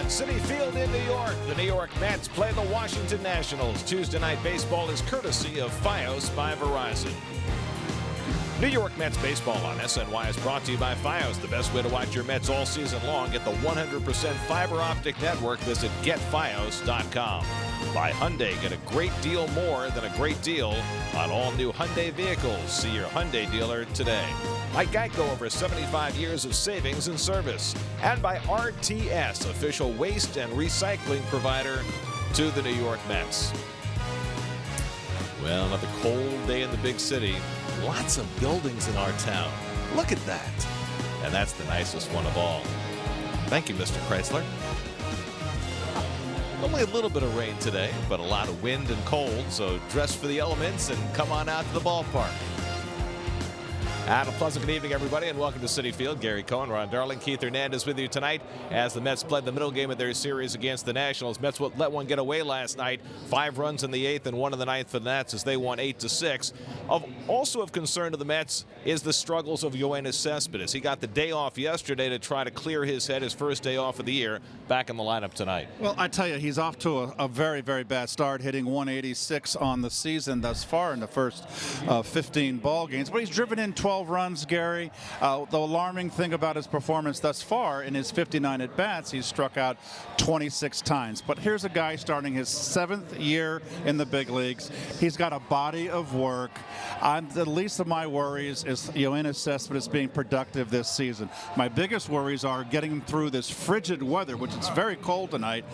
Citi Field in New York. The New York Mets play the Washington Nationals. Tuesday night baseball is courtesy of Fios by Verizon. New York Mets baseball on SNY is brought to you by Fios. The best way to watch your Mets all season long. Get the 100% fiber optic network. Visit getfios.com. By Hyundai, get a great deal more than a great deal on all new Hyundai vehicles. See your Hyundai dealer today. By Geico, over 75 years of savings and service. And by RTS, official waste and recycling provider to the New York Mets. Well, another cold day in the big city. Lots of buildings in our town. Look at that. And that's the nicest one of all. Thank you, Mr. Chrysler. Only a little bit of rain today, but a lot of wind and cold, so dress for the elements and come on out to the ballpark. And a pleasant good evening, everybody, and welcome to Citi Field. Gary Cohen, Ron Darling, Keith Hernandez with you tonight as the Mets played the middle game of their series against the Nationals. Mets let one get away last night. 5 runs in the 8th and 1 in the 9th for the Nats as they won 8-6. Also of concern to the Mets is the struggles of Yoenis Cespedes. He got the day off yesterday to try to clear his head, his first day off of the year, back in the lineup tonight. Well, I tell you, he's off to a very, very bad start, hitting 186 on the season thus far in the first 15 ball games. But he's driven in 12 runs, Gary. The alarming thing about his performance thus far in his 59 at-bats, he's struck out 26 times. But here's a guy starting his 7th year in the big leagues. He's got a body of work. The least of my worries is Yoenis Cespedes being productive this season. My biggest worries are getting him through this frigid weather, which is very cold tonight,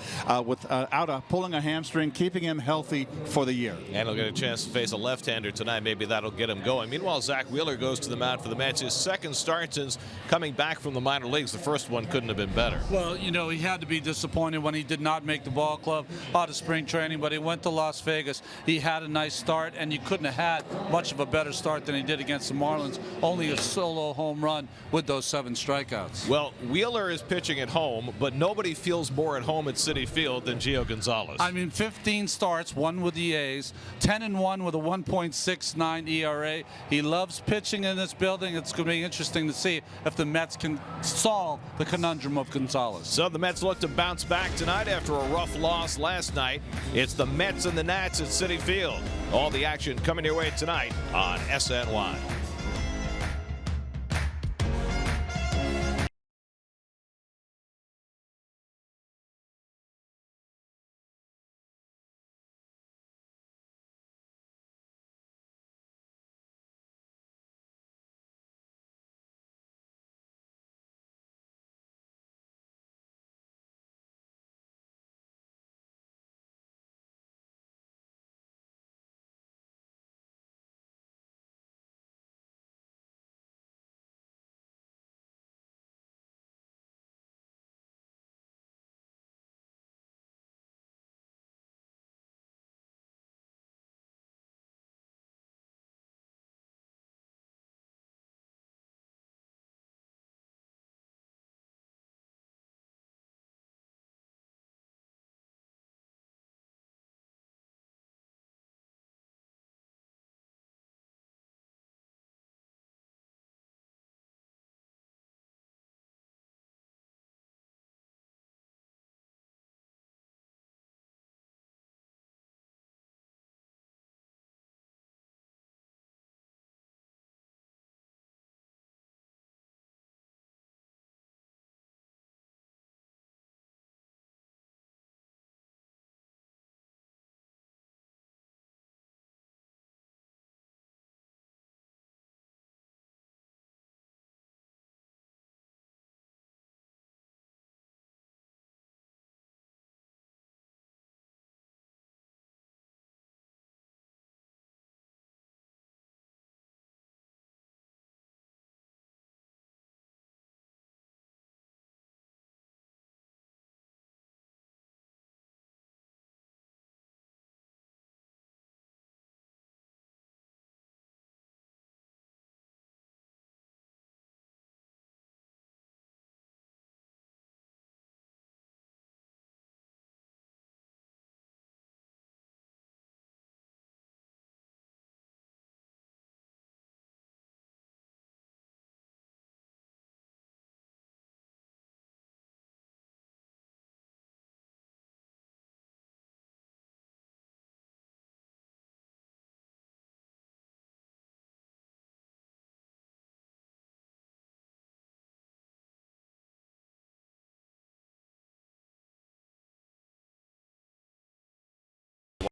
without pulling a hamstring, keeping him healthy for the year. And he'll get a chance to face a left-hander tonight. Maybe that'll get him going. Meanwhile, Zack Wheeler goes to the mound for the Mets. His second start since coming back from the minor leagues. The first one couldn't have been better. Well, you know, he had to be disappointed when he did not make the ball club out of spring training, but he went to Las Vegas. He had a nice start, and you couldn't have had much of a better start than he did against the Marlins. Only a solo home run with those 7 strikeouts. Well, Wheeler is pitching at home, but nobody feels more at home at Citi Field than Gio Gonzalez. I mean, 15 starts, 1 with the A's, 10-1 with a 1.69 ERA. He loves pitching in this building. It's going to be interesting to see if the Mets can solve the conundrum of Gonzalez. So the Mets look to bounce back tonight after a rough loss last night. It's the Mets and the Nats at Citi Field. All the action coming your way tonight on SNY.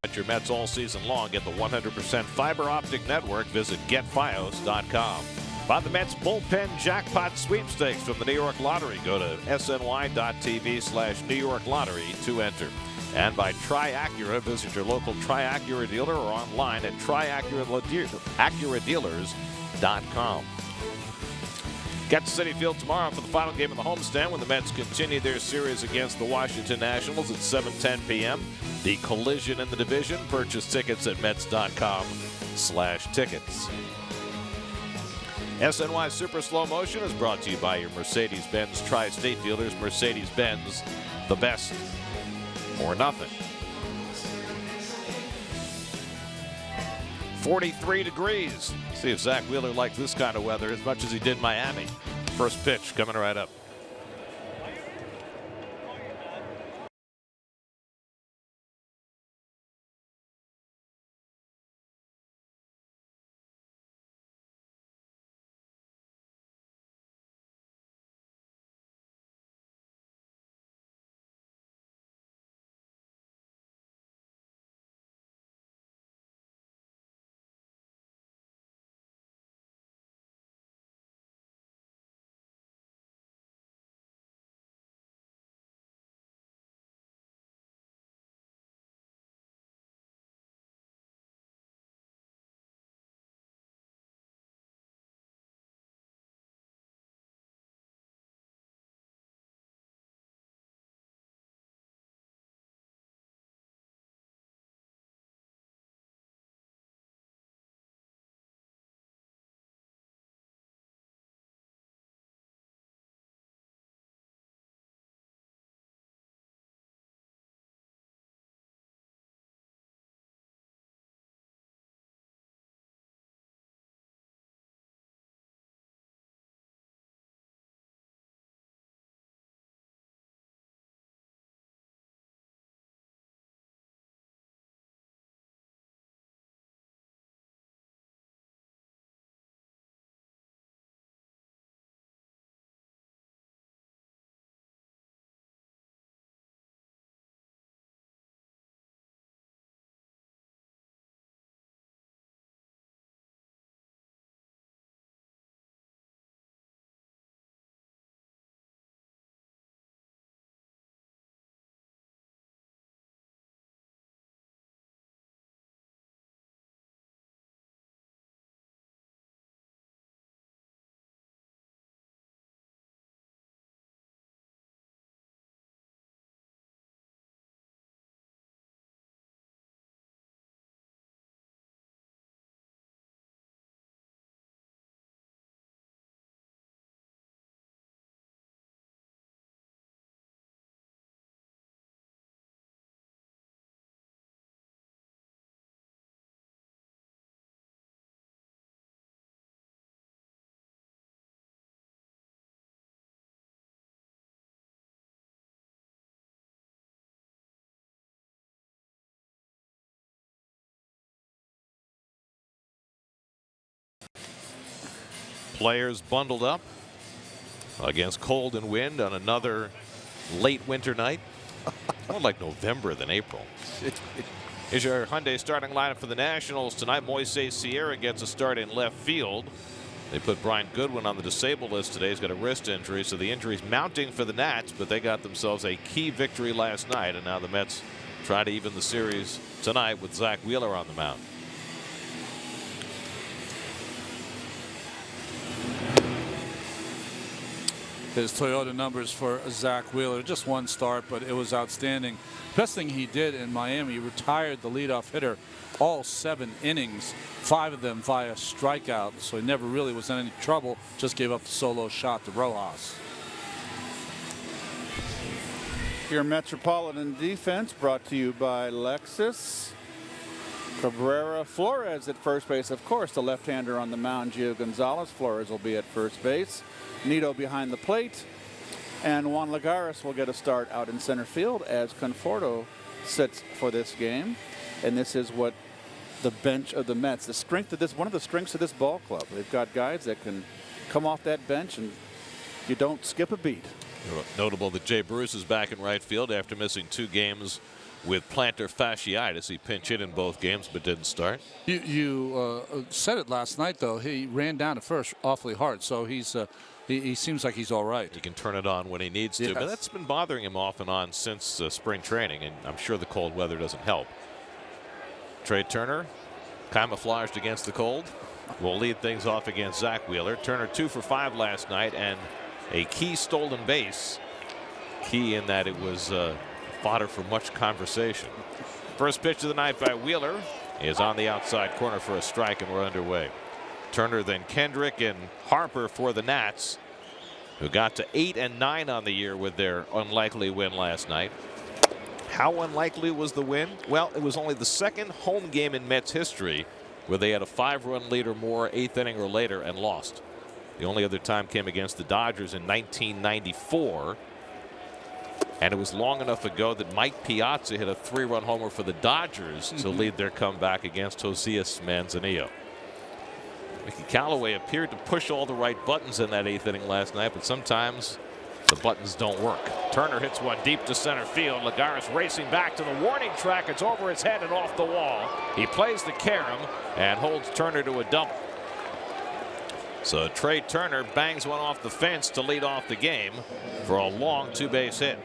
At your Mets all season long, get the 100% fiber optic network. Visit getfios.com. Buy the Mets Bullpen Jackpot Sweepstakes from the New York Lottery. Go to sny.tv/New York Lottery to enter. And by Tri-Acura, visit your local Tri-Acura dealer or online at triacuradealers.com. Get to Citi Field tomorrow for the final game of the homestand when the Mets continue their series against the Washington Nationals at 7:10 p.m. The collision in the division. Purchase tickets at Mets.com/tickets. SNY Super Slow Motion is brought to you by your Mercedes-Benz Tri-State dealers. Mercedes-Benz, the best or nothing. 43 degrees. See if Zack Wheeler liked this kind of weather as much as he did Miami. First pitch coming right up. Players bundled up against cold and wind on another late winter night. More like November than April. Here's your Hyundai starting lineup for the Nationals tonight. Moises Sierra gets a start in left field. They put Brian Goodwin on the disabled list today. He's got a wrist injury, so the injury's mounting for the Nats, but they got themselves a key victory last night, and now the Mets try to even the series tonight with Zack Wheeler on the mound. His Toyota numbers for Zack Wheeler, just one start, but it was outstanding. Best thing he did in Miami, he retired the leadoff hitter all 7 innings, 5 of them via strikeout, so he never really was in any trouble, just gave up the solo shot to Rojas. Your Metropolitan defense brought to you by Lexus. Cabrera, Flores at first base. Of course, the left-hander on the mound, Gio Gonzalez. Flores will be at first base. Nito behind the plate. And Juan Lagares will get a start out in center field as Conforto sits for this game. And this is what the bench of the Mets, the strength of this, one of the strengths of this ball club. They've got guys that can come off that bench and you don't skip a beat. Notable that Jay Bruce is back in right field after missing 2 games with plantar fasciitis. He pinch hit in both games but didn't start. You said it last night, though. He ran down at first awfully hard, so he seems like he's all right. He can turn it on when he needs to, but that's been bothering him off and on since spring training, and I'm sure the cold weather doesn't help. Trey Turner, camouflaged against the cold, will lead things off against Zack Wheeler. Turner 2 for 5 last night, and a key stolen base. Key in that it was fodder for much conversation. First pitch of the night by Wheeler is on the outside corner for a strike, and we're underway. Turner, then Kendrick and Harper for the Nats, who got to 8 and 9 on the year with their unlikely win last night. How unlikely was the win? Well, it was only the second home game in Mets history where they had a 5-run lead or more, 8th inning or later, and lost. The only other time came against the Dodgers in 1994. And it was long enough ago that Mike Piazza hit a 3-run homer for the Dodgers to lead their comeback against Josias Manzanillo. Mickey Callaway appeared to push all the right buttons in that 8th inning last night, but sometimes the buttons don't work. Turner hits one deep to center field. Lagares racing back to the warning track. It's over his head and off the wall. He plays the carom and holds Turner to a double. So Trey Turner bangs one off the fence to lead off the game for a long 2-base hit.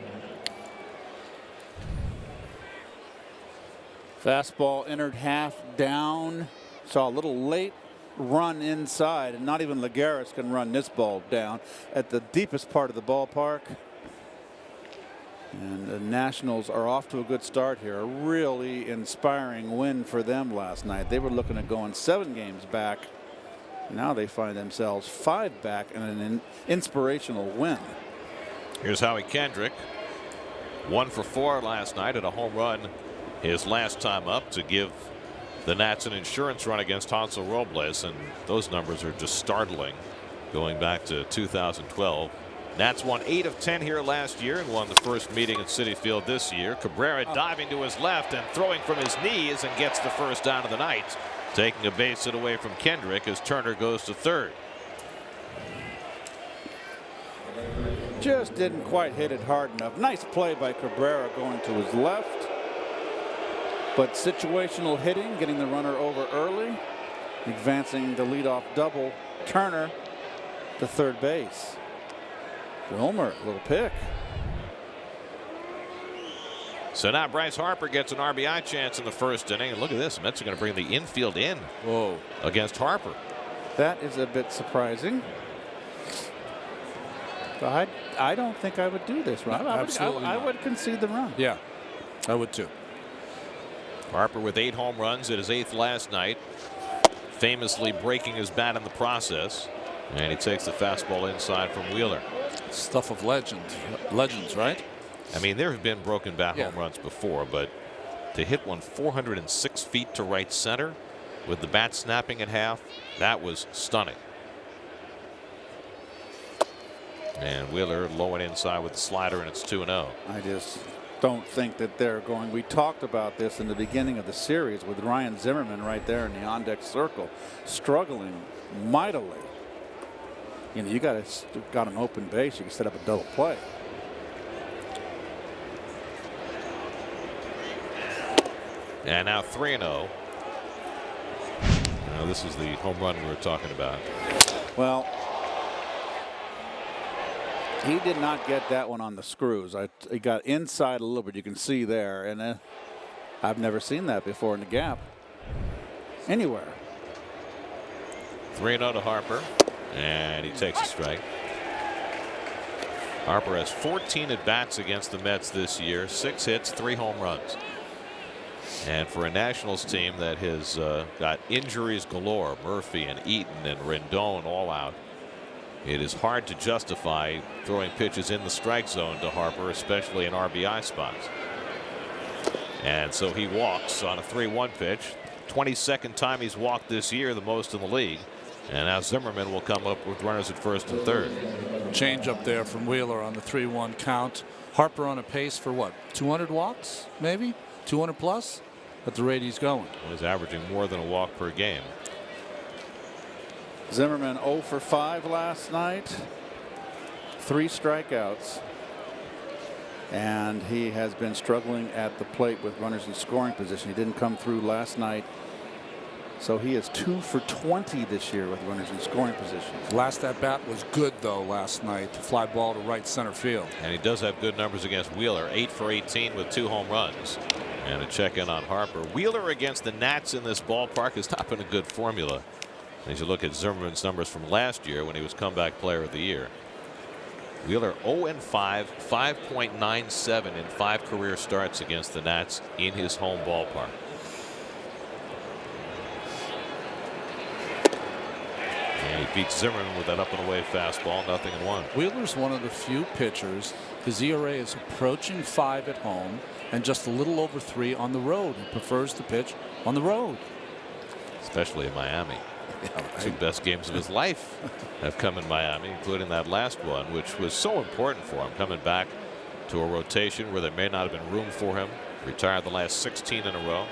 Fastball entered half down. Saw a little late run inside, and not even Lagares can run this ball down at the deepest part of the ballpark. And the Nationals are off to a good start here. A really inspiring win for them last night. They were looking at going 7 games back. Now they find themselves 5 back in an inspirational win. Here's Howie Kendrick. 1 for 4 last night at a home run his last time up to give the Nats an insurance run against Hansel Robles, and those numbers are just startling going back to 2012. Nats won 8 of 10 here last year and won the first meeting at Citi Field this year. Cabrera diving to his left and throwing from his knees and gets the first down of the night, taking a base hit away from Kendrick as Turner goes to third. Just didn't quite hit it hard enough. Nice play by Cabrera going to his left. But situational hitting, getting the runner over early, advancing the leadoff double. Turner to third base. Wilmer, little pick. So now Bryce Harper gets an RBI chance in the first inning. And look at this. Mets are going to bring the infield in against Harper. That is a bit surprising. I don't think I would do this, right? I would concede the run. Yeah, I would too. Harper with 8 home runs at his 8th last night, famously breaking his bat in the process, and he takes the fastball inside from Wheeler. Stuff of legends, right? I mean, there have been broken bat home runs before, but to hit one 406 feet to right center with the bat snapping at half, that was stunning. And Wheeler low and inside with the slider, and it's 2-0. I just don't think that they're going. We talked about this in the beginning of the series with Ryan Zimmerman right there in the on-deck circle, struggling mightily. You know, you got an open base, you can set up a double play. And now 3-0. Now this is the home run we were talking about. Well, he did not get that one on the screws. He got inside a little bit. You can see there, and I've never seen that before in the gap anywhere. 3-0 to Harper, and he takes a strike. Harper has 14 at bats against the Mets this year, 6 hits, 3 home runs. And for a Nationals team that has got injuries galore, Murphy and Eaton and Rendon all out, it is hard to justify throwing pitches in the strike zone to Harper, especially in RBI spots. And so he walks on a 3-1 pitch. 22nd time he's walked this year, the most in the league. And now Zimmerman will come up with runners at first and third. Change up there from Wheeler on the 3-1 count. Harper on a pace for what, 200 walks, maybe 200 plus at the rate he's going. Well, he's averaging more than a walk per game. Zimmerman 0 for 5 last night. 3 strikeouts. And he has been struggling at the plate with runners in scoring position. He didn't come through last night. So he is 2 for 20 this year with runners in scoring position. Last at bat was good though last night. Fly ball to right center field. And he does have good numbers against Wheeler. 8 for 18 with 2 home runs. And a check in on Harper. Wheeler against the Nats in this ballpark has not been a good formula. As you look at Zimmerman's numbers from last year when he was comeback player of the year. Wheeler 0-5, 5.97 in 5 career starts against the Nats in his home ballpark. And he beats Zimmerman with that up and away fastball, 0-1. Wheeler's one of the few pitchers. His ERA is approaching 5 at home and just a little over 3 on the road. He prefers to pitch on the road. Especially in Miami. 2 best games of his life have come in Miami, including that last one, which was so important for him, coming back to a rotation where there may not have been room for him. Retired the last 16 in a row.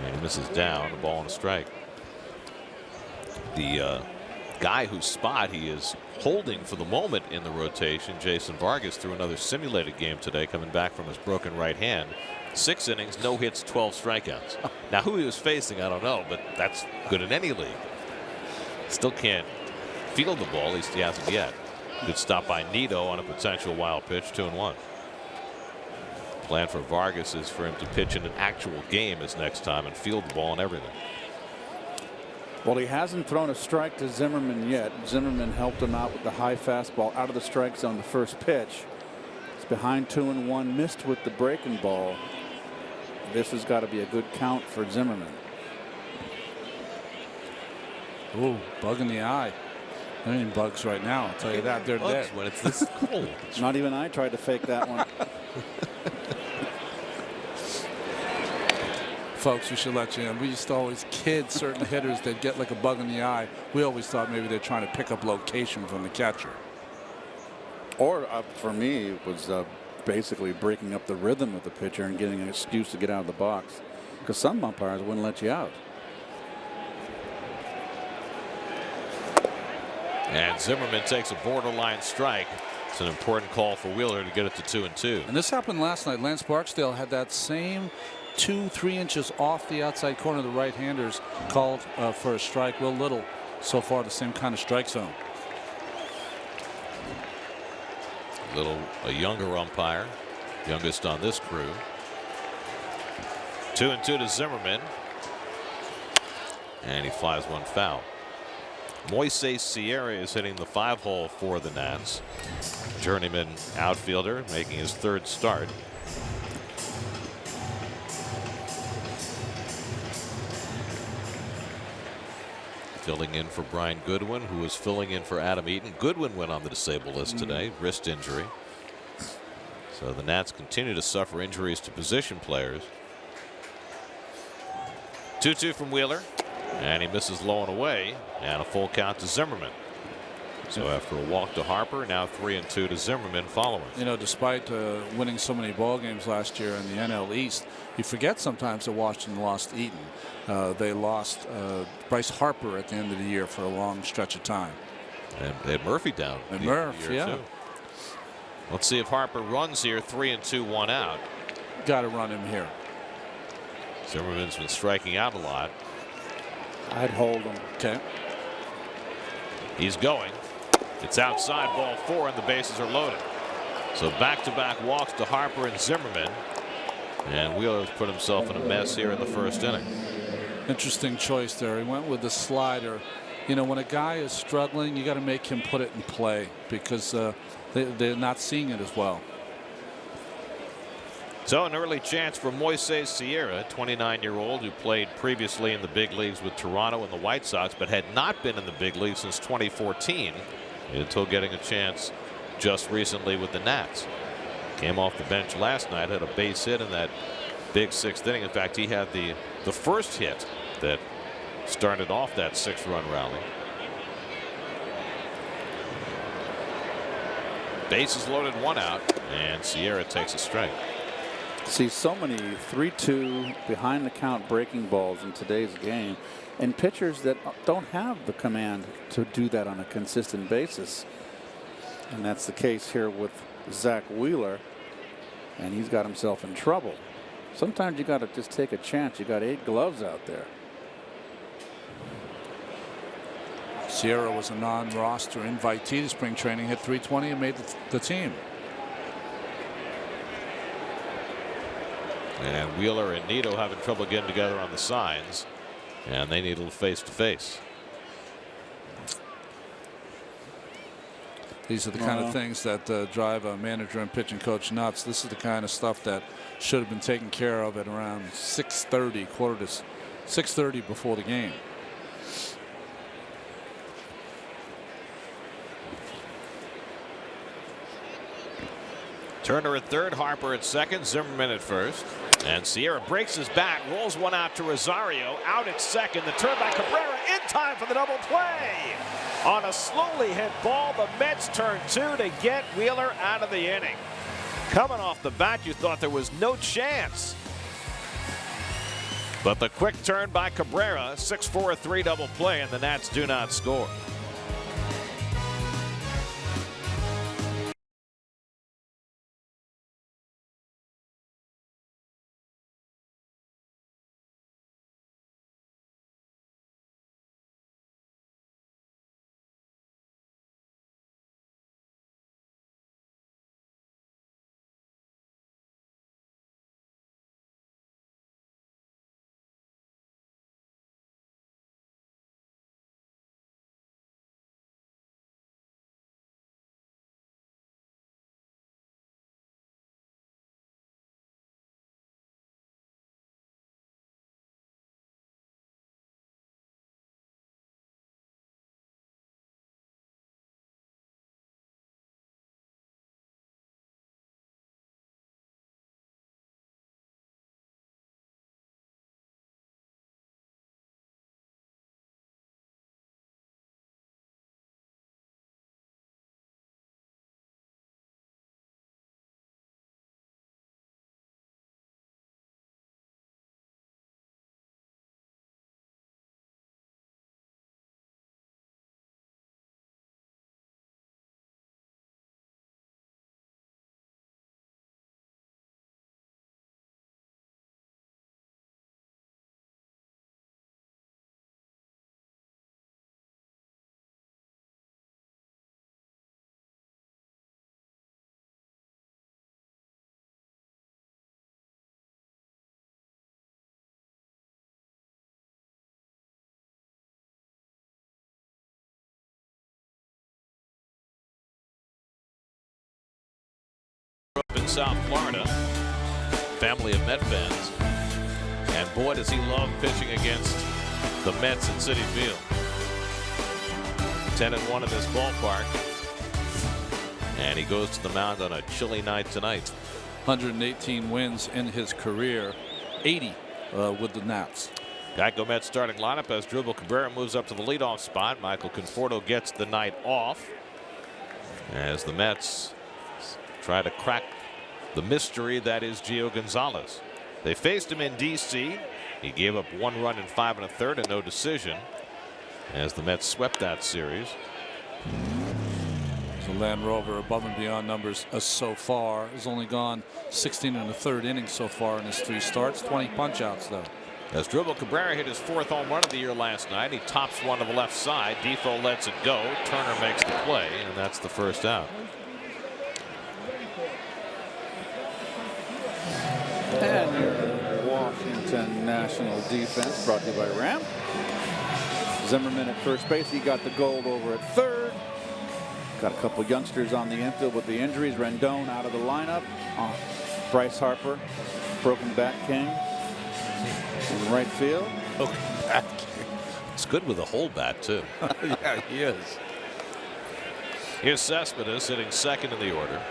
And he misses down, a ball and a strike. The guy whose spot he is holding for the moment in the rotation, Jason Vargas, threw another simulated game today, coming back from his broken right hand. 6 innings, no hits, 12 strikeouts. Now who he was facing, I don't know, but that's good in any league. Still can't field the ball, at least he hasn't yet. Good stop by Nito on a potential wild pitch, 2-1. Plan for Vargas is for him to pitch in an actual game his next time and field the ball and everything. Well, he hasn't thrown a strike to Zimmerman yet. Zimmerman helped him out with the high fastball out of the strike zone the first pitch. It's behind 2-1, missed with the breaking ball. This has got to be a good count for Zimmerman. Ooh, bug in the eye. There ain't any bugs right now, I'll tell you that. They're there. When it's this cold. Not even I tried to fake that one. Folks, we should let you in. We used to always kid certain hitters that get like a bug in the eye. We always thought maybe they're trying to pick up location from the catcher. Or for me, it was basically breaking up the rhythm of the pitcher and getting an excuse to get out of the box, because some umpires wouldn't let you out. And Zimmerman takes a borderline strike. It's an important call for Wheeler to get it to 2-2. And this happened last night. Lance Barksdale had that same 2-3 inches off the outside corner of the right-handers called for a strike. Will Little so far the same kind of strike zone. Little, a younger umpire, youngest on this crew. 2-2 to Zimmerman. And he flies one foul. Moises Sierra is hitting the 5-hole for the Nats. Journeyman outfielder making his 3rd start. Filling in for Brian Goodwin, who was filling in for Adam Eaton. Goodwin went on the disabled list today, wrist injury. So the Nats continue to suffer injuries to position players. 2-2 from Wheeler, and he misses low and away, and a full count to Zimmerman. So after a walk to Harper, now 3-2 to Zimmerman following. You know, despite winning so many ball games last year in the NL East, you forget sometimes that Washington lost Eaton. They lost Bryce Harper at the end of the year for a long stretch of time. And they had Murphy down. And Murph, yeah. Too. Let's see if Harper runs here. 3-2, 1 out. Got to run him here. Zimmerman's been striking out a lot. I'd hold him. Okay. He's going. It's outside, ball 4, and the bases are loaded. So back-to-back walks to Harper and Zimmerman. And Wheeler's put himself in a mess here in the 1st inning. Interesting choice there. He went with the slider. You know, when a guy is struggling, you got to make him put it in play, because they're not seeing it as well. So an early chance for Moises Sierra, 29-year-old who played previously in the big leagues with Toronto and the White Sox, but had not been in the big leagues since 2014 until getting a chance just recently with the Nats. Came off the bench last night, had a base hit in that big 6th inning. In fact, he had the first hit that started off that 6-run rally. Bases loaded, 1 out, and Sierra takes a strike. See so many 3-2 behind the count breaking balls in today's game, and pitchers that don't have the command to do that on a consistent basis. And that's the case here with Zack Wheeler, and he's got himself in trouble. Sometimes you got to just take a chance. You got 8 gloves out there. Sierra was a non-roster invitee to spring training, hit .320 and made the team. And Wheeler and Nito having trouble getting together on the signs, and they need a little face-to-face. These are the kind of things that drive a manager and pitching coach nuts. This is the kind of stuff that should have been taken care of at around 6:30, quarter to 6:30 before the game. Turner at third, Harper at second, Zimmerman at first. And Sierra breaks his bat, rolls one out to Rosario, out at second. The turn by Cabrera in time for the double play. On a slowly hit ball, the Mets turn 2 to get Wheeler out of the inning. Coming off the bat, you thought there was no chance. But the quick turn by Cabrera, 6-4-3 double play, and the Nats do not score. Up in South Florida, family of Met fans, and boy does he love pitching against the Mets in Citi Field. 10-1 in this ballpark, and he goes to the mound on a chilly night tonight. 118 wins in his career, 80 with the Nats. Geico Mets starting lineup as Dribble Cabrera moves up to the leadoff spot. Michael Conforto gets the night off as the Mets try to crack the mystery that is Gio Gonzalez. They faced him in D.C. He gave up 1 run in 5 1/3 and no decision as the Mets swept that series. The Land Rover above and beyond numbers so far has only gone 16 1/3 innings so far in his 3 starts. 20 punch outs though. As Dribble Cabrera hit his 4th home run of the year last night, he tops one to the left side. Defoe lets it go. Turner makes the play, and that's the first out. And your Washington National defense brought to you by Ram. Zimmerman at first base. He got the gold over at third. Got a couple youngsters on the infield with the injuries. Rendon out of the lineup. Bryce Harper, broken back king in right field. Broken back king. It's good with a whole bat too. Yeah, he is. Here's Cespedes hitting second in the order.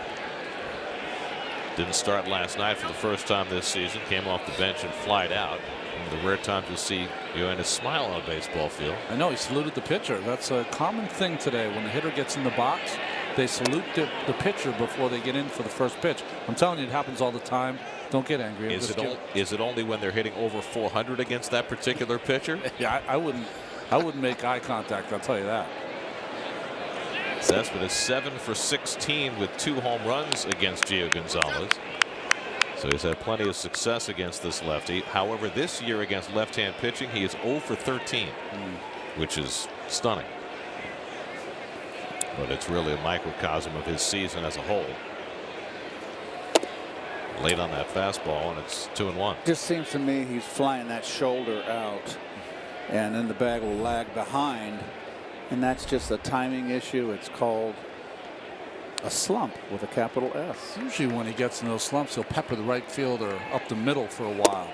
Didn't start last night for the first time this season. Came off the bench and flied out. One of the rare times you'll see Yoenis smile on a baseball field. I know he saluted the pitcher. That's a common thing today. When the hitter gets in the box, they salute the pitcher before they get in for the first pitch. I'm telling you, it happens all the time. Don't get angry. Is it only when they're hitting over 400 against that particular pitcher? Yeah, I wouldn't make eye contact. I'll tell you that. Cespedes 7 for 16 with 2 home runs against Gio Gonzalez. So he's had plenty of success against this lefty. However, this year against left-hand pitching, he is 0 for 13, which is stunning. But it's really a microcosm of his season as a whole. Late on that fastball, and it's 2-1. Just seems to me he's flying that shoulder out, and then the bag will lag behind, and that's just a timing issue. It's called a slump with a capital S. Usually when he gets in those slumps, he'll pepper the right fielder up the middle for a while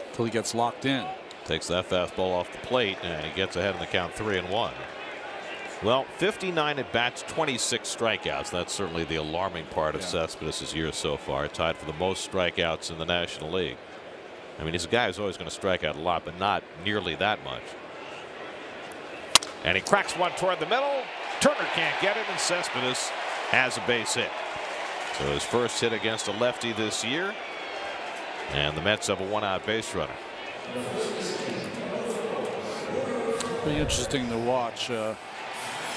until he gets locked in. Takes that fastball off the plate, and he gets ahead in the count 3-1. Well, 59 at bats, 26 strikeouts. That's certainly the alarming part of Cespedes' year so far. Tied for the most strikeouts in the National League. I mean, he's a guy who's always going to strike out a lot, but not nearly that much. And he cracks one toward the middle. Turner can't get it, and Cespedes has a base hit. So his first hit against a lefty this year, and the Mets have a 1-out base runner. Be interesting to watch.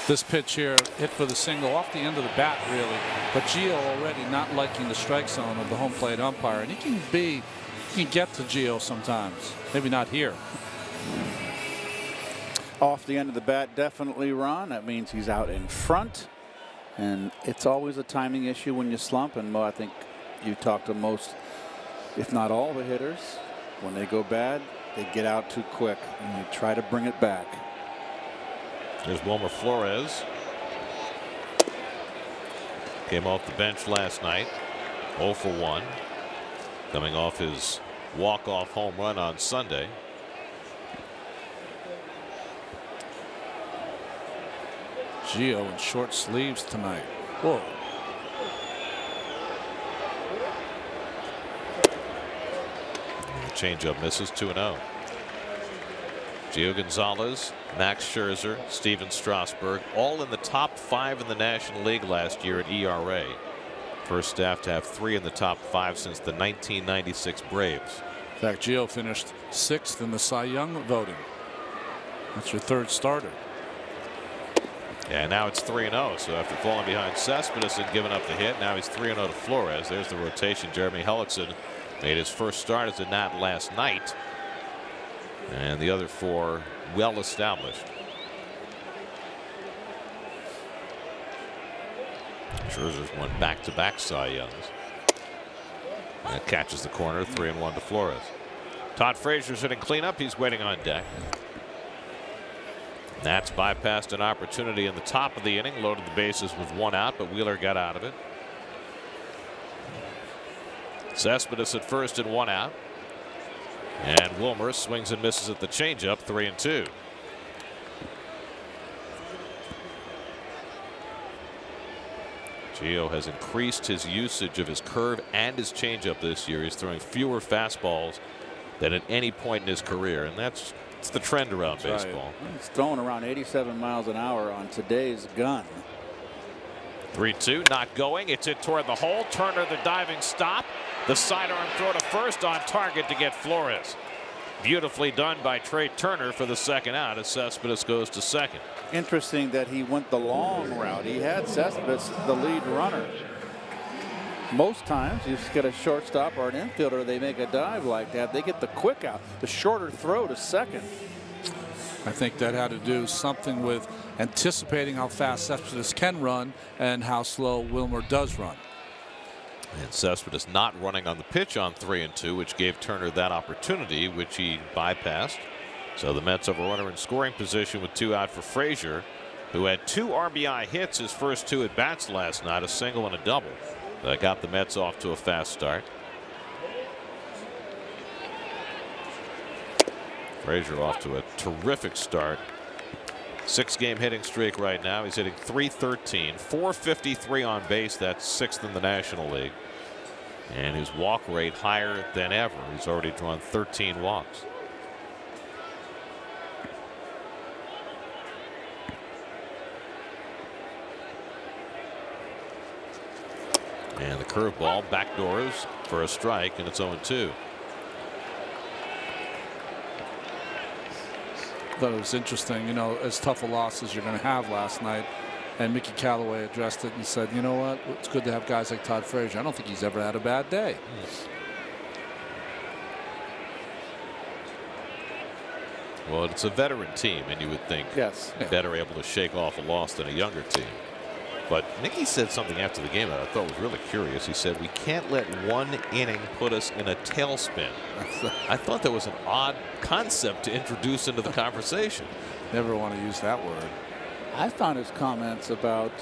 This pitch here hit for the single off the end of the bat, really. But Gio already not liking the strike zone of the home plate umpire, and he can get to Gio sometimes. Maybe not here. Off the end of the bat, definitely, Ron. That means he's out in front, and it's always a timing issue when you slump. And Mo, I think you talk to most, if not all, the hitters. When they go bad, they get out too quick, and you try to bring it back. There's Wilmer Flores. Came off the bench last night, 0 for 1, coming off his walk-off home run on Sunday. Gio in short sleeves tonight. Whoa. Changeup misses, 2-0. Gio Gonzalez, Max Scherzer, Steven Strasburg, all in the top 5 in the National League last year at ERA. First staff to have 3 in the top 5 since the 1996 Braves. In fact, Gio finished 6th in the Cy Young voting. That's your 3rd starter. And now it's 3-0. So after falling behind Cespedes and giving up the hit, now he's 3-0 to Flores. There's the rotation. Jeremy Hellickson made his first start as a Nat last night. And the other 4 well established. Scherzer's won back-to-back Cy Youngs. And catches the corner, 3-1 to Flores. Todd Frazier's hitting cleanup. He's waiting on deck. Nats bypassed an opportunity in the top of the inning, loaded the bases with 1 out, but Wheeler got out of it. Cespedes at first and 1 out. And Wilmer swings and misses at the changeup, 3-2. Gio has increased his usage of his curve and his changeup this year. He's throwing fewer fastballs than at any point in his career, and that's the trend around baseball. Right. He's throwing around 87 miles an hour on today's gun. 3-2, not going. It's hit toward the hole. Turner, the diving stop. The sidearm throw to first, on target to get Flores. Beautifully done by Trey Turner for the 2nd out as Cespedes goes to 2nd. Interesting that he went the long route. He had Cespedes the lead runner. Most times you just get a shortstop or an infielder, they make a dive like that. They get the quick out, the shorter throw to 2nd. I think that had to do something with anticipating how fast Cespedes can run and how slow Wilmer does run. And Cespedes not running on the pitch on 3-2, which gave Turner that opportunity, which he bypassed. So the Mets have a runner in scoring position with 2 out for Frazier, who had 2 RBI hits his first 2 at bats last night, a single and a double. That got the Mets off to a fast start. Frazier off to a terrific start. 6-game hitting streak right now. He's hitting .313, .453 on base. That's 6th in the National League. And his walk rate higher than ever. He's already drawn 13 walks. And the curveball backdoors for a strike, and it's 0-2. Thought it was interesting, you know, as tough a loss as you're going to have last night. And Mickey Callaway addressed it and said, you know what, it's good to have guys like Todd Frazier. I don't think he's ever had a bad day. Well, it's a veteran team, and you would think better able to shake off a loss than a younger team. But Mickey said something after the game that I thought was really curious. He said, we can't let one inning put us in a tailspin. I thought that was an odd concept to introduce into the conversation. Never want to use that word. I found his comments about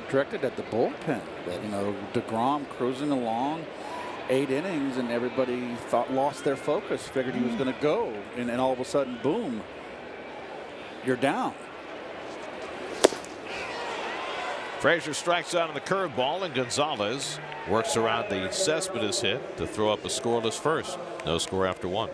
directed at the bullpen. That, you know, DeGrom cruising along 8 innings and everybody lost their focus, figured he was going to go, and all of a sudden, boom, you're down. Frazier strikes out on the curveball, and Gonzalez works around the Cespedes hit to throw up a scoreless first. No score after 1.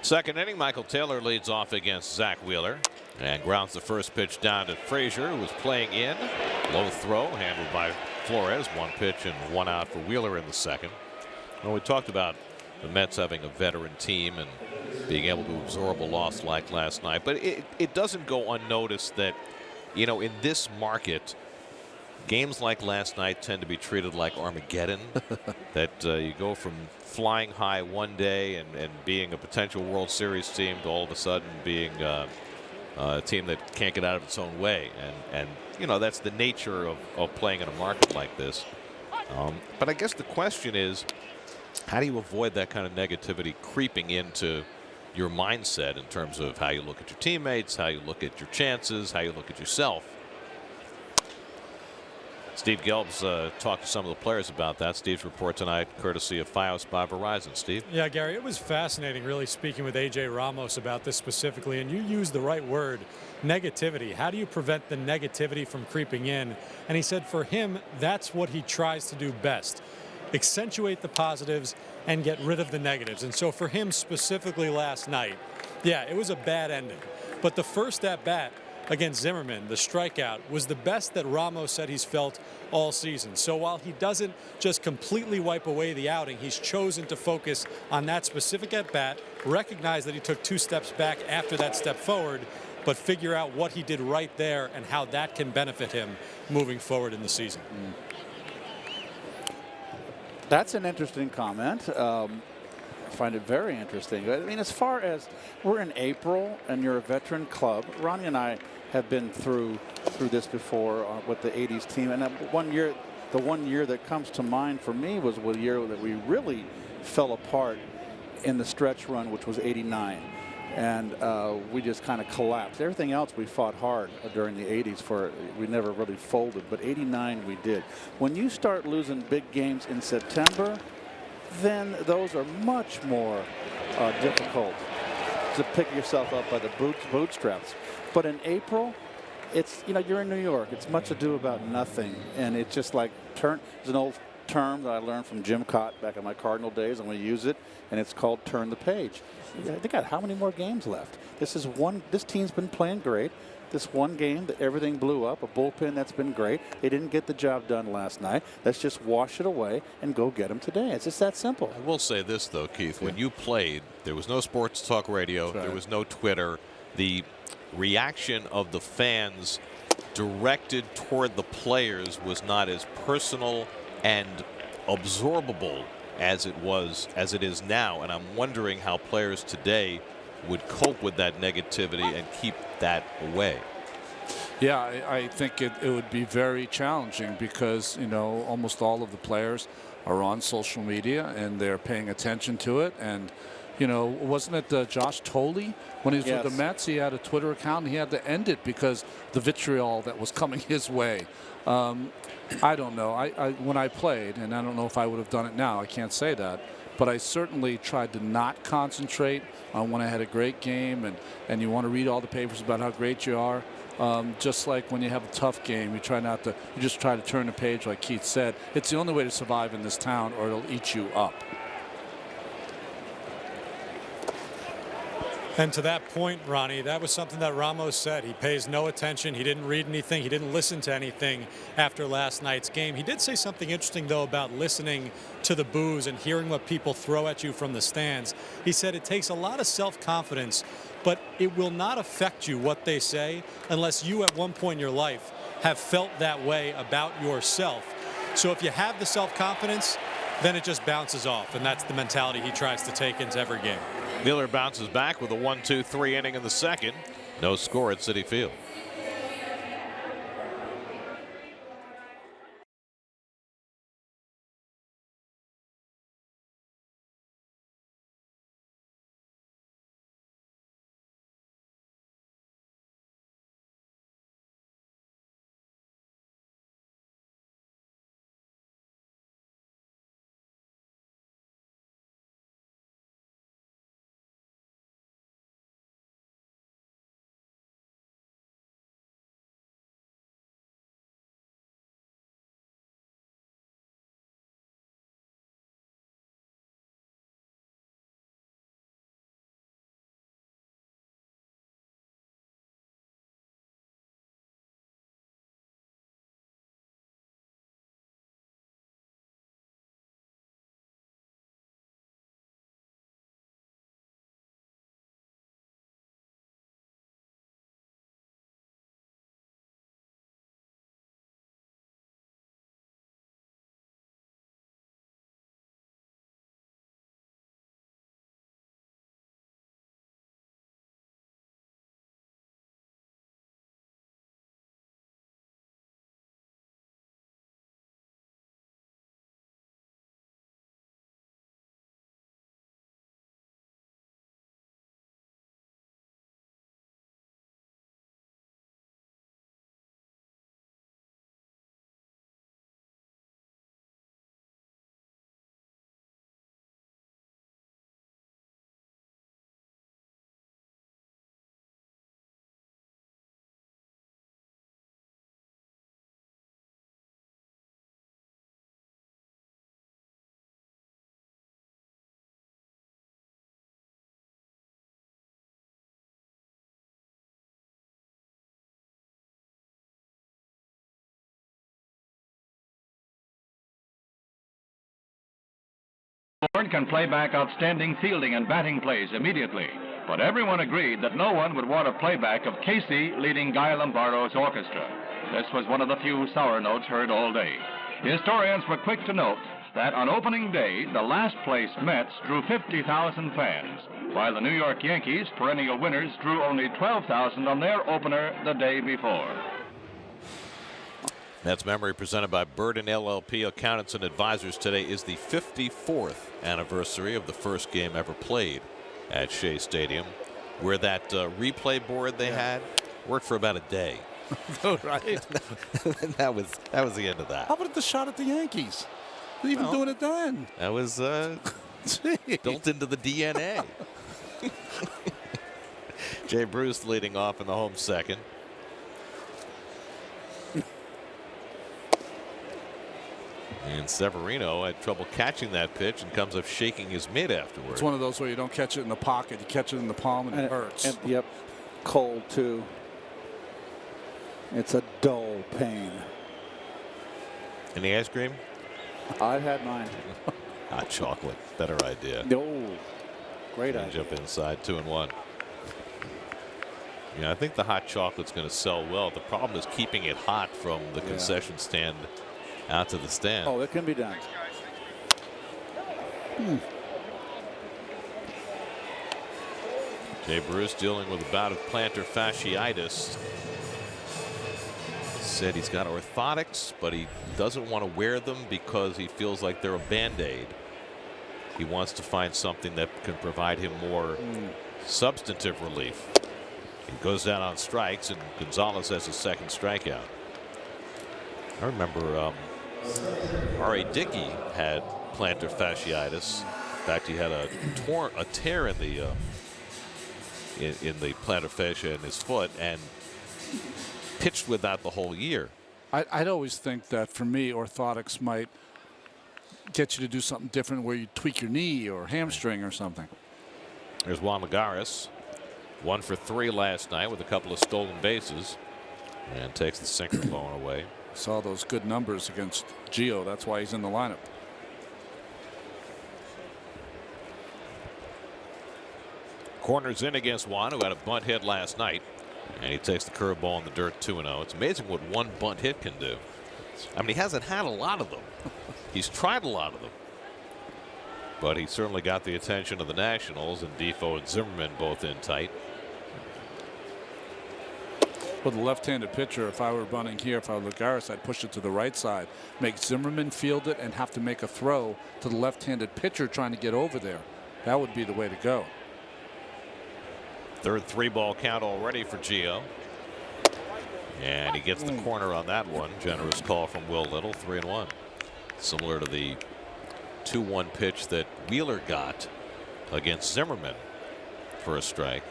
Second inning, Michael Taylor leads off against Zack Wheeler and grounds the first pitch down to Frazier, who was playing in. Low throw handled by Flores. 1 pitch and 1 out for Wheeler in the second. Well, we talked about the Mets having a veteran team and being able to absorb a loss like last night, but it doesn't go unnoticed that, you know, in this market, games like last night tend to be treated like Armageddon. That you go from flying high one day and being a potential World Series team to all of a sudden being a team that can't get out of its own way. And you know, that's the nature of playing in a market like this. But I guess the question is, how do you avoid that kind of negativity creeping into your mindset in terms of how you look at your teammates, how you look at your chances, how you look at yourself? Steve Gelb's talked to some of the players about that. Steve's report tonight, courtesy of Fios by Verizon. Steve? Yeah, Gary, it was fascinating really speaking with A.J. Ramos about this specifically, and you used the right word, negativity. How do you prevent the negativity from creeping in? And he said for him, that's what he tries to do best. Accentuate the positives and get rid of the negatives. And so for him specifically last night, yeah, it was a bad ending. But the first at bat against Zimmerman, the strikeout, was the best that Ramos said he's felt all season. So while he doesn't just completely wipe away the outing, he's chosen to focus on that specific at bat, recognize that he took 2 steps back after that step forward, but figure out what he did right there and how that can benefit him moving forward in the season. That's an interesting comment. I find it very interesting. I mean, as far as we're in April and you're a veteran club, Ronnie and I have been through this before with the 80s team. And the one year that comes to mind for me was the year that we really fell apart in the stretch run, which was '89. And we just kind of collapsed. Everything else we fought hard during the 80s we never really folded, but 89 we did. When you start losing big games in September, then those are much more difficult to pick yourself up by the bootstraps. But in April, it's, you're in New York. It's much ado about nothing. And it's just like there's an old term that I learned from Jim Cott back in my Cardinal days. I'm going to use it, and it's called turn the page. They got how many more games left? This team's been playing great. This one game that everything blew up, a bullpen that's been great. They didn't get the job done last night. Let's just wash it away and go get them today. It's just that simple. I will say this, though, Keith. When you played, there was no sports talk radio. There was no Twitter. The reaction of the fans directed toward the players was not as personal and absorbable as it is now. And I'm wondering how players today would cope with that negativity and keep that away. Yeah, I think it would be very challenging because, almost all of the players are on social media and they're paying attention to it. And, wasn't it Josh Tolley when he was with the Mets? He had a Twitter account and he had to end it because the vitriol that was coming his way. I don't know. When I played, and I don't know if I would have done it now, I can't say that. But I certainly tried to not concentrate on when I had a great game, and you want to read all the papers about how great you are. Just like when you have a tough game, you just try to turn the page, like Keith said. It's the only way to survive in this town, or it'll eat you up. And to that point, Ronnie, that was something that Ramos said. He pays no attention. He didn't read anything. He didn't listen to anything after last night's game. He did say something interesting, though, about listening to the boos and hearing what people throw at you from the stands. He said it takes a lot of self-confidence, but it will not affect you what they say unless you at one point in your life have felt that way about yourself. So if you have the self-confidence, then it just bounces off, and that's the mentality he tries to take into every game. Wheeler bounces back with a 1-2-3 inning in the second. No score at Citi Field. Ford can play back outstanding fielding and batting plays immediately, but everyone agreed that no one would want a playback of Casey leading Guy Lombardo's orchestra. This was one of the few sour notes heard all day. Historians were quick to note that on opening day, the last place Mets drew 50,000 fans, while the New York Yankees, perennial winners, drew only 12,000 on their opener the day before. Mets memory presented by Burden LLP Accountants and Advisors. Today is the 54th anniversary of the first game ever played at Shea Stadium. where that replay board they had worked for about a day. Right. that was the end of that. How about the shot at the Yankees? They're even doing it then. That was built into the DNA. Jay Bruce leading off in the home second. And Severino had trouble catching that pitch and comes up shaking his mitt afterwards. It's one of those where you don't catch it in the pocket, you catch it in the palm, and it hurts. And, yep, cold too. It's a dull pain. Any ice cream? I had mine. Hot chocolate, better idea. No, great idea. Jump inside, 2-1. Yeah, I think the hot chocolate's going to sell well. The problem is keeping it hot from the concession stand out to the stand. Oh, it can be done. Jay Bruce dealing with a bout of plantar fasciitis. Said he's got orthotics, but he doesn't want to wear them because he feels like they're a band-aid. He wants to find something that can provide him more substantive relief. He goes down on strikes, and Gonzalez has his second strikeout. I remember R.A. Dickey had plantar fasciitis. In fact, he had a tear in the plantar fascia in his foot and pitched with that the whole year. I'd always think that for me, orthotics might get you to do something different where you tweak your knee or hamstring or something. There's Juan Lagares, 1 for 3 last night with a couple of stolen bases, and takes the sinker blown away. Saw those good numbers against Gio. That's why he's in the lineup. Corners in against Juan, who had a bunt hit last night, and he takes the curveball in the dirt, 2-0. It's amazing what one bunt hit can do. I mean, he hasn't had a lot of them. He's tried a lot of them. But he certainly got the attention of the Nationals, and Defoe and Zimmerman both in tight. With the left-handed pitcher, if I were bunting here, if I were Lagares, I'd push it to the right side, make Zimmerman field it, and have to make a throw to the left-handed pitcher trying to get over there. That would be the way to go. Third 3-ball count already for Gio. And he gets the corner on that one. Generous call from Will Little, 3-1. Similar to the 2-1 pitch that Wheeler got against Zimmerman for a strike.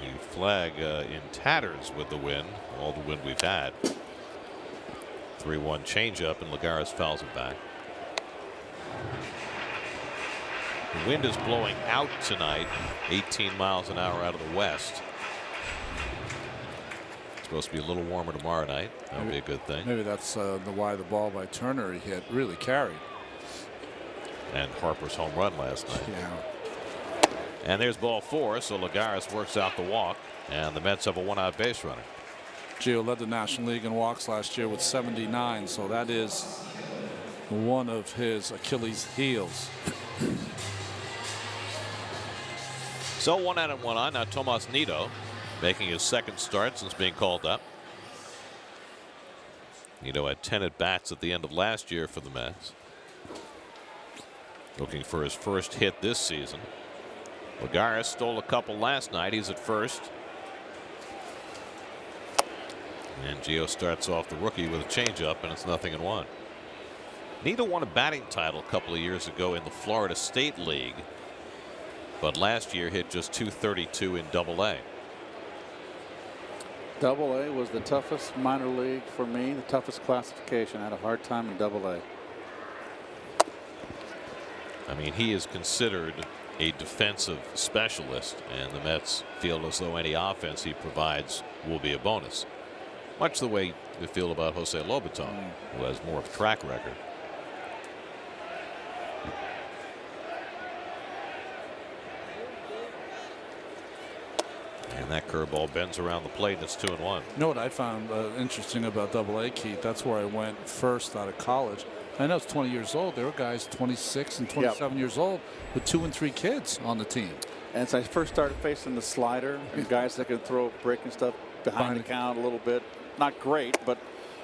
The flag in tatters with the wind, all the wind we've had. 3-1 changeup, and Lagares fouls it back. The wind is blowing out tonight, 18 miles an hour out of the west. It's supposed to be a little warmer tomorrow night. That would be a good thing. Maybe that's why the ball by Turner he hit really carried. And Harper's home run last night. Yeah. And there's ball 4, so Lagares works out the walk, and the Mets have a 1-out base runner. Gio led the National League in walks last year with 79, so that is one of his Achilles heels. So 1 out and 1 on. Now Tomas Nido making his second start since being called up. Nido had 10 at bats at the end of last year for the Mets. Looking for his first hit this season. Lagares stole a couple last night. He's at first. And Gio starts off the rookie with a changeup, and it's 0-1. Nido won a batting title a couple of years ago in the Florida State League, but last year hit just .232 in Double-A. Double-A was the toughest minor league for me, the toughest classification. I had a hard time in Double-A. I mean, he is considered a defensive specialist, and the Mets feel as though any offense he provides will be a bonus. Much the way they feel about Jose Lobaton, who has more of a track record. And that curveball bends around the plate, and it's 2-1. You know what I found interesting about Double-A, Keith? That's where I went first out of college. I know it's 20 years old. There were guys 26 and 27 years old with 2 and 3 kids on the team. And so I first started facing the slider, and guys that can throw breaking stuff behind the count a little bit. Not great, but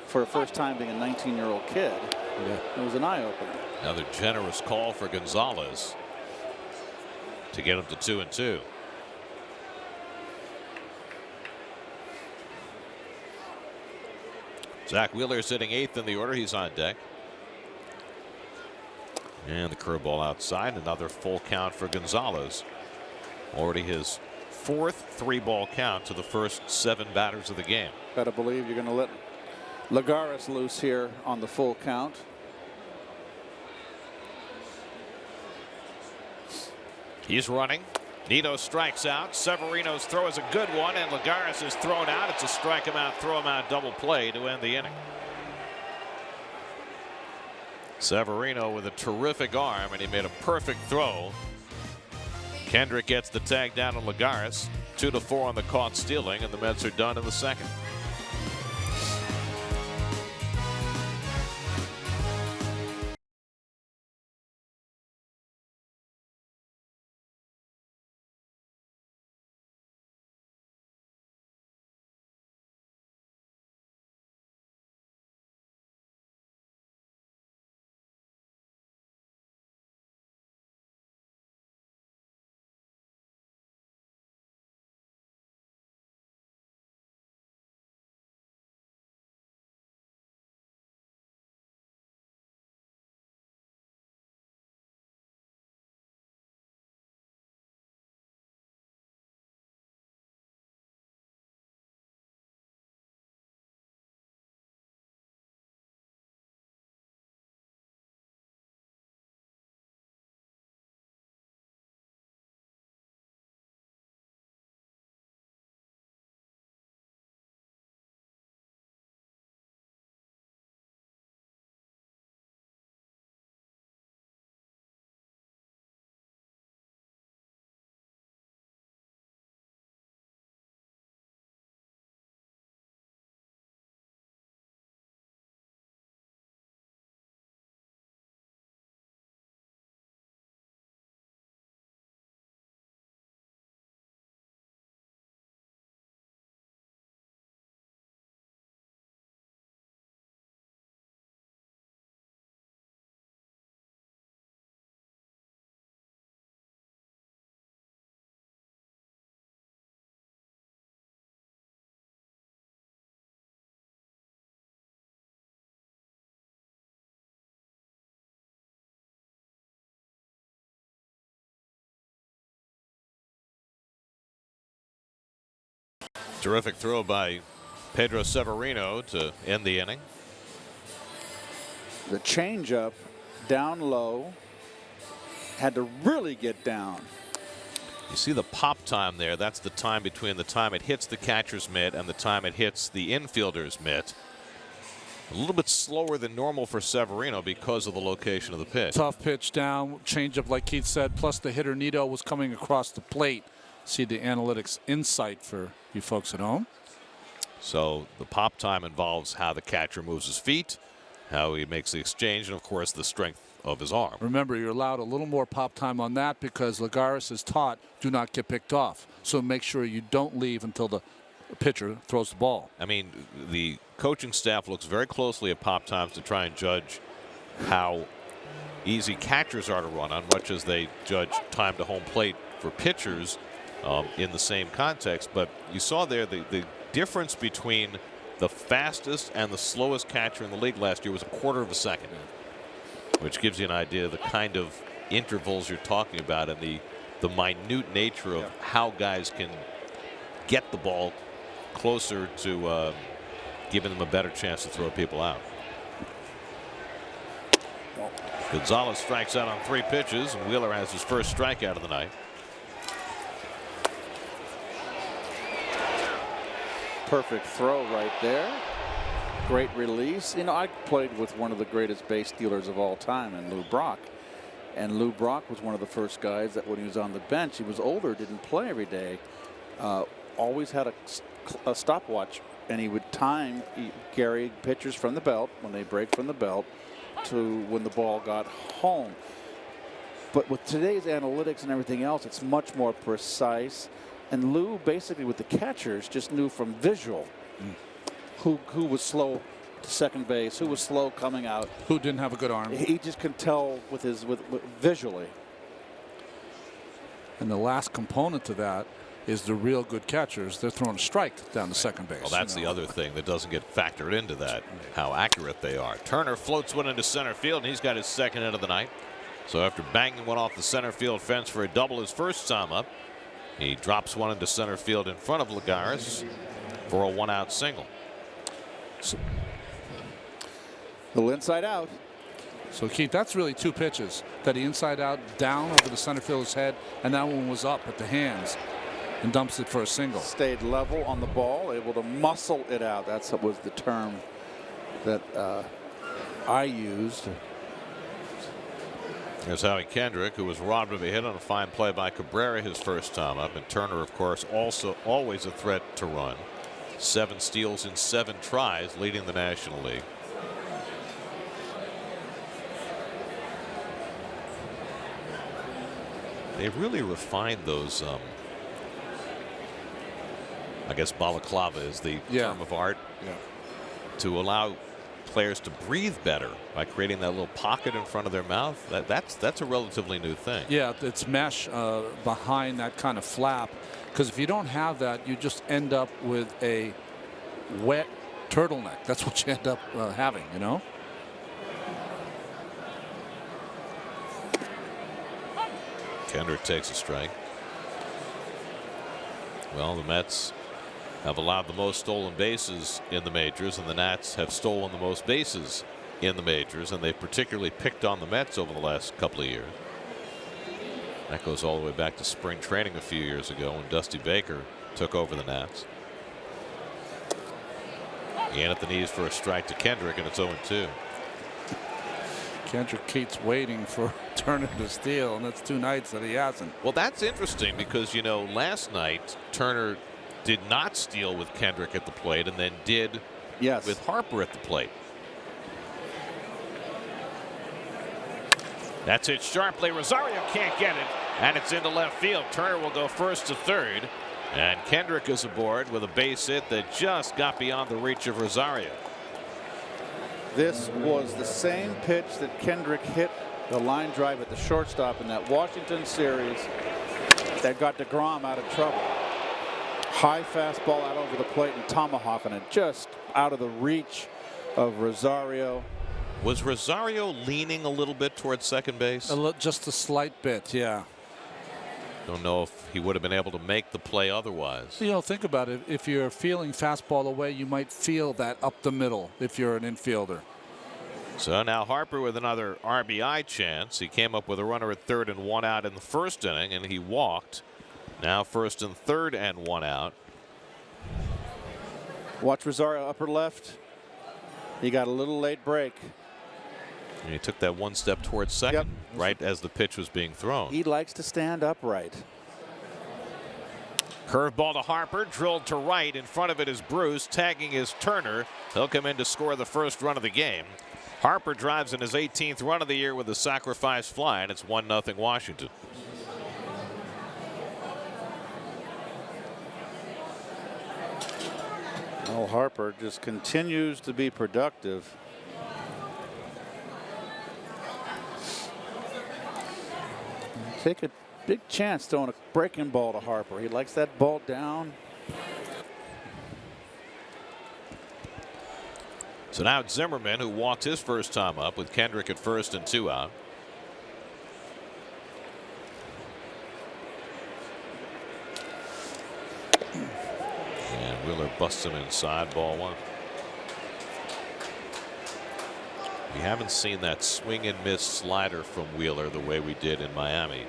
for a first time being a 19-year-old kid, it was an eye-opener. Another generous call for Gonzalez to get him to 2-2. Zack Wheeler sitting 8th in the order. He's on deck. And the curveball outside. Another full count for Gonzalez. Already his 4th 3-ball count to the first 7 batters of the game. Gotta believe you're going to let Lagares loose here on the full count. He's running. Nito strikes out. Severino's throw is a good one, and Lagares is thrown out. It's a strike him out, throw him out double play to end the inning. Severino with a terrific arm, and he made a perfect throw. Kendrick gets the tag down on Lagares. 2-4 on the caught stealing, and the Mets are done in the second. Terrific throw by Pedro Severino to end the inning. The changeup down low had to really get down. You see the pop time there. That's the time between the time it hits the catcher's mitt and the time it hits the infielder's mitt. A little bit slower than normal for Severino because of the location of the pitch. Tough pitch down, changeup like Keith said, plus the hitter Nito was coming across the plate. See the analytics insight for you folks at home. So the pop time involves how the catcher moves his feet, how he makes the exchange, and of course the strength of his arm. Remember, you're allowed a little more pop time on that because Lagares is taught do not get picked off. So make sure you don't leave until the pitcher throws the ball. I mean, the coaching staff looks very closely at pop times to try and judge how easy catchers are to run on, much as they judge time to home plate for pitchers in the same context. But you saw there the difference between the fastest and the slowest catcher in the league last year was a quarter of a second, which gives you an idea of the kind of intervals you're talking about and the minute nature of how guys can get the ball closer to giving them a better chance to throw people out. Gonzalez strikes out on 3 pitches, and Wheeler has his first strikeout of the night. Perfect throw right there. Great release. You know, I played with one of the greatest base stealers of all time in Lou Brock. And Lou Brock was one of the first guys that when he was on the bench, he was older, didn't play every day, always had a stopwatch. And he would time Gary pitchers from the belt, when they break from the belt, to when the ball got home. But with today's analytics and everything else, it's much more precise. And Lou, basically with the catchers, just knew from visual who was slow to second base, who was slow coming out, who didn't have a good arm. He just could tell with visually. And the last component to that is the real good catchers. They're throwing a strike down the second base. Well, that's the other thing that doesn't get factored into that, how accurate they are. Turner floats one into center field, and he's got his second hit of the night. So after banging one off the center field fence for a double his first time up, he drops one into center field in front of Lagares for a one-out single. A little inside out. So, Keith, that's really two pitches. That he inside out, down over the center fielder's head, and that one was up at the hands and dumps it for a single. Stayed level on the ball, able to muscle it out. That's what was the term that I used. Here's Howie Kendrick, who was robbed of a hit on a fine play by Cabrera his first time up. And Turner, of course, also always a threat to run. 7 steals in 7 tries, leading the National League. They've really refined those. I guess balaclava is the term of art. To allow players to breathe better by creating that little pocket in front of their mouth. That's a relatively new thing. Yeah, it's mesh behind that kind of flap, because if you don't have that, you just end up with a wet turtleneck. That's what you end up having, you know. Kendrick takes a strike. Well, the Mets have allowed the most stolen bases in the majors, and the Nats have stolen the most bases in the majors, and they've particularly picked on the Mets over the last couple of years. That goes all the way back to spring training a few years ago when Dusty Baker took over the Nats. And at the knees for a strike to Kendrick, and it's 0-2. Kendrick keeps waiting for Turner to steal, and that's 2 nights that he hasn't. Well, that's interesting because, you know, last night Turner did not steal with Kendrick at the plate, and then did with Harper at the plate. That's hit sharply. Rosario can't get it, and it's into left field. Turner will go first to third, and Kendrick is aboard with a base hit that just got beyond the reach of Rosario. This was the same pitch that Kendrick hit the line drive at the shortstop in that Washington series that got DeGrom out of trouble. High fastball out over the plate and tomahawking it just out of the reach of Rosario. Was Rosario leaning a little bit towards second base? Just a slight bit, yeah. Don't know if he would have been able to make the play otherwise. You know, think about it. If you're feeling fastball away, you might feel that up the middle if you're an infielder. So now Harper with another RBI chance. He came up with a runner at third and 1 out in the first inning, and he walked. Now first and third and 1 out. Watch Rosario upper left. He got a little late break. And he took that 1 step towards second, right as the pitch was being thrown. He likes to stand upright. Curveball to Harper, drilled to right. In front of it is Bruce, tagging is Turner. He'll come in to score the first run of the game. Harper drives in his 18th run of the year with a sacrifice fly, and it's 1-0 Washington. Well, Harper just continues to be productive. Take a big chance throwing a breaking ball to Harper. He likes that ball down. So now it's Zimmerman, who walked his first time up with Kendrick at first and 2 out. And Wheeler busts him inside, ball 1. We haven't seen that swing and miss slider from Wheeler the way we did in Miami.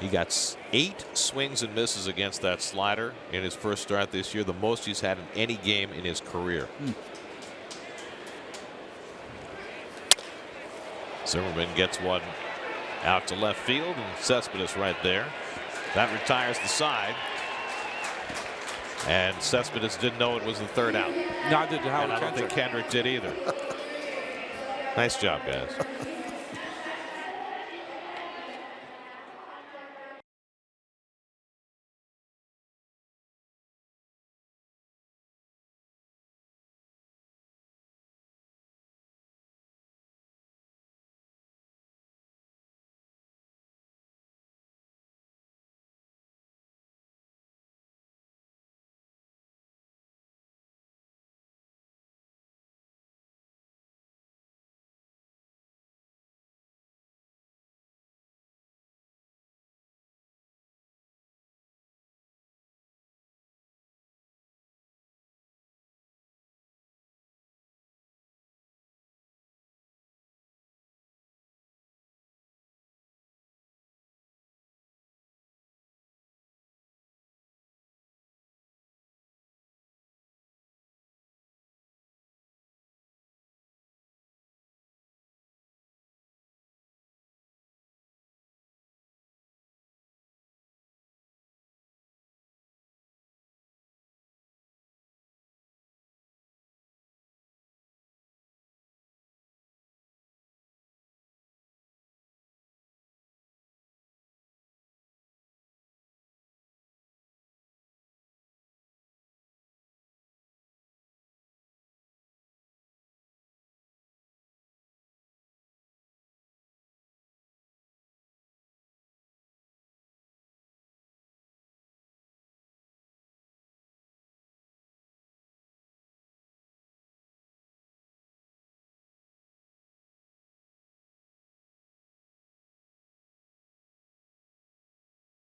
He got 8 swings and misses against that slider in his first start this year, the most he's had in any game in his career. Zimmerman gets one out to left field, and Cespedes right there. That retires the side. And Cespedes didn't know it was the third out. Neither did Howard And I don't think Kendrick did either. Nice job, guys.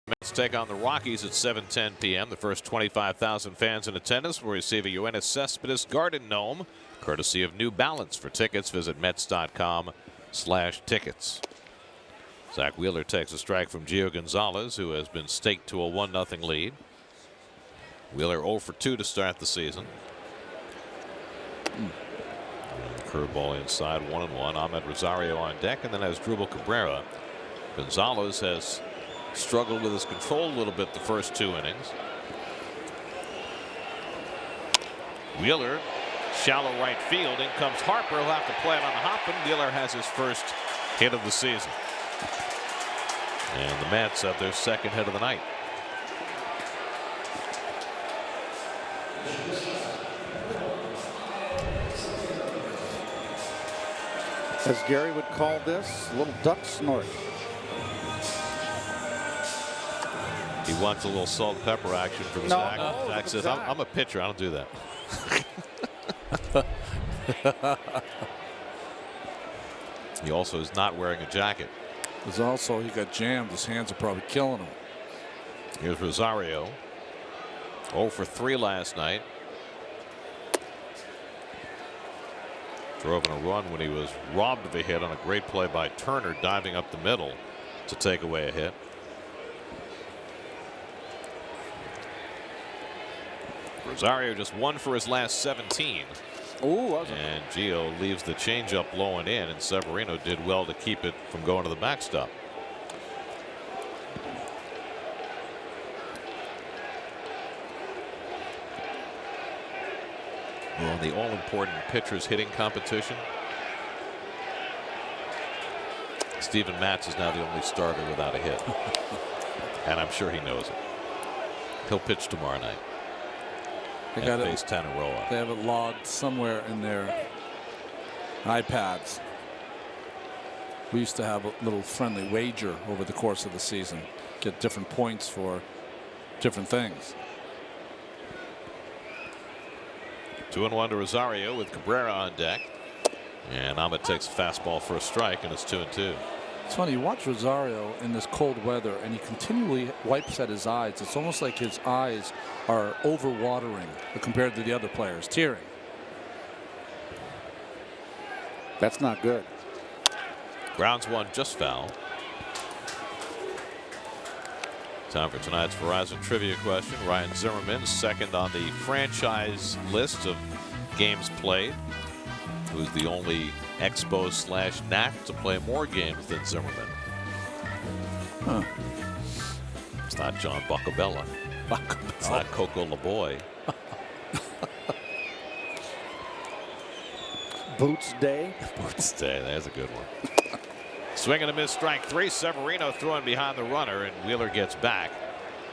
Mets take on the Rockies at 7:10 p.m. The first 25,000 fans in attendance will receive a Yoenis Cespedes Garden Gnome, courtesy of New Balance. For tickets, visit Mets.com/tickets. Zack Wheeler takes a strike from Gio Gonzalez, who has been staked to a 1-0 lead. Wheeler 0 for 2 to start the season. Curveball inside, 1-1. Ahmed Rosario on deck, and then has Drupal Cabrera. Gonzalez has struggled with his control a little bit the first 2 innings. Wheeler, shallow right field. In comes Harper. He'll have to play it on the hop, and Wheeler has his first hit of the season. And the Mets have their second hit of the night. As Gary would call this, a little duck snort. He wants a little salt and pepper action from Zack. Zack says, I'm a pitcher. I don't do that. He also is not wearing a jacket. There's also, he got jammed. His hands are probably killing him. Here's Rosario. 0 for 3 last night. Drove in a run when he was robbed of a hit on a great play by Turner, diving up the middle to take away a hit. Rosario just 1 for his last 17. And Gio leaves the changeup low and in, and Severino did well to keep it from going to the backstop. Well, the all-important pitchers hitting competition, Steven Matz is now the only starter without a hit. And I'm sure he knows it. He'll pitch tomorrow night. They got face 10 and roll up. They have it logged somewhere in their iPads. We used to have a little friendly wager over the course of the season, get different points for different things. 2-1 to Rosario with Cabrera on deck, and Ahmed takes a fastball for a strike, and it's 2-2. It's funny, you watch Rosario in this cold weather and he continually wipes at his eyes. It's almost like his eyes are overwatering compared to the other players, tearing. That's not good. Grounds one, just foul. Time for tonight's Verizon trivia question. Ryan Zimmerman, second on the franchise list of games played, who's the only Expo/Nat to play more games than Zimmerman. Huh. It's not John Boccabella. It's not Coco LaBoy. Boots Day. Boots Day, there's a good one. Swing and a miss, strike 3. Severino throwing behind the runner, and Wheeler gets back.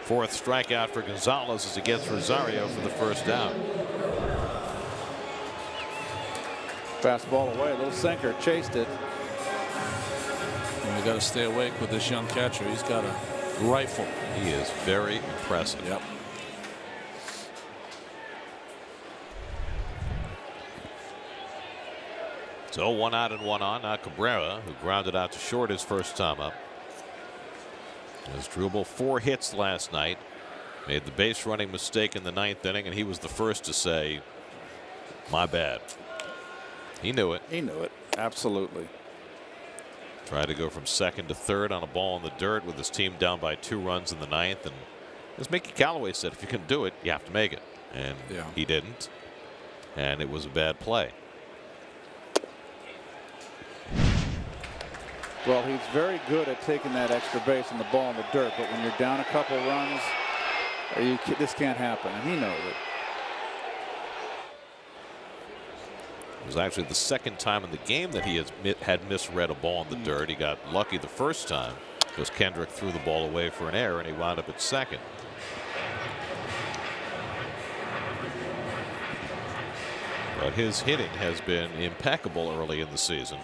4th strikeout for Gonzalez as he gets Rosario for the first out. Fastball away, a little sinker, chased it. And we got to stay awake with this young catcher. He's got a rifle. He is very impressive. Yep. So 1 out and 1 on. Now Cabrera, who grounded out to short his first time up. As Drupal 4 hits last night, made the base running mistake in the 9th inning, and he was the first to say, my bad. He knew it. He knew it. Absolutely. Tried to go from 2nd to 3rd on a ball in the dirt with his team down by 2 runs in the 9th. And as Mickey Callaway said, if you can do it, you have to make it. And he didn't. And it was a bad play. Well, he's very good at taking that extra base on the ball in the dirt, but when you're down a couple runs, this can't happen, and he knows it. It was actually the 2nd time in the game that he had misread a ball in the dirt. He got lucky the first time because Kendrick threw the ball away for an error, and he wound up at 2nd. But his hitting has been impeccable early in the season.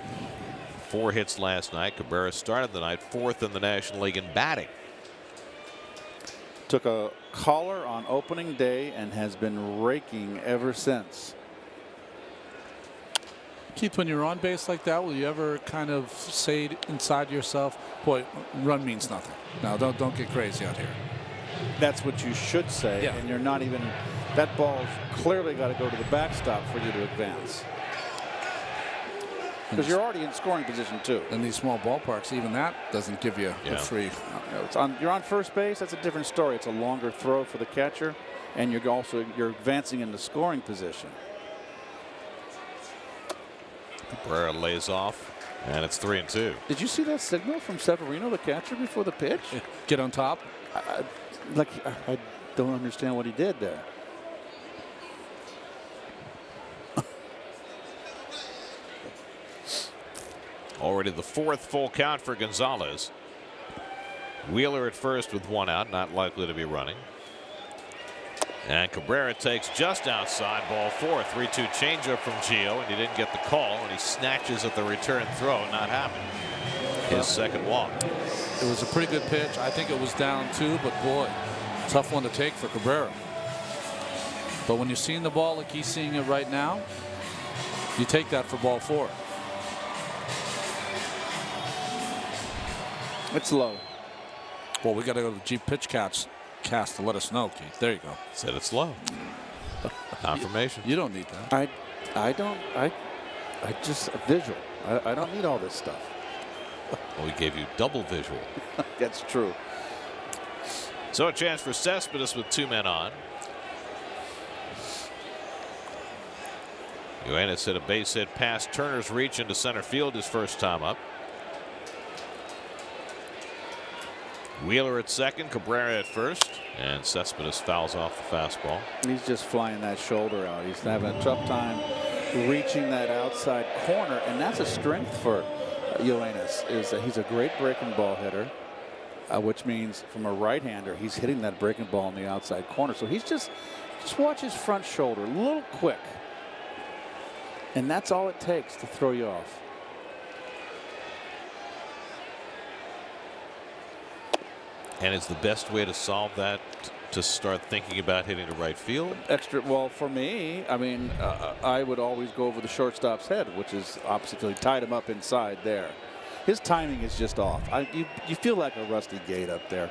4 hits last night. Cabrera started the night 4th in the National League in batting. Took a caller on opening day and has been raking ever since. Keith, when you're on base like that, will you ever kind of say inside yourself, boy, run means nothing? Now, don't get crazy out here. That's what you should say, Yeah. and you're not even. That ball's clearly got to go to the backstop for you to advance. Because you're already in scoring position too. In these small ballparks, even that doesn't give you a free. You're on first base. That's a different story. It's a longer throw for the catcher, and you're advancing into scoring position. Cabrera lays off, and it's 3-2. Did you see that signal from Severino, the catcher, before the pitch? Get on top. I don't understand what he did there. Already the 4th full count for Gonzalez. Wheeler at first with 1 out, not likely to be running. And Cabrera takes just outside, ball 4. 3-2 changeup from Gio, and he didn't get the call, and he snatches at the return throw, not happening. His second walk. It was a pretty good pitch. I think it was down 2, but boy, tough one to take for Cabrera. But when you're seeing the ball like he's seeing it right now, you take that for ball 4. It's low. Well, we got to go to the Jeep pitch cast to let us know, Keith. There you go. Said it's low. Confirmation. You don't need that. I just visual. I don't need all this stuff. Well, we gave you double visual. That's true. So a chance for Cespedes with 2 men on. Yoenis hit a base hit past Turner's reach into center field his first time up. Wheeler at second, Cabrera at first, and Cespedes fouls off the fastball. He's just flying that shoulder out. He's having a tough time reaching that outside corner, and that's a strength for Yoenis. Is that he's a great breaking ball hitter, which means from a right-hander, he's hitting that breaking ball in the outside corner. So he's just watch his front shoulder, a little quick, and that's all it takes to throw you off. And is the best way to solve that to start thinking about hitting to right field? Well, for me, I mean, I would always go over the shortstop's head, which is opposite. He tied him up inside there. His timing is just off. You feel like a rusty gate up there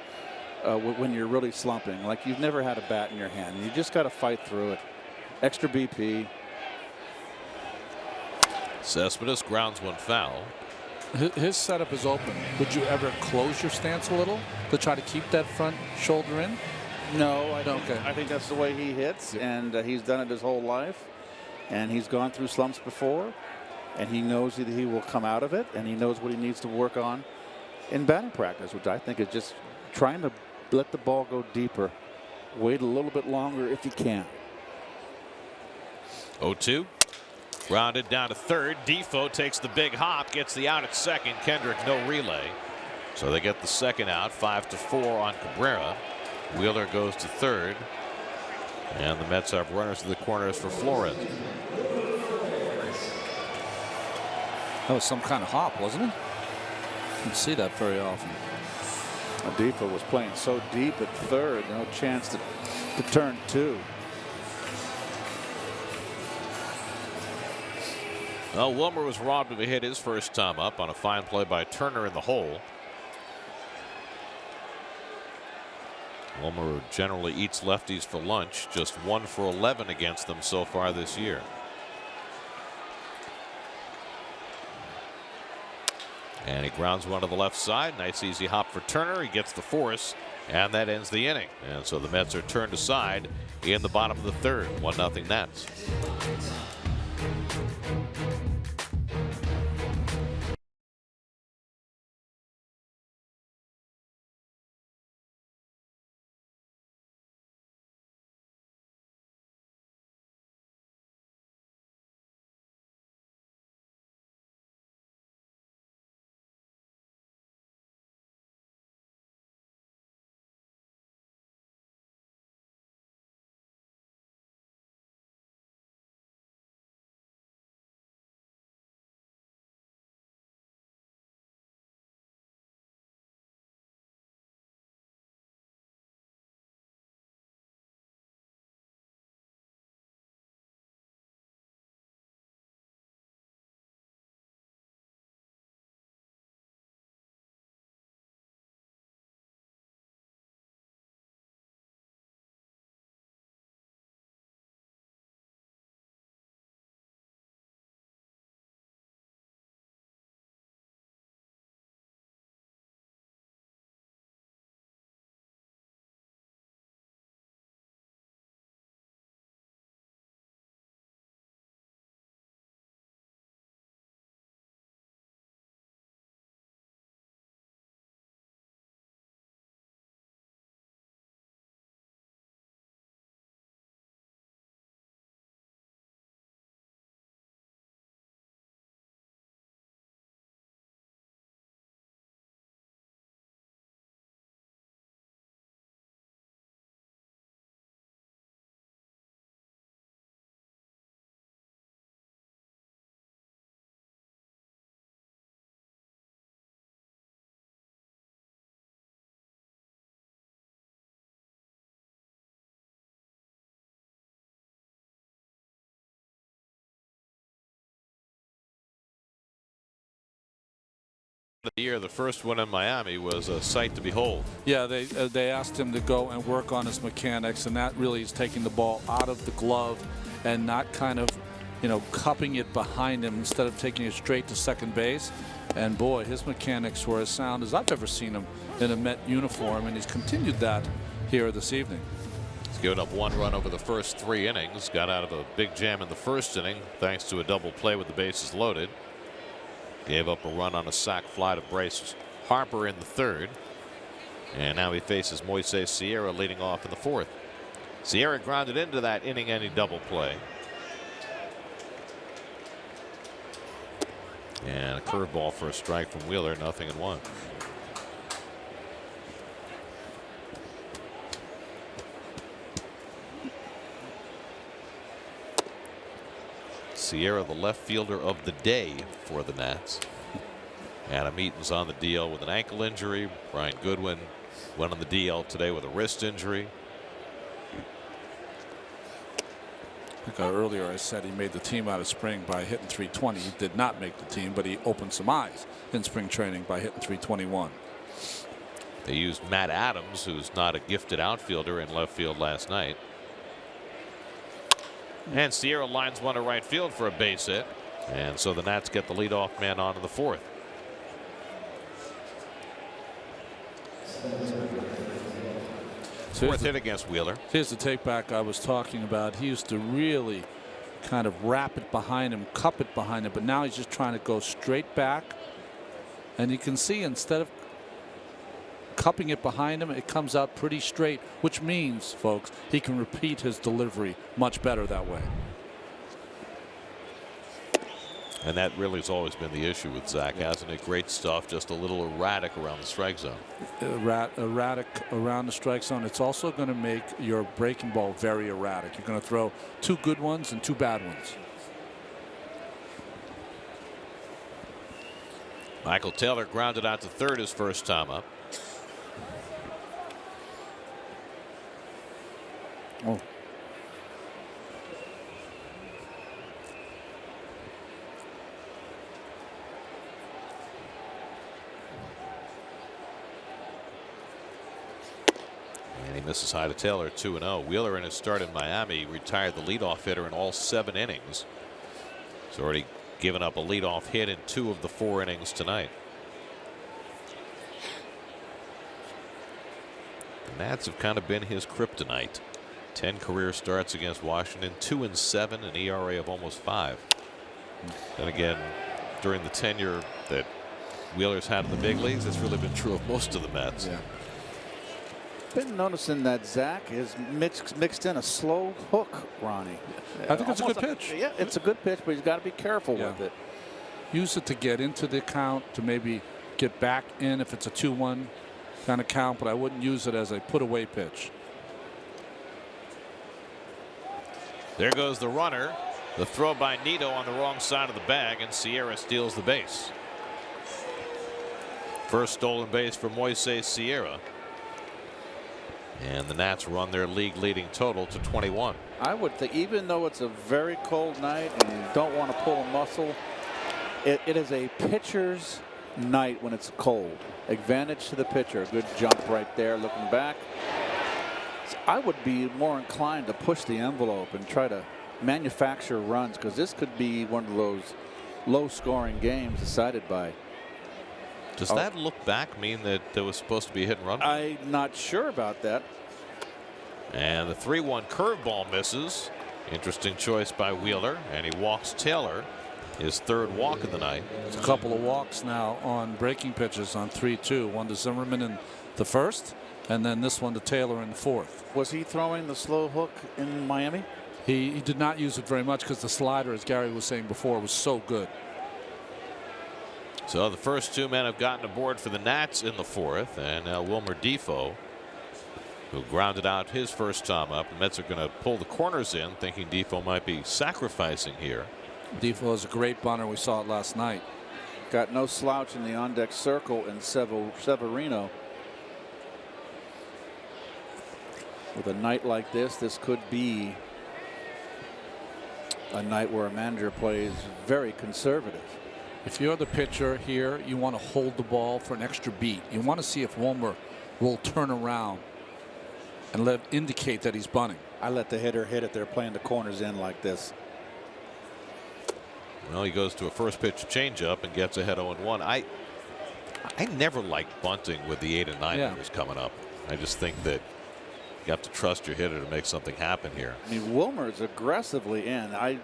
when you're really slumping, like you've never had a bat in your hand. And you just got to fight through it. Extra BP. Cespedes grounds one foul. His setup is open. Would you ever close your stance a little to try to keep that front shoulder in? No, I think that's the way he hits, and he's done it his whole life. And he's gone through slumps before, and he knows that he will come out of it, and he knows what he needs to work on in batting practice, which I think is just trying to let the ball go deeper. Wait a little bit longer if you can. 0-2. Grounded down to third. Defoe takes the big hop, gets the out at second. Kendrick no relay. So they get the second out, 5-4 on Cabrera. Wheeler goes to third. And the Mets have runners to the corners for Flores. That was some kind of hop, wasn't it? You don't see that very often. Defoe was playing so deep at third, no chance to turn 2. Well, Wilmer was robbed of a hit his first time up on a fine play by Turner in the hole. Wilmer generally eats lefties for lunch, just 1 for 11 against them so far this year. And he grounds one to the left side. Nice easy hop for Turner. He gets the force, and that ends the inning. And so the Mets are turned aside in the bottom of the third. 1-0 Nats. of the year, the first one in Miami was a sight to behold. Yeah, they asked him to go and work on his mechanics, and that really is taking the ball out of the glove and not kind of, cupping it behind him instead of taking it straight to second base. And boy, his mechanics were as sound as I've ever seen him in a Met uniform, and he's continued that here this evening. He's given up 1 run over the first 3 innings. Got out of a big jam in the first inning thanks to a double play with the bases loaded. Gave up a run on a sac fly to Bryce Harper in the 3rd. And now he faces Moises Sierra leading off in the 4th. Sierra grounded into that inning-ending double play. And a curveball for a strike from Wheeler, 0-1. Sierra, the left fielder of the day for the Nats. Adam Eaton's on the DL with an ankle injury. Brian Goodwin went on the DL today with a wrist injury. I think earlier I said he made the team out of spring by hitting .320. He did not make the team, but he opened some eyes in spring training by hitting .321. They used Matt Adams, who's not a gifted outfielder, in left field last night. And Sierra lines one to right field for a base hit. And so the Nats get the leadoff man on in the 4th. Fourth hit against Wheeler. Here's the take back I was talking about. He used to really kind of wrap it behind him, cup it behind him, but now he's just trying to go straight back. And you can see instead of cupping it behind him, it comes out pretty straight, which means, folks, he can repeat his delivery much better that way. And that really has always been the issue with Zack, hasn't it? Great stuff, just a little erratic around the strike zone. Erratic around the strike zone. It's also going to make your breaking ball very erratic. You're going to throw 2 good ones and 2 bad ones. Michael Taylor grounded out to 3rd his first time up. Oh. And he misses high to Taylor, 2-0. Wheeler, in his start in Miami, retired the leadoff hitter in all 7 innings. He's already given up a leadoff hit in 2 of the 4 innings tonight. The Nats have kind of been his kryptonite. 10 career starts against Washington, 2-7, an ERA of almost 5. And again, during the tenure that Wheeler's had in the big leagues, that's really been true of most of the Mets. Yeah. Been noticing that Zack is mixed in a slow hook, Ronnie. I think it's a good pitch. Yeah, it's a good pitch, but he's got to be careful with it. Use it to get into the count, to maybe get back in if it's a 2-1 kind of count, but I wouldn't use it as a put away pitch. There goes the runner. The throw by Nito on the wrong side of the bag, and Sierra steals the base. First stolen base for Moises Sierra. And the Nats run their league leading total to 21. I would think, even though it's a very cold night and you don't want to pull a muscle, it is a pitcher's night when it's cold. Advantage to the pitcher. Good jump right there looking back. So I would be more inclined to push the envelope and try to manufacture runs, because this could be one of those low scoring games decided by. Does that look back mean that there was supposed to be a hit and run? I'm not sure about that. And the 3-1 curveball misses. Interesting choice by Wheeler, and he walks Taylor, his 3rd walk of the night. It's a couple of walks now on breaking pitches on 3-2. One to Zimmerman in the 1st, and then this one to Taylor in the 4th. Was he throwing the slow hook in Miami? He did not use it very much because the slider, as Gary was saying before, was so good. So the first 2 men have gotten aboard for the Nats in the 4th, and now Wilmer Defoe, who grounded out his first time up. The Mets are going to pull the corners in, thinking Defoe might be sacrificing here. Defoe is a great bunter. We saw it last night. Got no slouch in the on-deck circle in Severino. With a night like this could be a night where a manager plays very conservative. If you're the pitcher here, you want to hold the ball for an extra beat. You want to see if Wilmer will turn around and indicate that he's bunting. I let the hitter hit it. They're playing the corners in like this. Well, he goes to a first pitch changeup and gets ahead 0-1. I never liked bunting with the 8 and 9 hitters coming up. I just think that you have to trust your hitter to make something happen here. I mean, Wilmer's aggressively in. I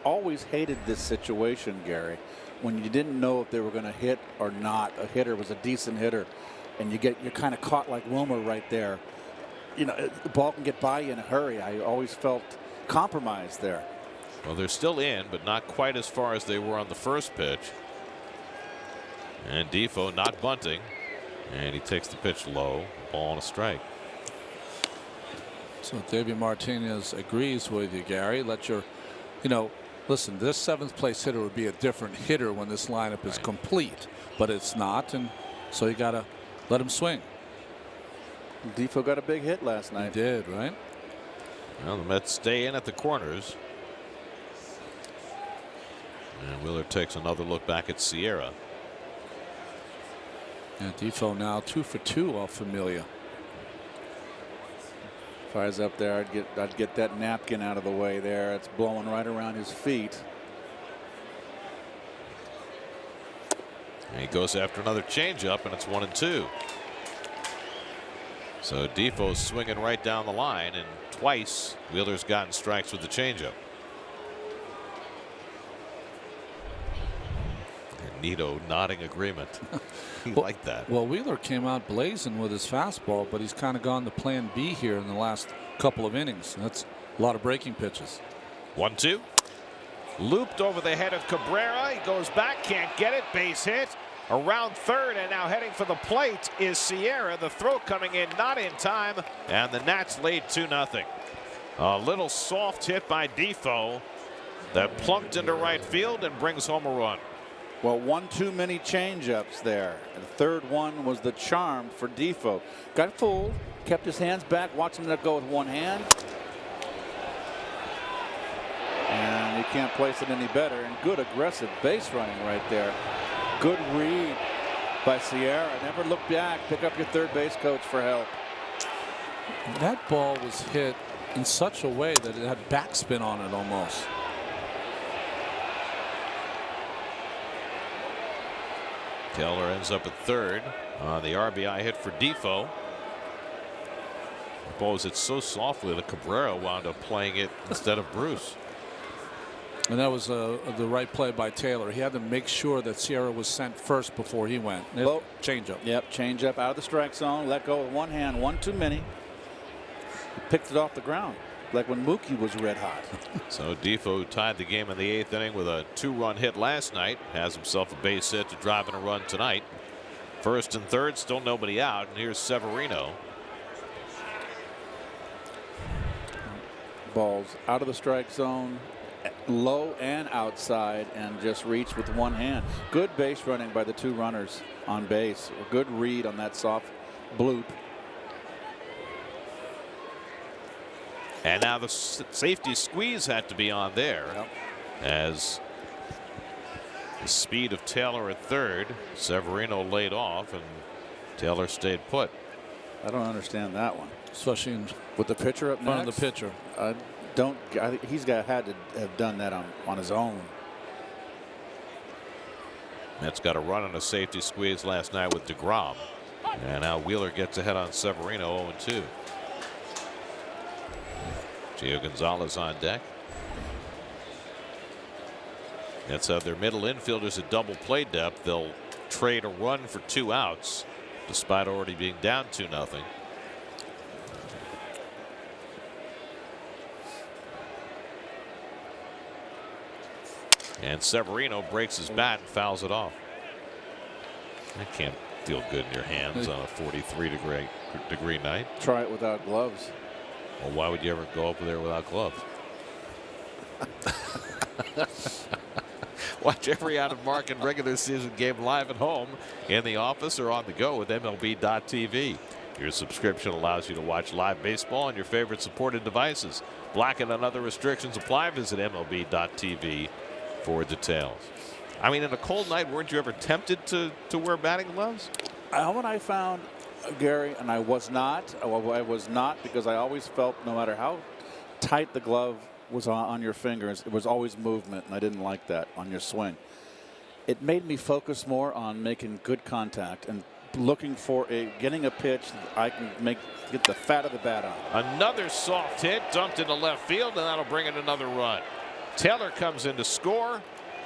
always hated this situation, Gary, when you didn't know if they were going to hit or not. A hitter was a decent hitter, and you're kind of caught like Wilmer right there. You know, the ball can get by you in a hurry. I always felt compromised there. Well, they're still in, but not quite as far as they were on the first pitch. And Defoe not bunting, and he takes the pitch low, ball and a strike. So David Martinez agrees with you, Gary. Listen, this 7th place hitter would be a different hitter when this lineup is complete, but it's not, and so you got to let him swing. Defoe got a big hit last night. He did, right? Well, the Mets stay in at the corners. And Wheeler takes another look back at Sierra. And Defoe now 2 for 2 off Familia. If I was up there, I'd get that napkin out of the way there. It's blowing right around his feet. And he goes after another changeup, and it's 1-2. So Defoe's swinging right down the line, and twice Wheeler's gotten strikes with the changeup. And Nito nodding agreement. He liked that. Well, Wheeler came out blazing with his fastball, but he's kind of gone to plan B here in the last couple of innings. That's a lot of breaking pitches. 1-2. Looped over the head of Cabrera. He goes back, can't get it. Base hit. Around third, and now heading for the plate is Sierra. The throw coming in not in time, and the Nats lead 2-0. A little soft hit by Defoe that plunked into right field and brings home a run. Well, one too many changeups there. And the third one was the charm for Defoe. Got fooled, kept his hands back, watched him let go with one hand. And he can't place it any better. And good aggressive base running right there. Good read by Sierra. Never look back. Pick up your third base coach for help. That ball was hit in such a way that it had backspin on it almost. Taylor ends up at third on the RBI hit for Defoe. The ball was hit so softly that Cabrera wound up playing it instead of Bruce. And that was the right play by Taylor. He had to make sure that Sierra was sent first before he went. Changeup. Yep, changeup out of the strike zone. Let go with one hand, one too many. He picked it off the ground, like when Mookie was red hot. So Defoe tied the game in the 8th inning with a 2-run hit last night. Has himself a base hit to drive in a run tonight. First and third, still nobody out. And here's Severino. Balls out of the strike zone, low and outside, and just reached with one hand. Good base running by the two runners on base. A good read on that soft bloop. And now the safety squeeze had to be on there. Yep. As the speed of Taylor at third, Severino laid off, and Taylor stayed put. I don't understand that one. Especially with the pitcher up front next. of the pitcher. He's had to have done that on his own. Mets got a run on a safety squeeze last night with DeGrom. And now Wheeler gets ahead on Severino, 0-2. Gio Gonzalez on deck. Mets have their middle infielders at double play depth. They'll trade a run for 2 outs despite already being down 2-0. And Severino breaks his bat and fouls it off. That can't feel good in your hands on a 43-degree night. Try it without gloves. Well, why would you ever go up there without gloves? Watch every out-of-market regular season game live at home, in the office, or on the go with MLB.tv. Your subscription allows you to watch live baseball on your favorite supported devices. Blackened and other restrictions apply. Visit MLB.tv for details. I mean, in a cold night, weren't you ever tempted to wear batting gloves? When I found Gary, and I was not because I always felt no matter how tight the glove was on your fingers, it was always movement, and I didn't like that on your swing. It made me focus more on making good contact and looking for getting a pitch that I can get the fat of the bat on. Another soft hit dumped into left field, and that'll bring in another run. Taylor comes in to score,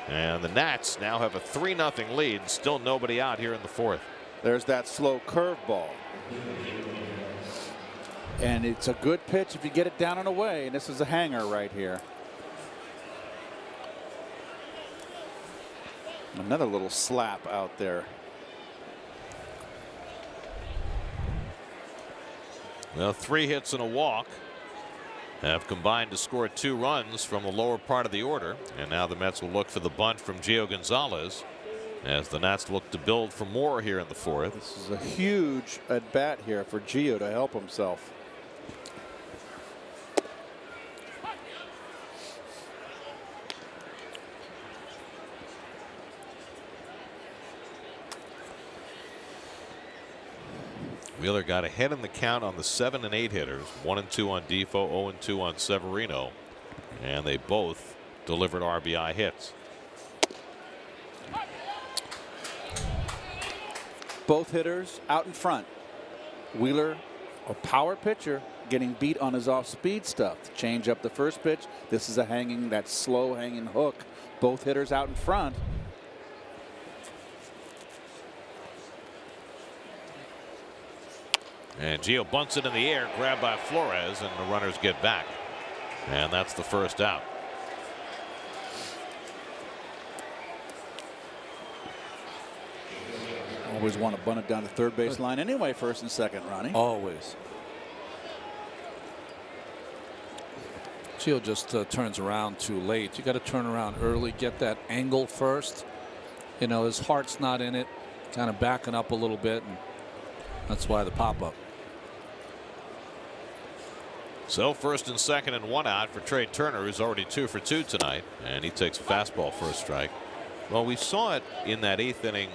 and the Nats now have a 3-0 lead. Still nobody out here in the fourth. There's that slow curveball. And it's a good pitch if you get it down and away. And this is a hanger right here. Another little slap out there. Well, 3 hits and a walk have combined to score 2 runs from the lower part of the order. And now the Mets will look for the bunt from Gio Gonzalez as the Nats look to build for more here in the fourth. This is a huge at bat here for Gio to help himself. Wheeler got ahead in the count on the 7 and 8 hitters. 1 and 2 on Defoe, 0 and 2 on Severino, and they both delivered RBI hits. Both hitters out in front. Wheeler, a power pitcher, getting beat on his off-speed stuff. Change up the first pitch. This is that slow hanging hook. Both hitters out in front. And Gio bunts it in the air, grabbed by Flores, and the runners get back. And that's the first out. Always want to bunt it down the third base line anyway, first and second, Ronnie. Always. Gio just turns around too late. You got to turn around early, get that angle first. You know, his heart's not in it, kind of backing up a little bit, and that's why the pop-up. So first and second and 1 out for Trey Turner, who's already 2 for 2 tonight, and he takes a fastball for a strike. Well, we saw it in that 8th inning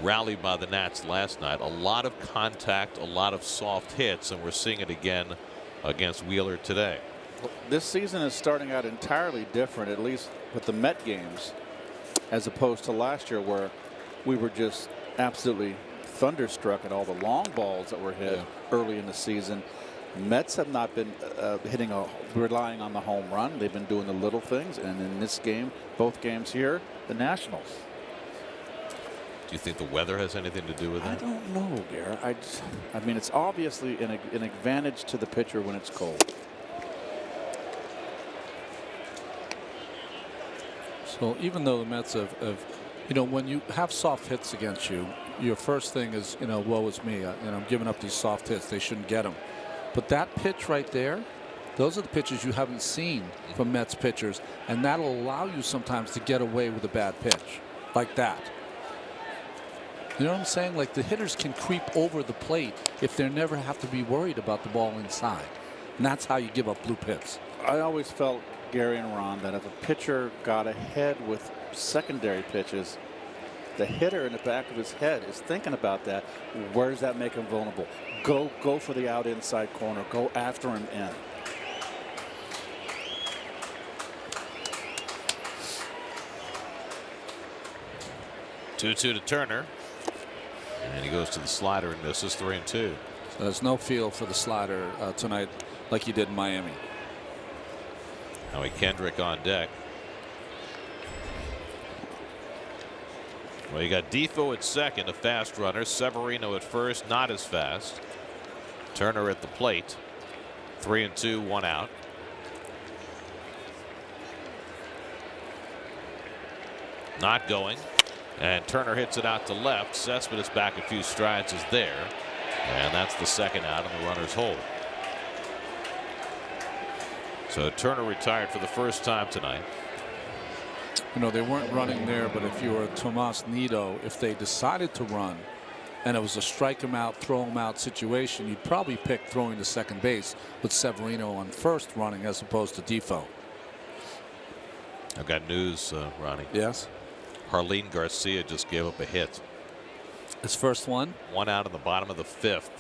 rally by the Nats last night. A lot of contact, a lot of soft hits, and we're seeing it again against Wheeler today. This season is starting out entirely different, at least with the Met games, as opposed to last year where we were just absolutely thunderstruck at all the long balls that were hit early in the season. Mets have not been relying on the home run. They've been doing the little things, and in this game, both games here, the Nationals. Do you think the weather has anything to do with I that? don't know, Gary. I mean, it's obviously an advantage to the pitcher when it's cold. So even though the Mets have you know, when you have soft hits against you, your first thing is, you know, woe is me. I'm giving up these soft hits. They shouldn't get them. But that pitch right there, those are the pitches you haven't seen from Mets pitchers, and that'll allow you sometimes to get away with a bad pitch like that. You know what I'm saying? Like the hitters can creep over the plate if they never have to be worried about the ball inside. And that's how you give up blue hits. I always felt, Gary and Ron, that if a pitcher got ahead with secondary pitches, the hitter in the back of his head is thinking about that. Where does that make him vulnerable? Go for the out inside corner. Go after him in. Two to Turner, and he goes to the slider and misses. 3-2. So there's no feel for the slider tonight like he did in Miami. Howie Kendrick on deck. Well, you got Defoe at second, a fast runner. Severino at first, not as fast. Turner at the plate. 3-2, 1 out. Not going. And Turner hits it out to left. Cespedes back a few strides is there. And that's the second out, and the runners hold. So Turner retired for the first time tonight. You know, they weren't running there, but if you were Tomas Nido, if they decided to run and it was a strike him out, throw him out situation, you'd probably pick throwing to second base with Severino on first running as opposed to Defoe. I've got news, Ronnie. Yes. Harleen Garcia just gave up a hit. His first one. One out in the bottom of the 5th.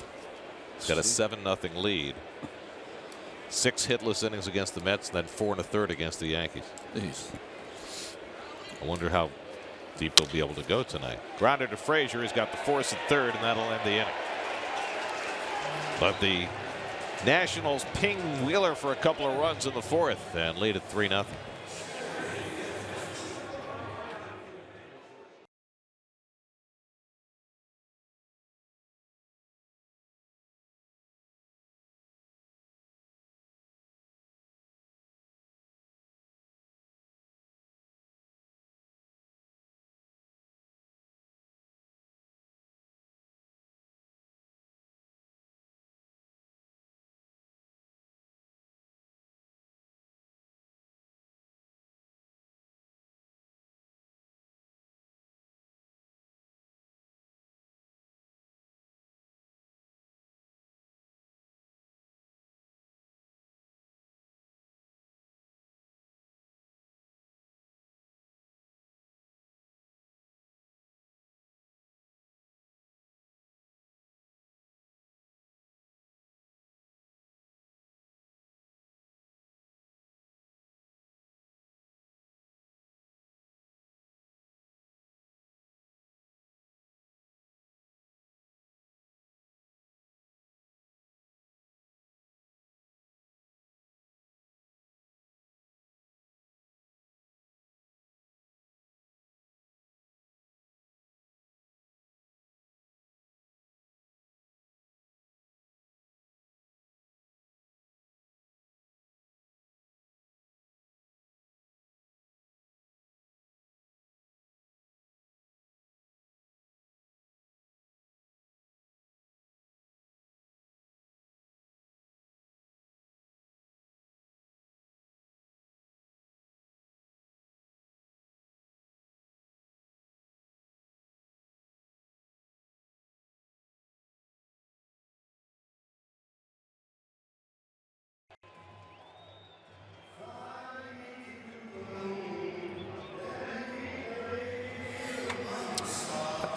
He's got a 7-0 lead. 6 hitless innings against the Mets, and then 4 1/3 against the Yankees. Jeez. I wonder how deep they'll be able to go tonight. Grounder to Frazier. He's got the force at 3rd, and that'll end the inning. But the Nationals ping Wheeler for a couple of runs in the 4th and lead at 3-0.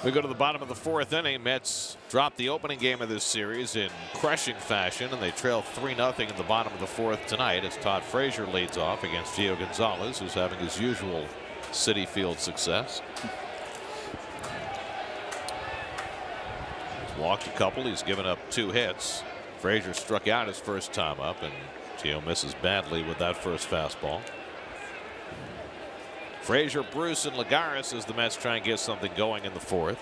We go to the bottom of the 4th inning. Mets drop the opening game of this series in crushing fashion, and they trail 3-0 in the bottom of the 4th tonight as Todd Frazier leads off against Gio Gonzalez, who's having his usual Citi Field success. He's walked a couple. He's given up 2 hits. Frazier struck out his first time up, and Gio misses badly with that first fastball. Frazier, Bruce, and Lagares as the Mets try and get something going in the 4th.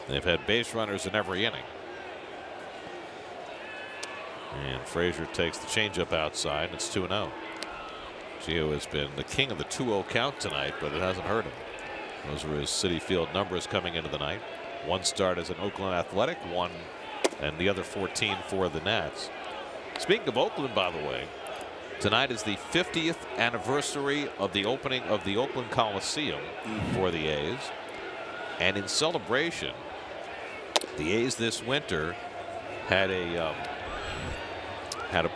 They've had base runners in every inning. And Frazier takes the changeup outside, and it's 2-0. Gio has been the king of the 2-0 count tonight, but it hasn't hurt him. Those were his Citi Field numbers coming into the night. 1 start as an Oakland Athletic, 1 and the other 14 for the Nats. Speaking of Oakland, by the way, tonight is the 50th anniversary of the opening of the Oakland Coliseum for the A's. And in celebration, the A's this winter had a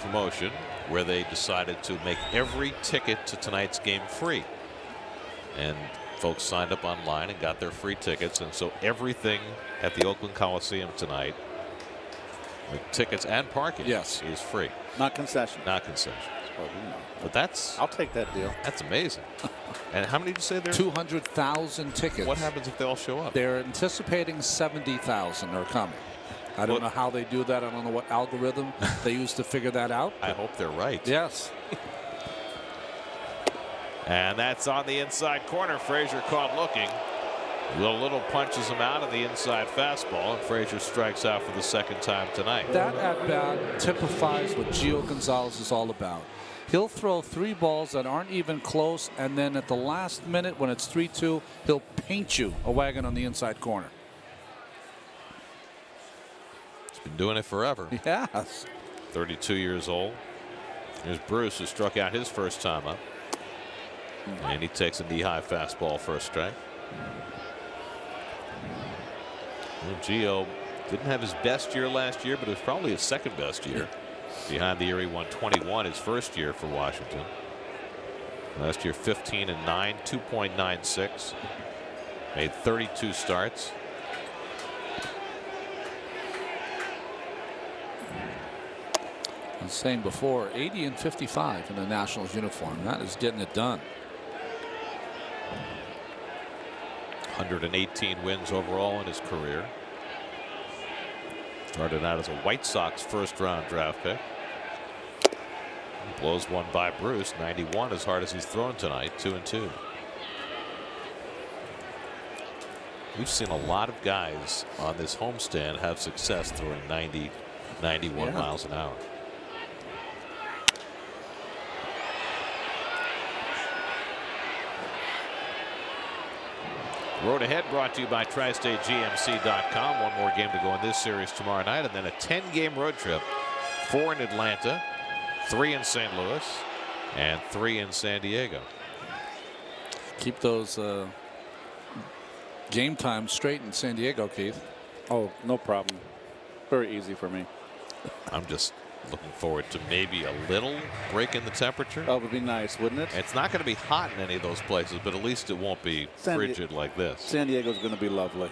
promotion where they decided to make every ticket to tonight's game free. And folks signed up online and got their free tickets. And so everything at the Oakland Coliseum tonight, with tickets and parking, yes, is free. Not concession. Not concession. But that's, I'll take that deal. That's amazing. And how many did you say there? 200,000 tickets. What happens if they all show up? They're anticipating 70,000 are coming. I don't know how they do that. I don't know what algorithm they use to figure that out. I hope they're right. Yes. And that's on the inside corner. Frazier caught looking. Little punches him out of the inside fastball, and Frazier strikes out for the 2nd time tonight. That at bat typifies what Gio Gonzalez is all about. He'll throw 3 balls that aren't even close, and then at the last minute when it's 3-2, he'll paint you a wagon on the inside corner. He's been doing it forever. Yes. 32 years old. Here's Bruce, who struck out his first time up. And he takes a knee-high fastball for a strike. Well, Gio didn't have his best year last year, but it was probably his 2nd best year. Behind the year he won 21 his first year for Washington. Last year 15-9, 2.96. Made 32 starts. I was saying before, 80 and 55 in the Nationals uniform. That is getting it done. 118 wins overall in his career. Started out as a White Sox first-round draft pick. Blows one by Bruce. 91 as hard as he's thrown tonight. 2-2. We've seen a lot of guys on this homestand have success throwing 90, 91 miles an hour. Road Ahead brought to you by TriStateGMC.com. One more game to go in this series tomorrow night, and then a 10-game road trip. 4 in Atlanta, 3 in St. Louis, and 3 in San Diego. Keep those game times straight in San Diego, Keith. Oh, no problem. Very easy for me. I'm just looking forward to maybe a little break in the temperature. That would be nice, wouldn't it? It's not going to be hot in any of those places, but at least it won't be frigid like this. San Diego's going to be lovely.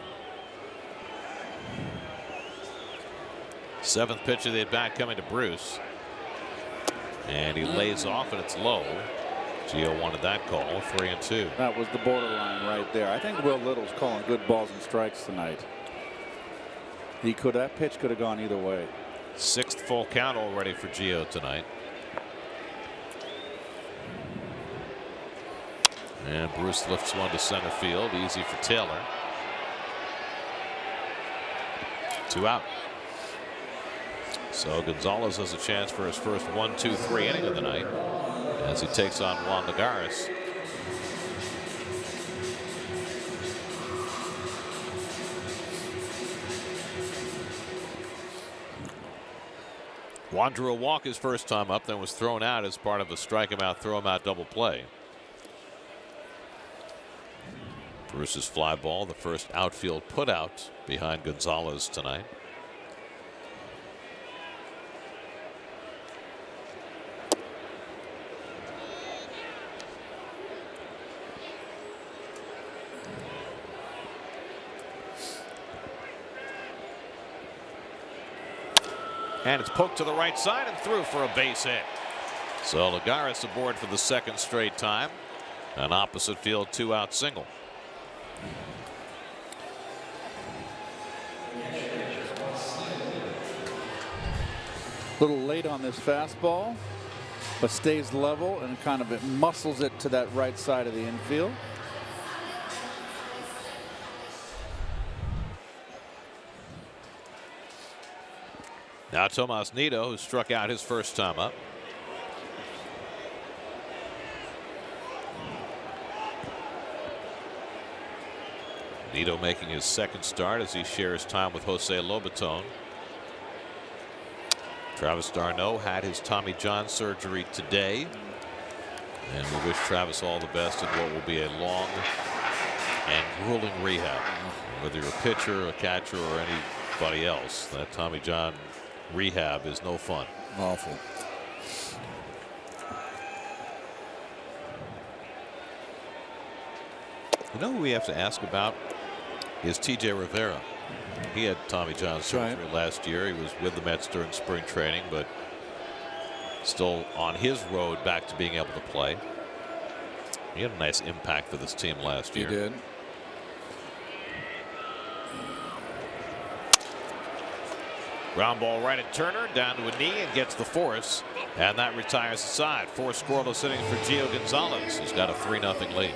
7th pitch of the at-bat coming to Bruce. And he lays off, and it's low. Gio wanted that call. 3-2. That was the borderline right there. I think Will Little's calling good balls and strikes tonight. That pitch could have gone either way. 6th full count already for Gio tonight. And Bruce lifts one to center field. Easy for Taylor. 2 out. So Gonzalez has a chance for his first 1-2-3 inning of the night as he takes on Juan Lagares. Juan drew a walk his first time up, then was thrown out as part of a strike him out, throw him out double play. Bruce's fly ball, the first outfield put out behind Gonzalez tonight. And it's poked to the right side and through for a base hit. So Lagares aboard for the 2nd straight time. An opposite field 2-out single. A little late on this fastball, but stays level and kind of it muscles it to that right side of the infield. Now Tomas Nido, who struck out his first time up. Nido making his 2nd start as he shares time with Jose Lobaton. Travis d'Arnaud had his Tommy John surgery today. And we wish Travis all the best in what will be a long and grueling rehab. Whether you're a pitcher, a catcher, or anybody else, that Tommy John rehab is no fun. Awful. You know who we have to ask about is T.J. Rivera. He had Tommy John surgery last year. He was with the Mets during spring training, but still on his road back to being able to play. He had a nice impact for this team last year. He did. Ground ball right at Turner, down to a knee, and gets the force, and that retires the side. 4 scoreless innings for Gio Gonzalez. He's got a 3-0 lead.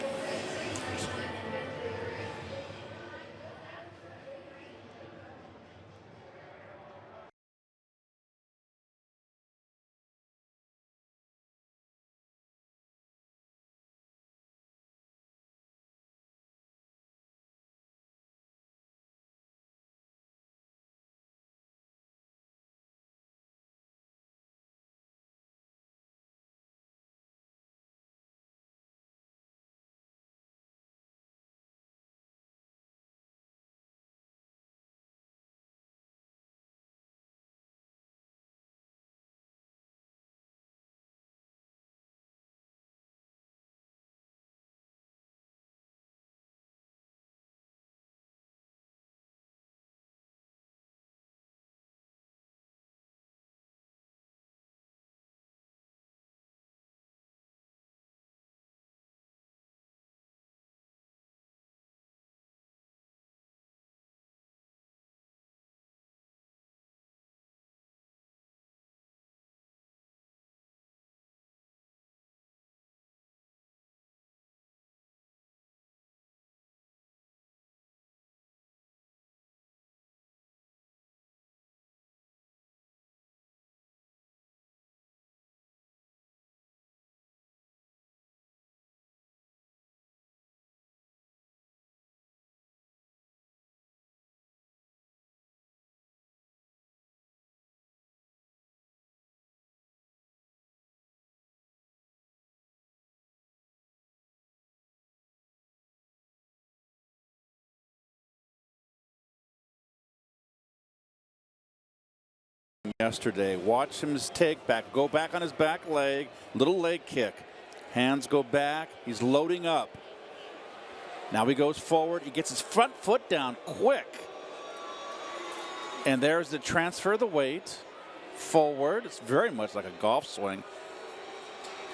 yesterday. Watch him take back, go back on his back leg, little leg kick. Hands go back. He's loading up. Now he goes forward. He gets his front foot down quick. And there's the transfer of the weight forward. It's very much like a golf swing.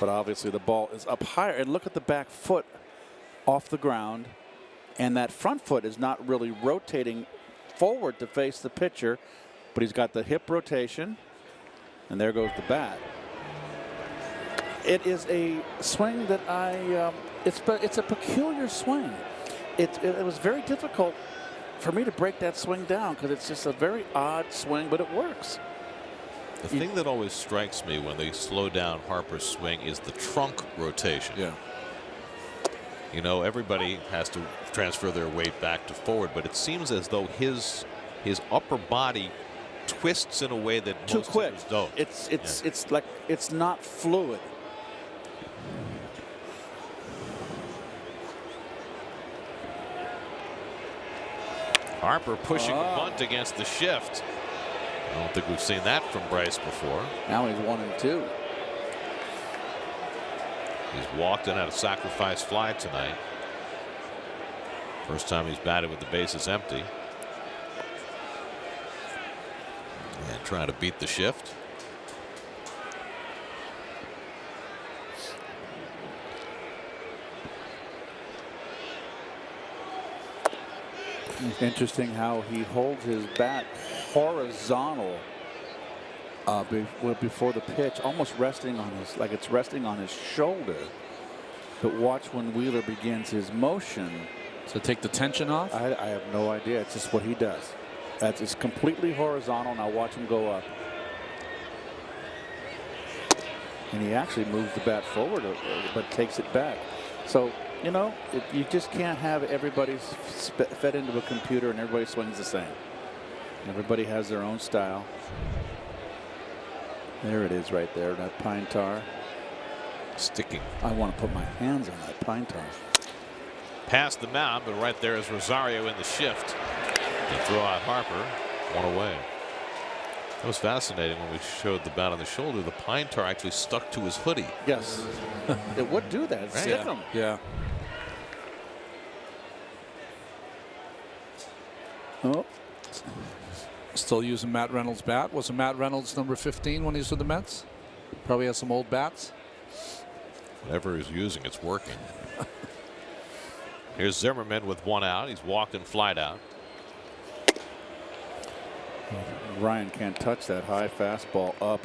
But obviously the ball is up higher. And look at the back foot off the ground. And that front foot is not really rotating forward to face the pitcher. But he's got the hip rotation. And there goes the bat. It is a swing that it's a peculiar swing. It was very difficult for me to break that swing down because it's just a very odd swing, but it works. The thing that always strikes me when they slow down Harper's swing is the trunk rotation. Yeah. You know, everybody has to transfer their weight back to forward, but it seems as though his upper body twists in a way that too most quick. hitters don't. It's like it's not fluid. Harper pushing the bunt against the shift. I don't think we've seen that from Bryce before. Now he's 1-2. He's walked and had a sacrifice fly tonight. First time he's batted with the bases empty. And trying to beat the shift. Interesting how he holds his bat horizontal before the pitch, almost resting on his, like it's resting on his shoulder. But watch when Wheeler begins his motion. To take the tension off? I have no idea. It's just what he does. It's completely horizontal. Now watch him go up. And he actually moves the bat forward, but takes it back. So, you know, you just can't have everybody fed into a computer and everybody swings the same. Everybody has their own style. There it is right there, that pine tar. Sticking. I want to put my hands on that pine tar. Past the mound, but right there is Rosario in the shift. To throw out Harper, one away. That was fascinating when we showed the bat on the shoulder. The pine tar actually stuck to his hoodie. Yes. It would do that. It'd stick him. Yeah. Oh. Still using Matt Reynolds' bat. Was it Matt Reynolds number 15 when he was with the Mets? Probably has some old bats. Whatever he's using, it's working. Here's Zimmerman with one out. He's walked and flied out. Ryan can't touch that high fastball up.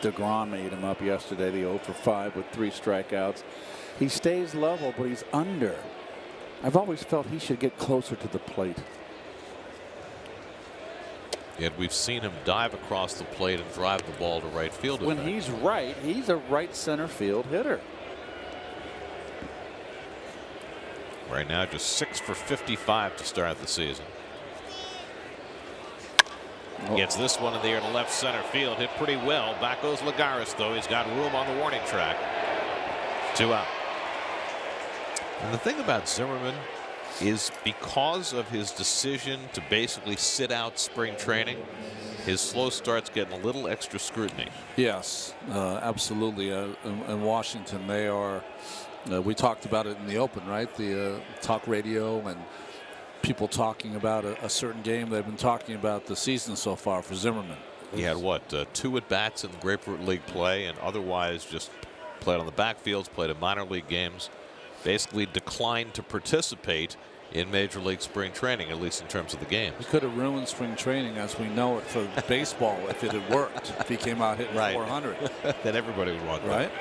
DeGrom ate him up yesterday, the 0 for 5 with 3 strikeouts. He stays level, but he's under. I've always felt he should get closer to the plate. Yet we've seen him dive across the plate and drive the ball to right field. When he's right, he's a right center field hitter. Right now, just 6 for 55 to start the season. Gets this one in the air to left center field. Hit pretty well. Back goes Lagares, though. He's got room on the warning track. 2 out. And the thing about Zimmerman is because of his decision to basically sit out spring training, his slow start's getting a little extra scrutiny. Yes, absolutely. In Washington, they are. We talked about it in the open, right? The talk radio and people talking about a certain game. They've been talking about the season so far for Zimmerman. He had what, 2 at bats in the Grapefruit League play, and otherwise just played on the backfields, played in minor league games, basically declined to participate in Major League spring training, at least in terms of the games. He could have ruined spring training as we know it for baseball if it had worked. If he came out hitting 400. Then everybody would want right?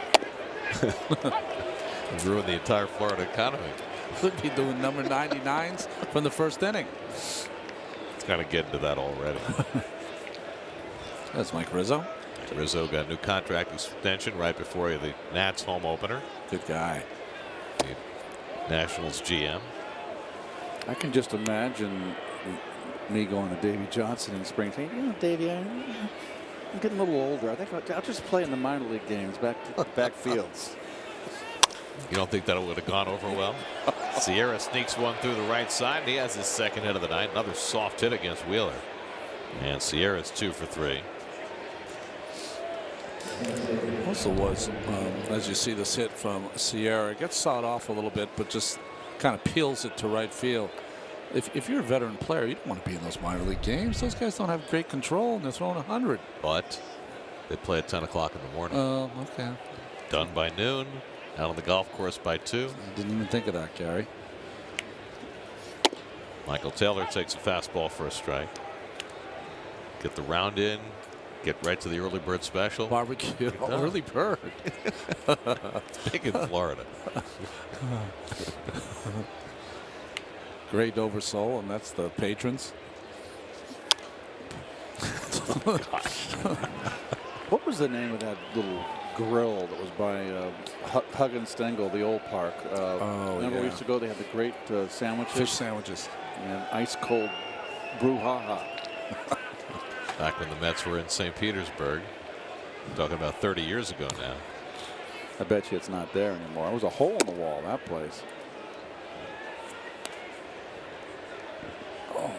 It ruined the entire Florida economy. Could be doing number 99s from the first inning. It's got to get into that already. That's Mike Rizzo. Rizzo got a new contract extension right before the Nats home opener. Good guy. The Nationals GM. I can just imagine me going to Davey Johnson in spring training. You know, Davey, I'm getting a little older. I think I'll just play in the minor league games back fields. You don't think that would have gone over well? Sierra sneaks one through the right side, and he has his second hit of the night. Another soft hit against Wheeler. And Sierra's 2 for 3. Also was, as you see this hit from Sierra, it gets sawed off a little bit, but just kind of peels it to right field. If you're a veteran player, you don't want to be in those minor league games. Those guys don't have great control, and they're throwing 100. But they play at 10 o'clock in the morning. Oh, okay. Done by noon. Out on the golf course by 2. I didn't even think of that, Gary. Michael Taylor takes a fastball for a strike. Get the round in. Get right to the early bird special. Barbecue. Early bird. It's big in Florida. Gray Dover Soul, and that's the patrons. What was the name of that little grill that was by Hug and Stengel, the old park? Remember we used to go, they had the great sandwiches? Fish sandwiches. And ice cold brouhaha. Back when the Mets were in St. Petersburg. Talking about 30 years ago now. I bet you it's not there anymore. It was a hole in the wall, that place. Oh.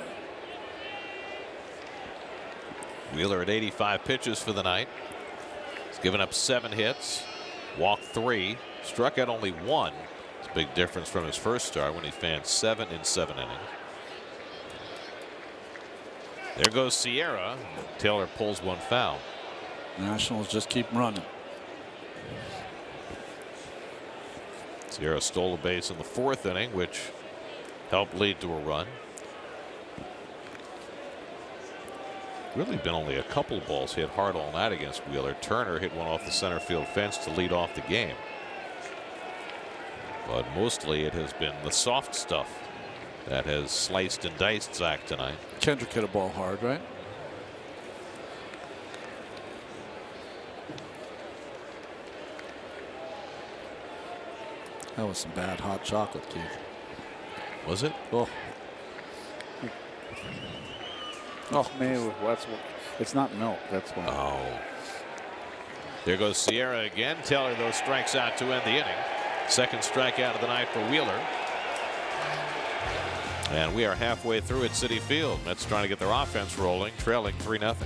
Wheeler at 85 pitches for the night. He's given up 7 hits, walked 3, struck out only 1. It's a big difference from his first start when he fanned 7 in 7 innings. There goes Sierra. Taylor pulls one foul. Nationals just keep running. Sierra stole a base in the 4th inning, which helped lead to a run. Really been only a couple balls hit hard all night against Wheeler. Turner hit one off the center field fence to lead off the game. But mostly it has been the soft stuff that has sliced and diced Zack tonight. Kendrick hit a ball hard, right? That was some bad hot chocolate, Keith. Was it? Oh. Oh, man, it's not milk. That's why. Oh. There goes Sierra again. Taylor, though, strikes out to end the inning. Second strikeout of the night for Wheeler. And we are halfway through at Citi Field. Mets trying to get their offense rolling, trailing 3-0.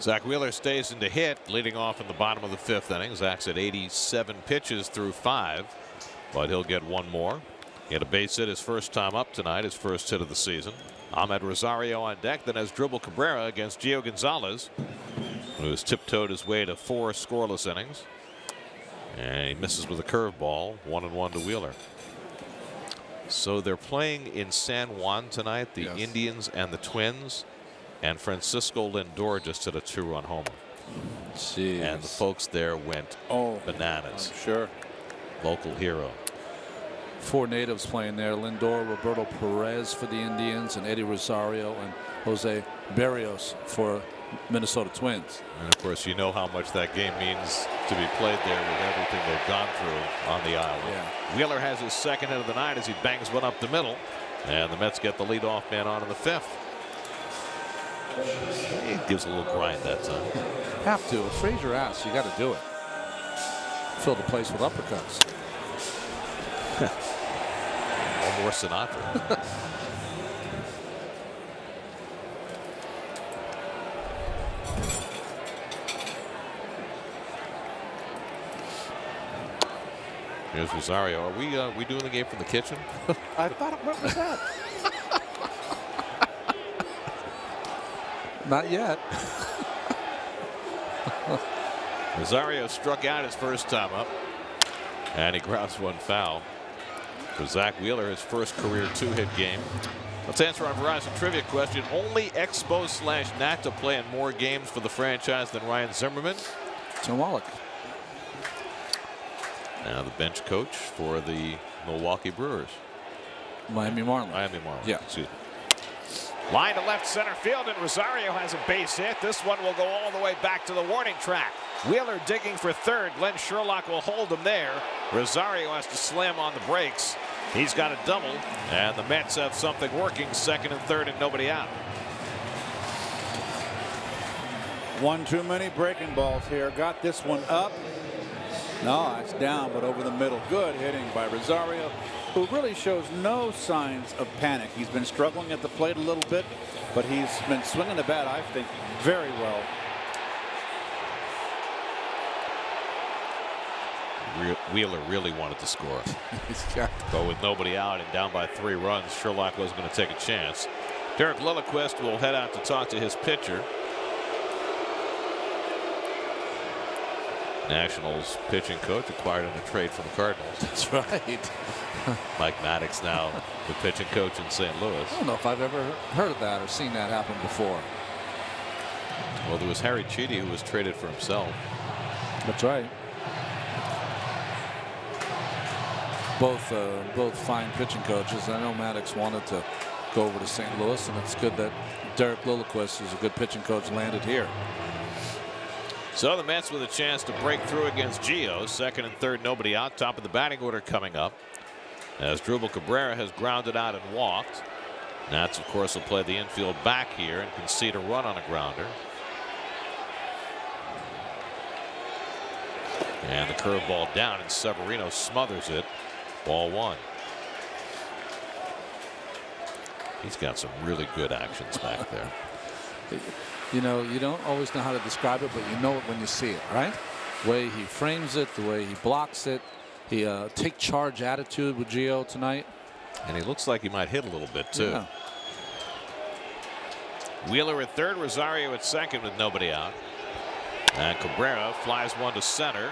Zack Wheeler stays in to hit, leading off in the bottom of the 5th inning. Zack's at 87 pitches through 5, but he'll get one more. He had a base hit his first time up tonight, his first hit of the season. Ahmed Rosario on deck, then has Dribble Cabrera against Gio Gonzalez, who's tiptoed his way to 4 scoreless innings. And he misses with a curveball, 1-1 to Wheeler. So they're playing in San Juan tonight, the Yes. Indians and the Twins. And Francisco Lindor just hit a 2-run homer. Jeez. And the folks there went bananas. Sure. Local hero. 4 natives playing there. Lindor, Roberto Perez for the Indians, and Eddie Rosario and Jose Berrios for Minnesota Twins. And of course, you know how much that game means to be played there with everything they've gone through on the island. Yeah. Wheeler has his second hit of the night as he bangs one up the middle. And the Mets get the leadoff man on in the 5th. He gives a little grind that time. Have to. If Frazier asks, you got to do it. Fill the place with uppercuts. Or more Sinatra. Here's Rosario. Are we doing the game from the kitchen? I thought, what was that? Not yet. Rosario struck out his first time up, and he grounds one foul. For Zack Wheeler, his first career 2-hit game. Let's answer our Verizon trivia question. Only Expo/Nat to play in more games for the franchise than Ryan Zimmerman. Tim Wallach. Now the bench coach for the Milwaukee Brewers. Miami Marlins. Miami Marlins. Yeah. Excuse me. Line to left center field, and Rosario has a base hit. This one will go all the way back to the warning track. Wheeler digging for third. Glenn Sherlock will hold him there. Rosario has to slam on the brakes. He's got a double, and the Mets have something working. Second and third, and nobody out. One too many breaking balls here. Got this one up. No, it's down, but over the middle. Good hitting by Rosario, who really shows no signs of panic. He's been struggling at the plate a little bit, but he's been swinging the bat, I think, very well. Wheeler really wanted to score. But with nobody out and down by 3 runs, Sherlock wasn't going to take a chance. Derek Lilliquist will head out to talk to his pitcher. Nationals pitching coach acquired in a trade from the Cardinals. That's right. Mike Maddox now the pitching coach in St. Louis. I don't know if I've ever heard of that or seen that happen before. Well, there was Harry Cheedy who was traded for himself. That's right. Both fine pitching coaches. I know Maddox wanted to go over to St. Louis, and it's good that Derek Lilliquist, who's a good pitching coach, landed here. So the Mets with a chance to break through against Gio. Second and third, nobody out. Top of the batting order coming up, as Drupal Cabrera has grounded out and walked. Nats, of course, will play the infield back here and concede a run on a grounder. And the curveball down, and Severino smothers it. Ball 1. He's got some really good actions back there. You know, you don't always know how to describe it, but you know it when you see it, right? The way he frames it, the way he blocks it. He take charge attitude with Gio tonight. And he looks like he might hit a little bit too. Yeah. Wheeler at third, Rosario at second with nobody out. And Cabrera flies one to center.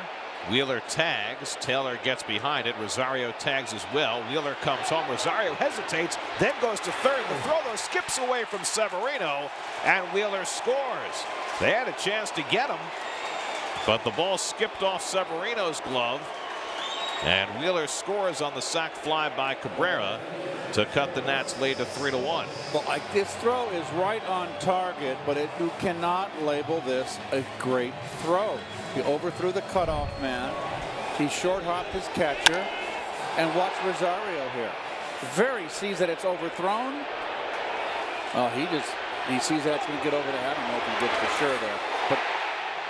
Wheeler tags. Taylor gets behind it. Rosario tags as well. Wheeler comes home. Rosario hesitates, then goes to third. The throw, though, skips away from Severino, and Wheeler scores. They had a chance to get him, but the ball skipped off Severino's glove, and Wheeler scores on the sac fly by Cabrera to cut the Nats lead to 3-1. Well, this throw is right on target, but you cannot label this a great throw. He overthrew the cutoff man. He short hopped his catcher, and watch Rosario here. Very sees that it's overthrown. Oh, he sees that it's going to get over there. I don't know if he did for sure there, but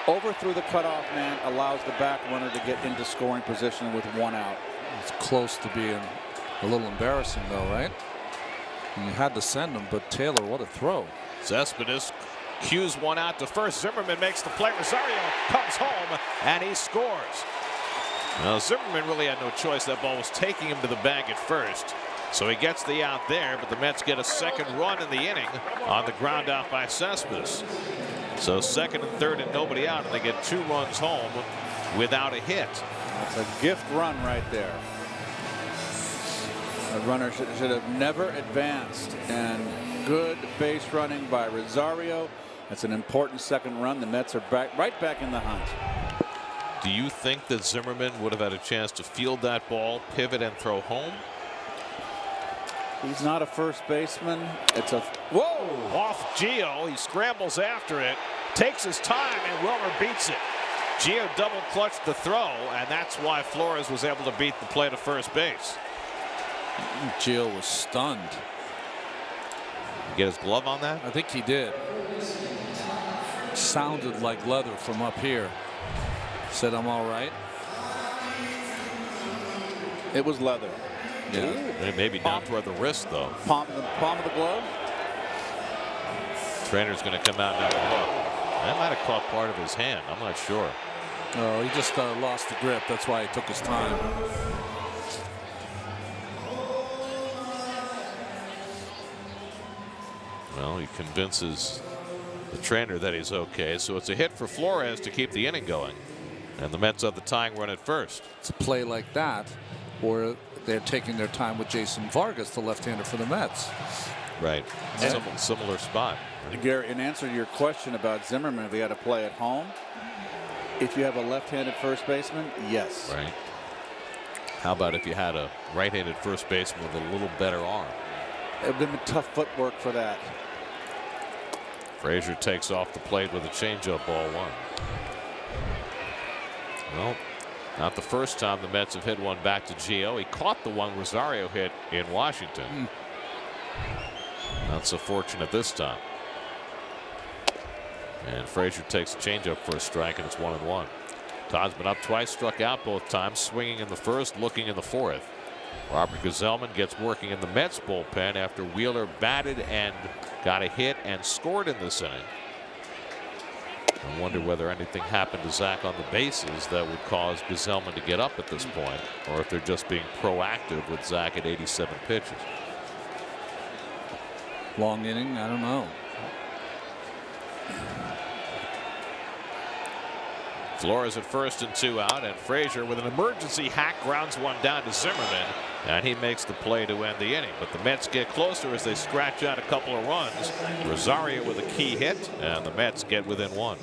overthrew the cutoff man, allows the back runner to get into scoring position with 1 out. It's close to being a little embarrassing, though, right? And you had to send him, but Taylor, what a throw. Cespedes cues one out to first. Zimmerman makes the play. Rosario comes home, and he scores. Well, Zimmerman really had no choice. That ball was taking him to the bag at first. So he gets the out there, but the Mets get a second run in the inning on the ground out by Cespedes. So second and third and nobody out, and they get 2 runs home without a hit. That's a gift run right there. A runner should have never advanced, and Good base running by Rosario. That's an important second run. The Mets are right back in the hunt. Do you think that Zimmerman would have had a chance to field that ball, pivot, and throw home? He's not a first baseman. It's a whoa Off Gio. He scrambles after it, takes his time, and Wilmer beats it. Gio double clutched the throw, and that's why Flores was able to beat the play to first base. Gio was stunned. Get his glove on that? I think he did. Sounded like leather from up here. Said, I'm all right. It was leather. Yeah. Maybe down toward the wrist, though. Palm of the glove. Trainer's going to come out and have a look. That might have caught part of his hand. I'm not sure. Oh, he just lost the grip. That's why he took his time. Well, he convinces the trainer that he's okay. So it's a hit for Flores to keep the inning going. And the Mets have the tying run at first. It's a play like that, or they're taking their time with Jason Vargas, the left-hander for the Mets. Right. Similar spot. Gary, in answer to your question about Zimmerman, if he had to play at home, if you have a left-handed first baseman, yes. Right. How about if you had a right-handed first baseman with a little better arm? It would have been tough footwork for that. Frazier takes off the plate with a changeup, ball one. Well, not the first time the Mets have hit one back to Gio. He caught the one Rosario hit in Washington. Not so fortunate this time. And Frazier takes a changeup for a strike, and it's 1-1. Todd's been up twice, struck out both times, swinging in the first, looking in the fourth. Robert Gsellman gets working in the Mets bullpen after Wheeler batted and got a hit and scored in this inning. I wonder whether anything happened to Zack on the bases that would cause Gsellman to get up at this point, or if they're just being proactive with Zack at 87 pitches. Long inning, I don't know. Flores at first and 2 out, and Frazier with an emergency hack grounds one down to Zimmerman, and he makes the play to end the inning. But the Mets get closer as they scratch out a couple of runs. Rosario with a key hit, and the Mets get within one.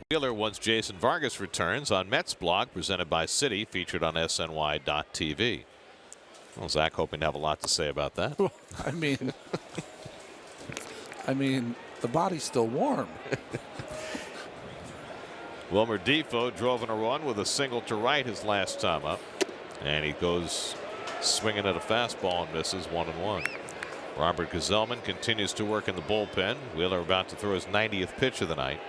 Wheeler once Jason Vargas returns on Mets blog presented by Citi, featured on SNY.TV. Well, Zack hoping to have a lot to say about that. I mean, the body's still warm. Wilmer Defoe drove in a run with a single to right his last time up. And he goes swinging at a fastball and misses 1-1. Robert Gazelman continues to work in the bullpen. Wheeler about to throw his 90th pitch of the night.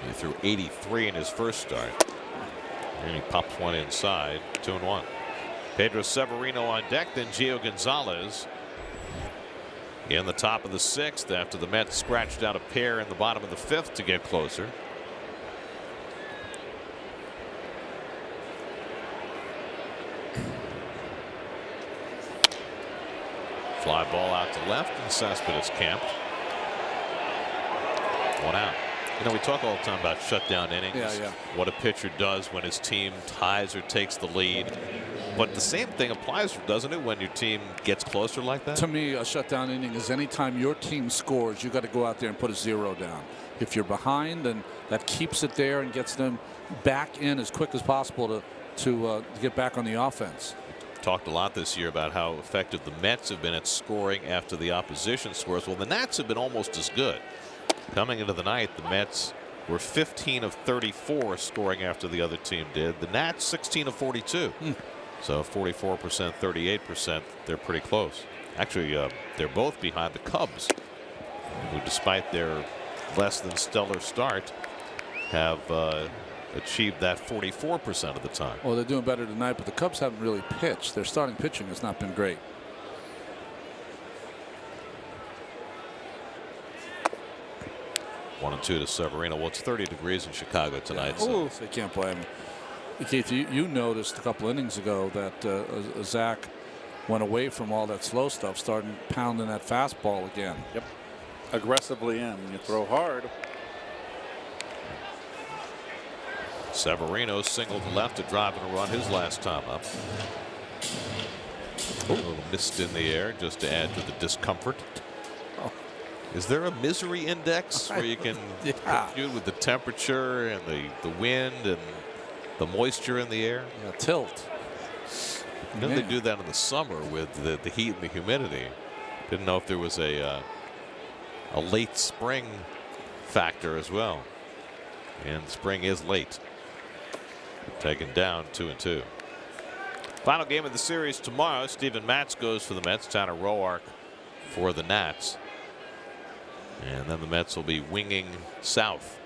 He threw 83 in his first start. And he pops one inside. 2-1. Pedro Severino on deck, then Gio Gonzalez in the top of the 6th after the Mets scratched out a pair in the bottom of the 5th to get closer. Fly ball out to left, and Cespedes camped. 1 out. You know, we talk all the time about shutdown innings. Yeah. What a pitcher does when his team ties or takes the lead. But the same thing applies, doesn't it, when your team gets closer like that? To me, a shutdown inning is any time your team scores, you got to go out there and put a 0 down. If you're behind, then that keeps it there and gets them back in as quick as possible to get back on the offense. Talked a lot this year about how effective the Mets have been at scoring after the opposition scores. Well, the Nats have been almost as good. Coming into the night, the Mets were 15 of 34 scoring after the other team did. The Nats 16 of 42. So 44%, 38%. They're pretty close. Actually, they're both behind the Cubs, who, despite their less than stellar start, have achieved that 44% of the time. Well, they're doing better tonight, but the Cubs haven't really pitched. Their starting pitching has not been great. 1-2 to Severino. Well, it's 30 degrees in Chicago tonight. Yeah. So. They can't blame him. Keith, you noticed a couple innings ago that Zack went away from all that slow stuff, starting pounding that fastball again. Yep. Aggressively in. You throw hard. Severino singled left to drive and a run his last time up. A little mist in the air just to add to the discomfort. Is there a misery index where you can compute with the temperature and the wind and the moisture in the air? Yeah, tilt. You know, they do that in the summer with the heat and the humidity. Didn't know if there was a late spring factor as well. And spring is late. Taken down 2-2. Final game of the series tomorrow. Steven Matz goes for the Mets. Tanner Roark for the Nats. And then the Mets will be winging south,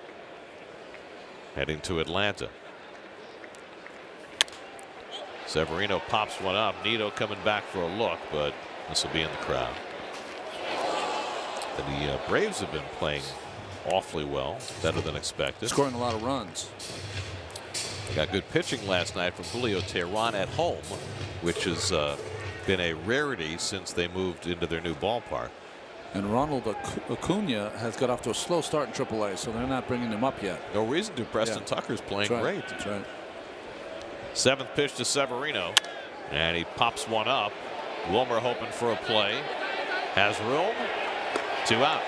heading to Atlanta. Severino pops one up. Nito coming back for a look, but this will be in the crowd. The Braves have been playing awfully well, better than expected. Scoring a lot of runs. They got good pitching last night from Julio Teheran at home, which has been a rarity since they moved into their new ballpark. And Ronald Acuna has got off to a slow start in AAA, so they're not bringing him up yet. No reason to. Preston Tucker's playing great. That's right. 7th pitch to Severino, and he pops one up. Wilmer hoping for a play. Has room. 2 out.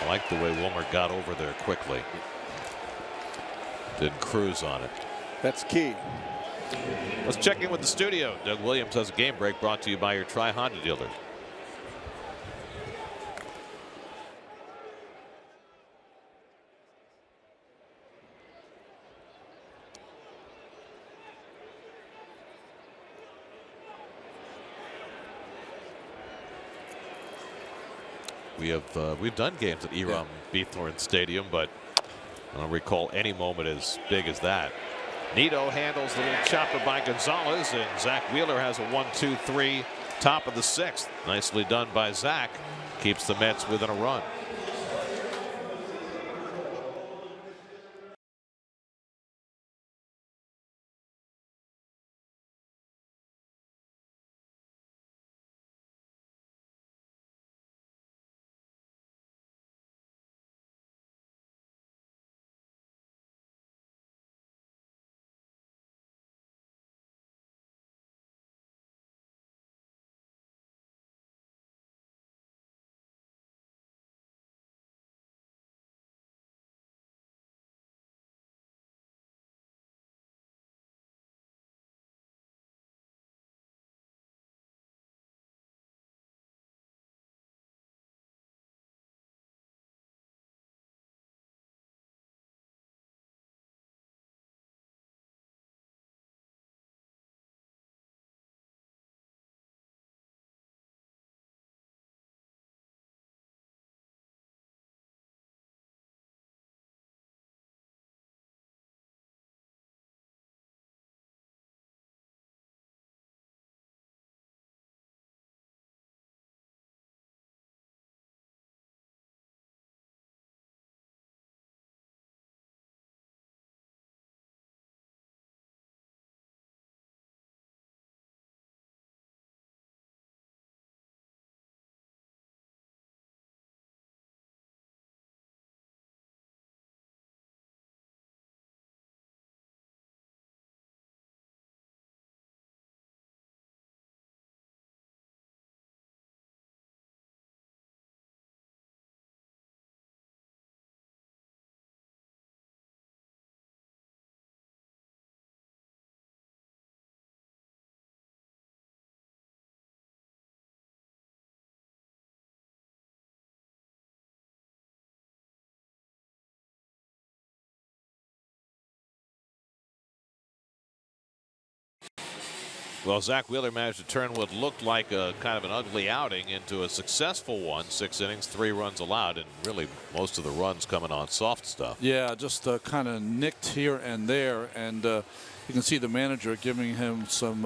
I like the way Wilmer got over there quickly. Didn't cruise on it. That's key. Let's check in with the studio. Doug Williams has a game break brought to you by your Tri-Honda dealer. We've done games at Eram Beathorn Stadium, but I don't recall any moment as big as that. Nito handles the little chopper by Gonzalez, and Zack Wheeler has a 1-2-3 top of the 6th. Nicely done by Zack. Keeps the Mets within a run. Well, Zack Wheeler managed to turn what looked like a kind of an ugly outing into a successful one. 6 innings, 3 runs allowed, and really most of the runs coming on soft stuff. Yeah, just kind of nicked here and there, and you can see the manager giving him some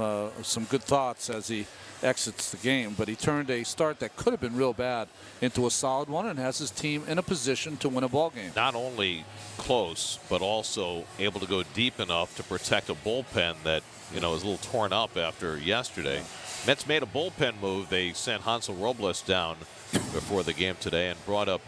good thoughts as he exits the game. But he turned a start that could have been real bad into a solid one and has his team in a position to win a ball game. Not only close, but also able to go deep enough to protect a bullpen that, you know, is a little torn up after yesterday. Mets made a bullpen move. They sent Hansel Robles down before the game today and brought up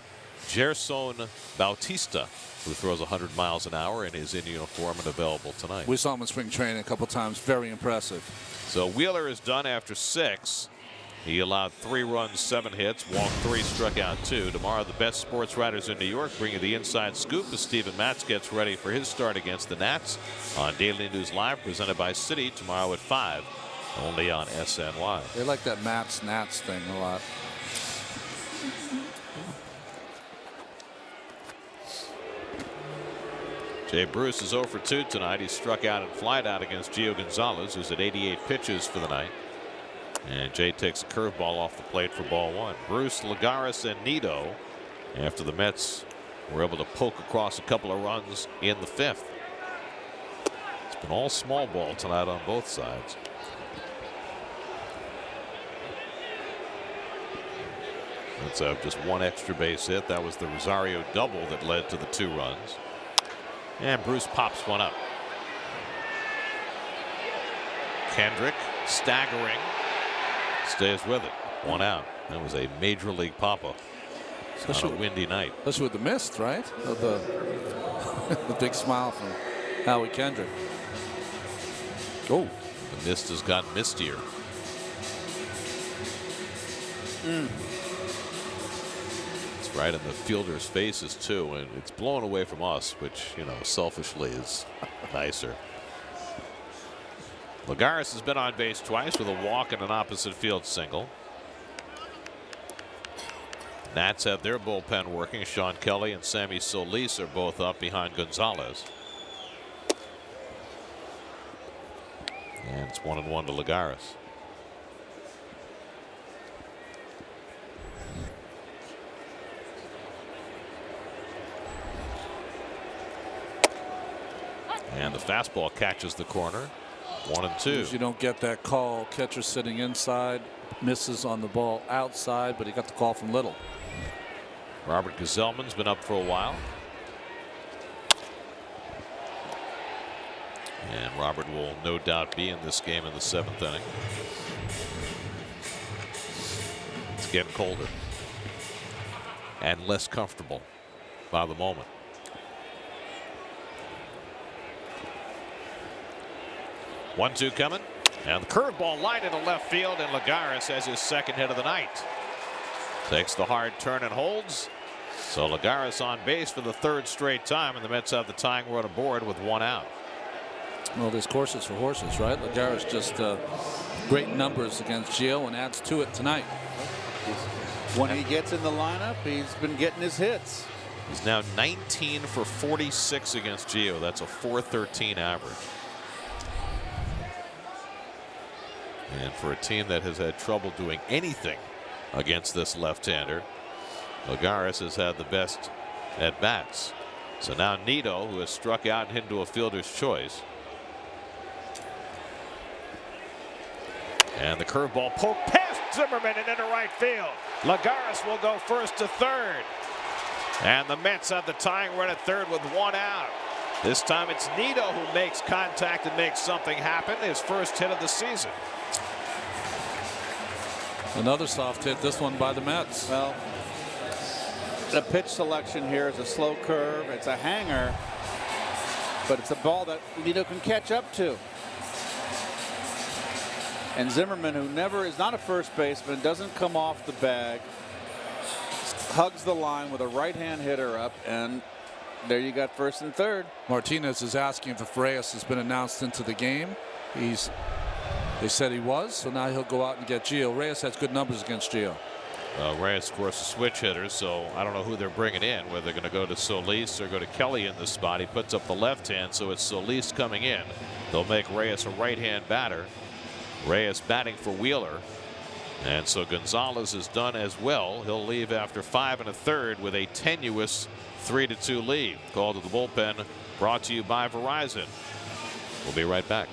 Gerson Bautista, who throws 100 miles an hour and is in uniform and available tonight. We saw him in spring training a couple times. Very impressive. So Wheeler is done after 6. He allowed 3 runs, 7 hits, walked 3, struck out 2. Tomorrow, the best sports writers in New York bring you the inside scoop as Steven Matz gets ready for his start against the Nats on Daily News Live, presented by Citi, tomorrow at 5, only on SNY. They like that Nats thing a lot. Jay Bruce is 0 for 2 tonight. He struck out and flied out against Gio Gonzalez, who's at 88 pitches for the night. And Jay takes a curveball off the plate for ball 1. Bruce, Lagares, and Nido, after the Mets were able to poke across a couple of runs in the 5th. It's been all small ball tonight on both sides. Let's have just 1 extra base hit. That was the Rosario double that led to the 2 runs. And Bruce pops one up. Kendrick staggering. Stays with it. 1 out. That was a major league pop-up on a windy night. Especially with the mist, right? The big smile from Howie Kendrick. Oh, the mist has gotten mistier. It's right in the fielders' faces too, and it's blown away from us, which, you know, selfishly is nicer. Lagares has been on base twice with a walk and an opposite field single. Nats have their bullpen working. Sean Kelly and Sammy Solis are both up behind Gonzalez. And it's 1-1 to Lagares. And the fastball catches the corner. 1-2. You don't get that call. Catcher sitting inside, misses on the ball outside, but he got the call from Little. Robert Gazelman's been up for a while. And Robert will no doubt be in this game in the 7th inning. It's getting colder and less comfortable by the moment. 1-2 coming, and the curveball line into left field, and Lagares has his 2nd hit of the night. Takes the hard turn and holds. So Lagares on base for the 3rd straight time, and the Mets have the tying run aboard with 1 out. Well, there's courses for horses, right? Lagares just great numbers against Gio and adds to it tonight. When he gets in the lineup, he's been getting his hits. He's now 19 for 46 against Gio. That's a .413 average. And for a team that has had trouble doing anything against this left-hander, Lagares has had the best at bats. So now Nido, who has struck out and hit into a fielder's choice. And the curveball poked past Zimmerman and into right field. Lagares will go 1st to 3rd. And the Mets have the tying run at 3rd with 1 out. This time it's Nido who makes contact and makes something happen. His 1st hit of the season. Another soft hit, this one by the Mets. Well, the pitch selection here is a slow curve. It's a hanger, but it's a ball that Nido can catch up to. And Zimmerman, who never is not a first baseman, doesn't come off the bag, hugs the line with a right-hand hitter up, and there you got 1st and 3rd. Martinez is asking if Reyes has been announced into the game. They said he was, so now he'll go out and get Gio. Reyes has good numbers against Gio. Reyes, of course, a switch hitter, so I don't know who they're bringing in, whether they're going to go to Solis or go to Kelly in this spot. He puts up the left hand, so it's Solis coming in. They'll make Reyes a right-hand batter. Reyes batting for Wheeler. And so Gonzalez is done as well. He'll leave after 5 1/3 with a tenuous 3-2 lead. Call to the bullpen brought to you by Verizon. We'll be right back.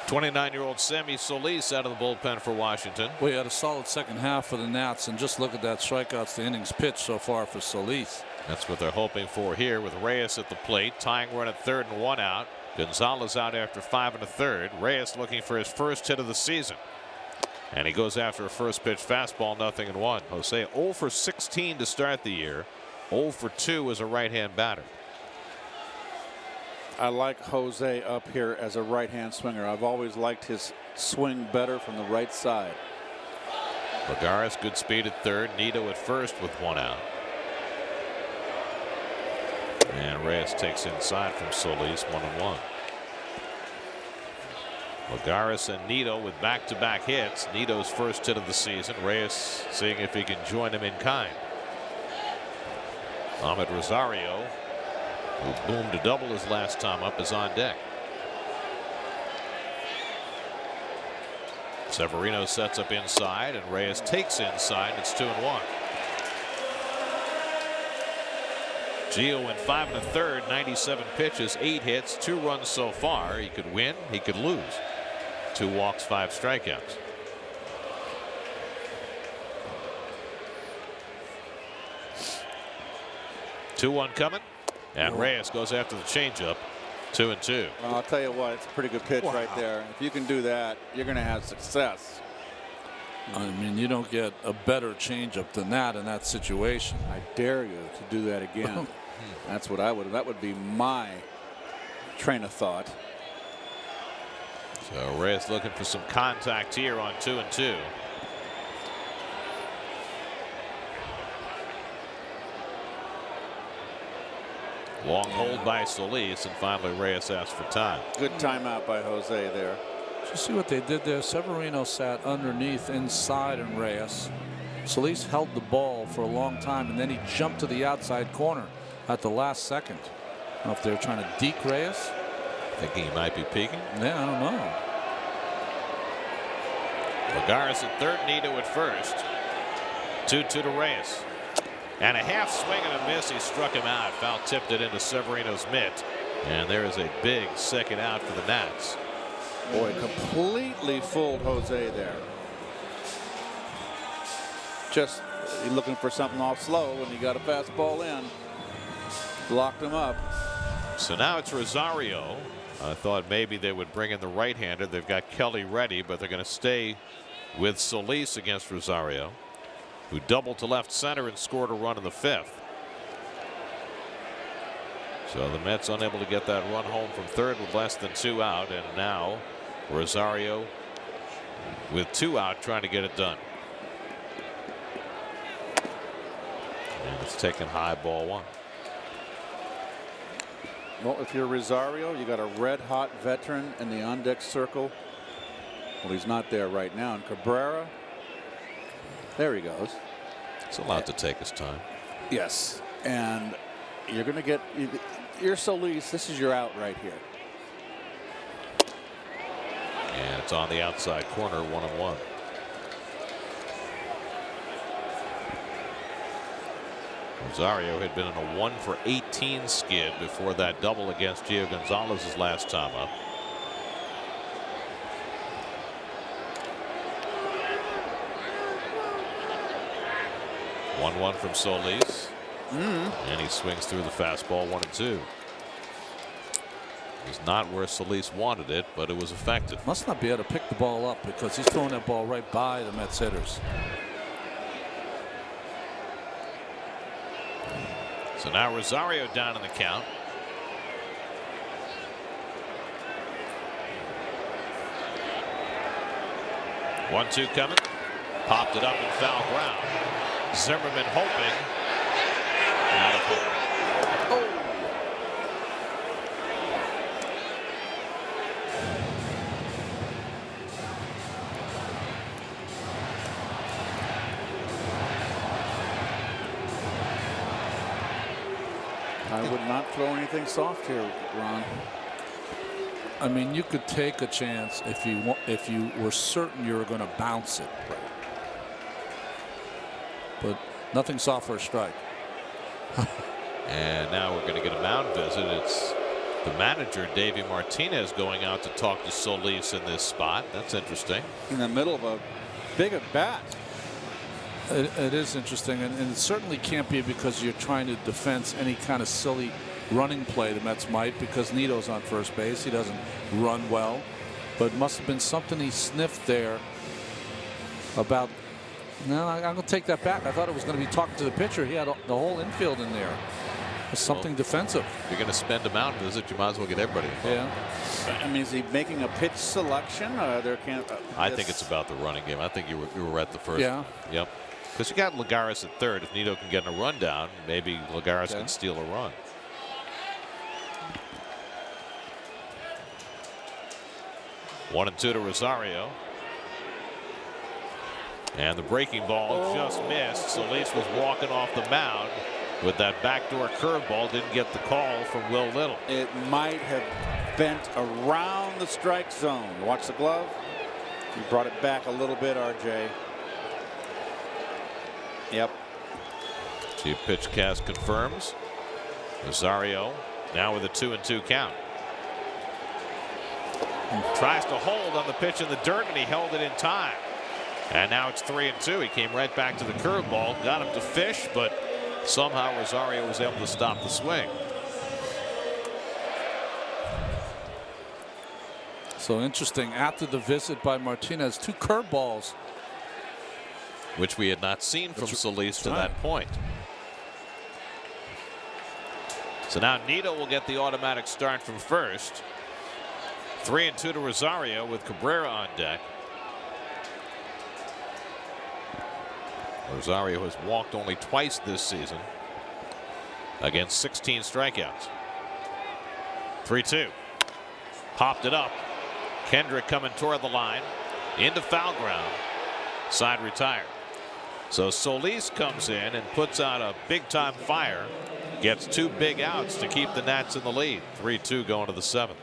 '29-year-old Sammy Solis out of the bullpen for Washington. We had a solid second half for the Nats, and just look at that strikeouts to innings pitched so far for Solis. That's what they're hoping for here with Reyes at the plate. Tying run at 3rd and 1 out. Gonzalez out after 5 1/3. Reyes looking for his first hit of the season. And he goes after a first pitch fastball, 0-1. Jose 0 for 16 to start the year. 0 for 2 as a right-hand batter. I like Jose up here as a right-hand swinger. I've always liked his swing better from the right side. Vargas, good speed at 3rd. Nito at 1st with 1 out. And Reyes takes inside from Solis, 1-1. Vargas and Nito with back-to-back hits. Nito's first hit of the season. Reyes seeing if he can join him in kind. Ahmed Rosario, who boomed a double his last time up, is on deck. Severino sets up inside, and Reyes takes inside. It's 2-1. Gio went 5 1/3, 97 pitches, 8 hits, 2 runs so far. He could win, he could lose. 2 walks, 5 strikeouts. Two-one coming, and Reyes goes after the changeup. 2-2. Well, I'll tell you what, it's a pretty good pitch right there. If you can do that, you're going to have success. I mean, you don't get a better changeup than that in that situation. I dare you to do that again. That's what I would. That would be my train of thought. So Reyes looking for some contact here on 2-2. Long hold by Solis, and finally Reyes asks for time. Good timeout by Jose there. Did you see what they did there? Severino sat underneath inside and Reyes. Solis held the ball for a long time, and then he jumped to the outside corner at the last second. I don't know if they were trying to deke Reyes. Thinking he might be peeking. Yeah, I don't know. Vargas at 3rd, Nito at 1st. 2-2 to Reyes. And a half swing and a miss. He struck him out. Foul tipped it into Severino's mitt. And there is a big second out for the Nats. Boy, completely fooled Jose there. Just looking for something off slow when he got a fastball in. Locked him up. So now it's Rosario I thought maybe they would bring in the right-hander. They've got Kelly ready, but they're going to stay with Solis against Rosario, who doubled to left center and scored a run in the 5th. So the Mets unable to get that run home from third with less than 2 out, and now Rosario with 2 out trying to get it done. And it's taken high, ball 1. Well, if you're Rosario, you got a red-hot veteran in the on-deck circle. Well, he's not there right now. And Cabrera, there he goes. He's allowed to take his time. Yes, and you're going to get. You're Solis. This is your out right here. And it's on the outside corner, 1-1. Rosario had been in a 1 for 18 skid before that double against Gio Gonzalez's last time up. One from Solis. And he swings through the fastball, 1-2. It was not where Solis wanted it, but it was effective. Must not be able to pick the ball up because he's throwing that ball right by the Mets hitters. So now Rosario down in the count. One-two coming. Popped it up in foul ground. Zimmerman hoping. Out of hope. I would not throw anything soft here, Ron. I mean, you could take a chance if you were certain you were going to bounce it. But nothing soft for a strike. And now we're going to get a mound visit. It's the manager, Davey Martinez, going out to talk to Solis in this spot. That's interesting. In the middle of a big at bat. It is interesting, and it certainly can't be because you're trying to defense any kind of silly running play the Mets might, because Nito's on first base. He doesn't run well, but it must have been something he sniffed there about. No, I'm going to take that back. I thought it was going to be talking to the pitcher. He had the whole infield in there. It's something defensive. If you're going to spend a mound visit, you might as well get everybody involved. Yeah. I mean, is he making a pitch selection? I think it's about the running game. I think you were at the first. Yeah. Yep. Because you got Lagares at third. If Nito can get in a run down, maybe Lagares can steal a run. One and two to Rosario. And the breaking ball just missed. Solis was walking off the mound with that backdoor curveball. Didn't get the call from Will Little. It might have bent around the strike zone. Watch the glove. He brought it back a little bit, RJ. Yep. Chief pitch cast confirms. Rosario now with a 2-2 count. Tries to hold on the pitch in the dirt, and he held it in time. And now it's 3-2. He came right back to the curveball, got him to fish, but somehow Rosario was able to stop the swing. So interesting. After the visit by Martinez, 2 curveballs, which we had not seen from Solis to that point. So now Nito will get the automatic start from first. 3-2 to Rosario with Cabrera on deck. Rosario has walked only twice this season against 16 strikeouts. 3-2. Popped it up. Kendrick coming toward the line. Into foul ground. Side retired. So Solis comes in and puts out a big-time fire. Gets 2 big outs to keep the Nats in the lead. 3-2 going to the 7th.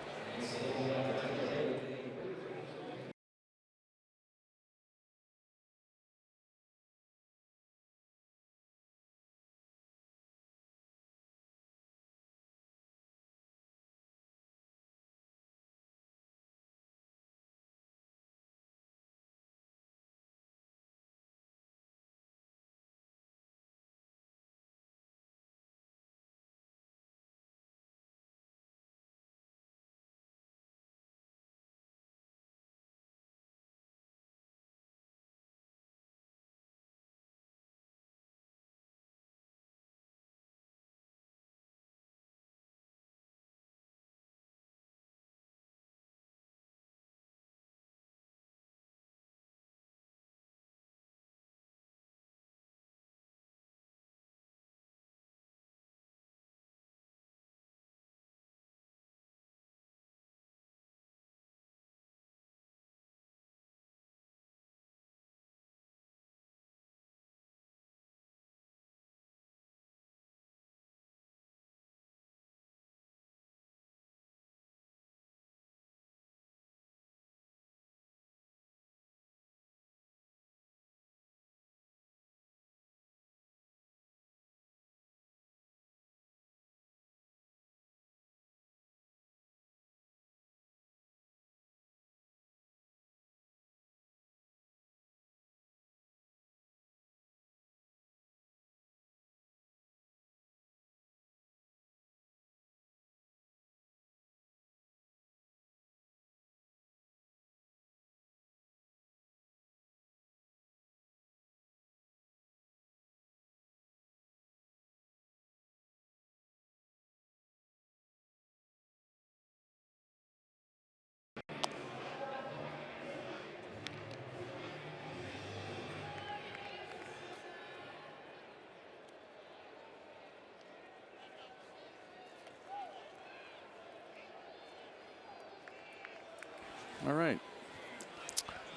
All right.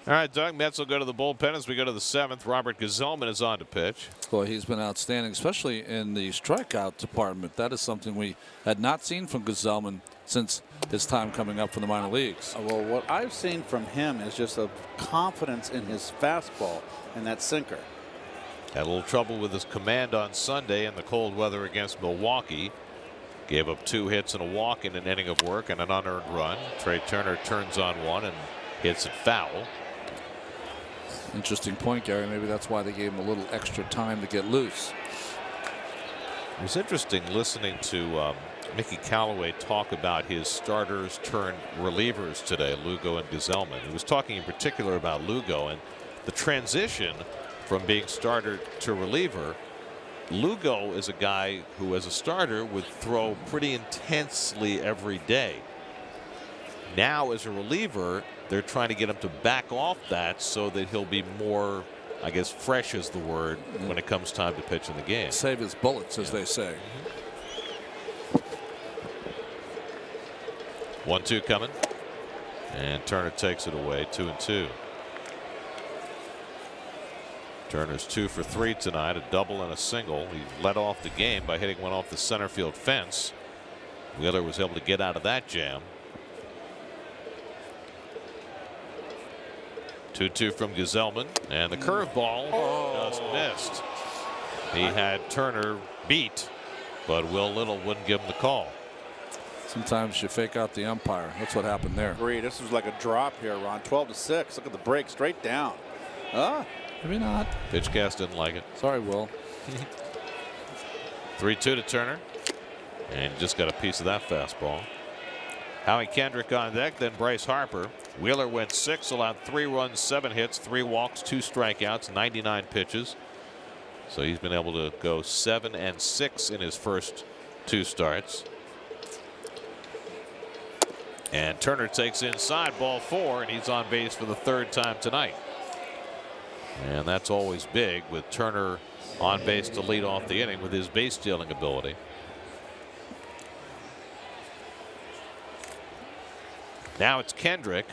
All right, Doug. Mets will go to the bullpen as we go to the 7th. Robert Gazelman is on to pitch. Boy, he's been outstanding, especially in the strikeout department. That is something we had not seen from Gazelman since his time coming up from the minor leagues. Well, what I've seen from him is just a confidence in his fastball and that sinker. Had a little trouble with his command on Sunday in the cold weather against Milwaukee. Gave up 2 hits and a walk in an inning of work and an unearned run. Trey Turner turns on one and hits it foul. Interesting point, Gary. Maybe that's why they gave him a little extra time to get loose. It was interesting listening to Mickey Callaway talk about his starters turned relievers today, Lugo and Gazelman. He was talking in particular about Lugo and the transition from being starter to reliever. Lugo is a guy who, as a starter, would throw pretty intensely every day. Now, as a reliever, they're trying to get him to back off that so that he'll be more, I guess, fresh is the word when it comes time to pitch in the game. Save his bullets, as they say. 1-2 coming. And Turner takes it away. 2-2. Turner's 2 for 3 tonight, a double and a single. He led off the game by hitting one off the center field fence. Wheeler was able to get out of that jam. 2-2 from Gazelman, and the curveball just missed. He had Turner beat, but Will Little wouldn't give him the call. Sometimes you fake out the umpire. That's what happened there. Agree. This was like a drop here, Ron. 12-6. Look at the break straight down. Maybe not. Pitchcast didn't like it. Sorry, Will. 3-2 to Turner, and just got a piece of that fastball. Howie Kendrick on deck, then Bryce Harper. Wheeler went 6, allowed 3 runs, 7 hits, 3 walks, 2 strikeouts, 99 pitches. So he's been able to go 7 and 6 in his first 2 starts. And Turner takes inside, ball 4, and he's on base for the 3rd time tonight. And that's always big with Turner on base to lead off the inning with his base stealing ability. Now it's Kendrick.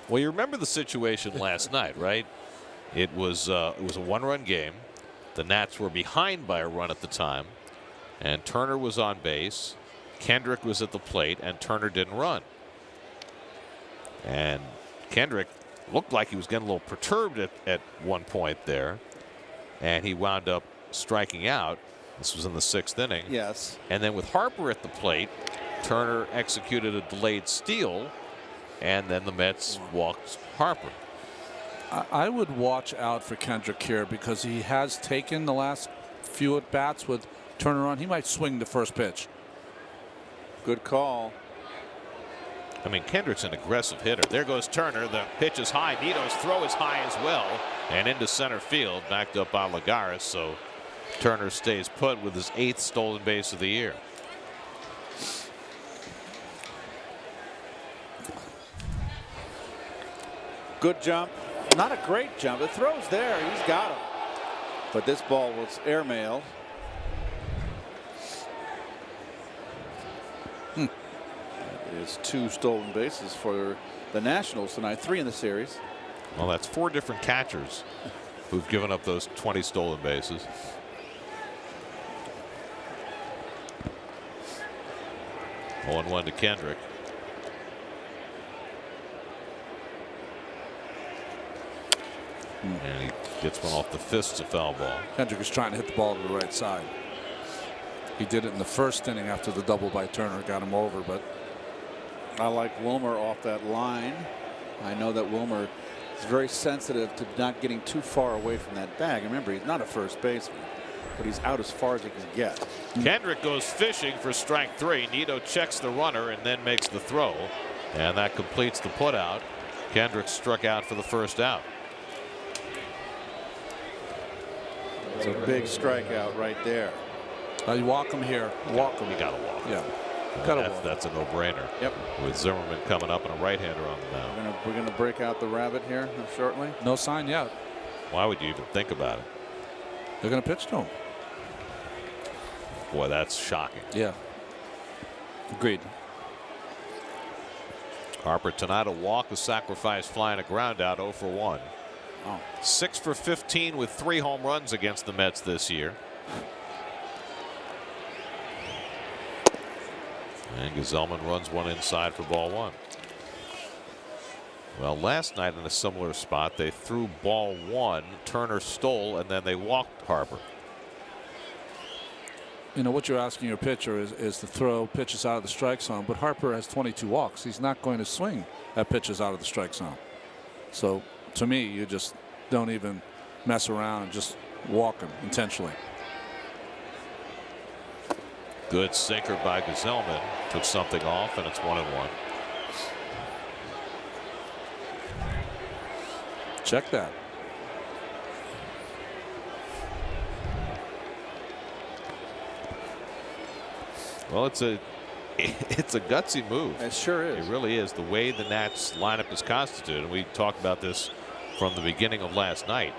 Well, you remember the situation last night, right? It was a 1-run game. The Nats were behind by a run at the time, and Turner was on base. Kendrick was at the plate, and Turner didn't run. And Kendrick looked like he was getting a little perturbed at one point there, and he wound up striking out. This was in the 6th inning. Yes. And then with Harper at the plate, Turner executed a delayed steal, and then the Mets walked Harper. I would watch out for Kendrick here because he has taken the last few at bats with Turner on. He might swing the first pitch. Good call. I mean, Kendrick's an aggressive hitter. There goes Turner. The pitch is high. Nito's throw is high as well, and into center field, backed up by Lagares. So Turner stays put with his 8th stolen base of the year. Good jump. Not a great jump. The throw's there. He's got him. But this ball was airmailed. That is 2 stolen bases for the Nationals tonight. 3 in the series. Well, that's 4 different catchers who've given up those 20 stolen bases. Oh, 1-1 to Kendrick. And he gets one off the fist, a foul ball. Kendrick is trying to hit the ball to the right side. He did it in the 1st inning after the double by Turner got him over, but I like Wilmer off that line. I know that Wilmer is very sensitive to not getting too far away from that bag. Remember, he's not a first baseman, but he's out as far as he can get. Kendrick goes fishing for strike 3. Nito checks the runner and then makes the throw, and that completes the putout. Kendrick struck out for the first out. It's a big strikeout right there. you walk him here. Walk him. You got to walk. Yeah. That's a no-brainer. Yep. With Zimmerman coming up and a right-hander on the mound. We're gonna break out the rabbit here shortly. No sign yet. Why would you even think about it? They're going to pitch to him. Boy, that's shocking. Yeah. Agreed. Harper tonight a walk, a sacrifice fly, and a ground out, 0 for 1. Oh. 6 for 15 with 3 home runs against the Mets this year. And Gesellman runs one inside for ball 1. Well, last night in a similar spot, they threw ball 1. Turner stole, and then they walked Harper. You know, what you're asking your pitcher is to throw pitches out of the strike zone, but Harper has 22 walks. He's not going to swing at pitches out of the strike zone. So, to me, you just don't even mess around and just walk him intentionally. Good sinker by Gesellman. Took something off, and it's 1-1. Check that. Well, it's a gutsy move. It sure is. It really is. The way the Nats lineup is constituted, and we talked about this from the beginning of last night,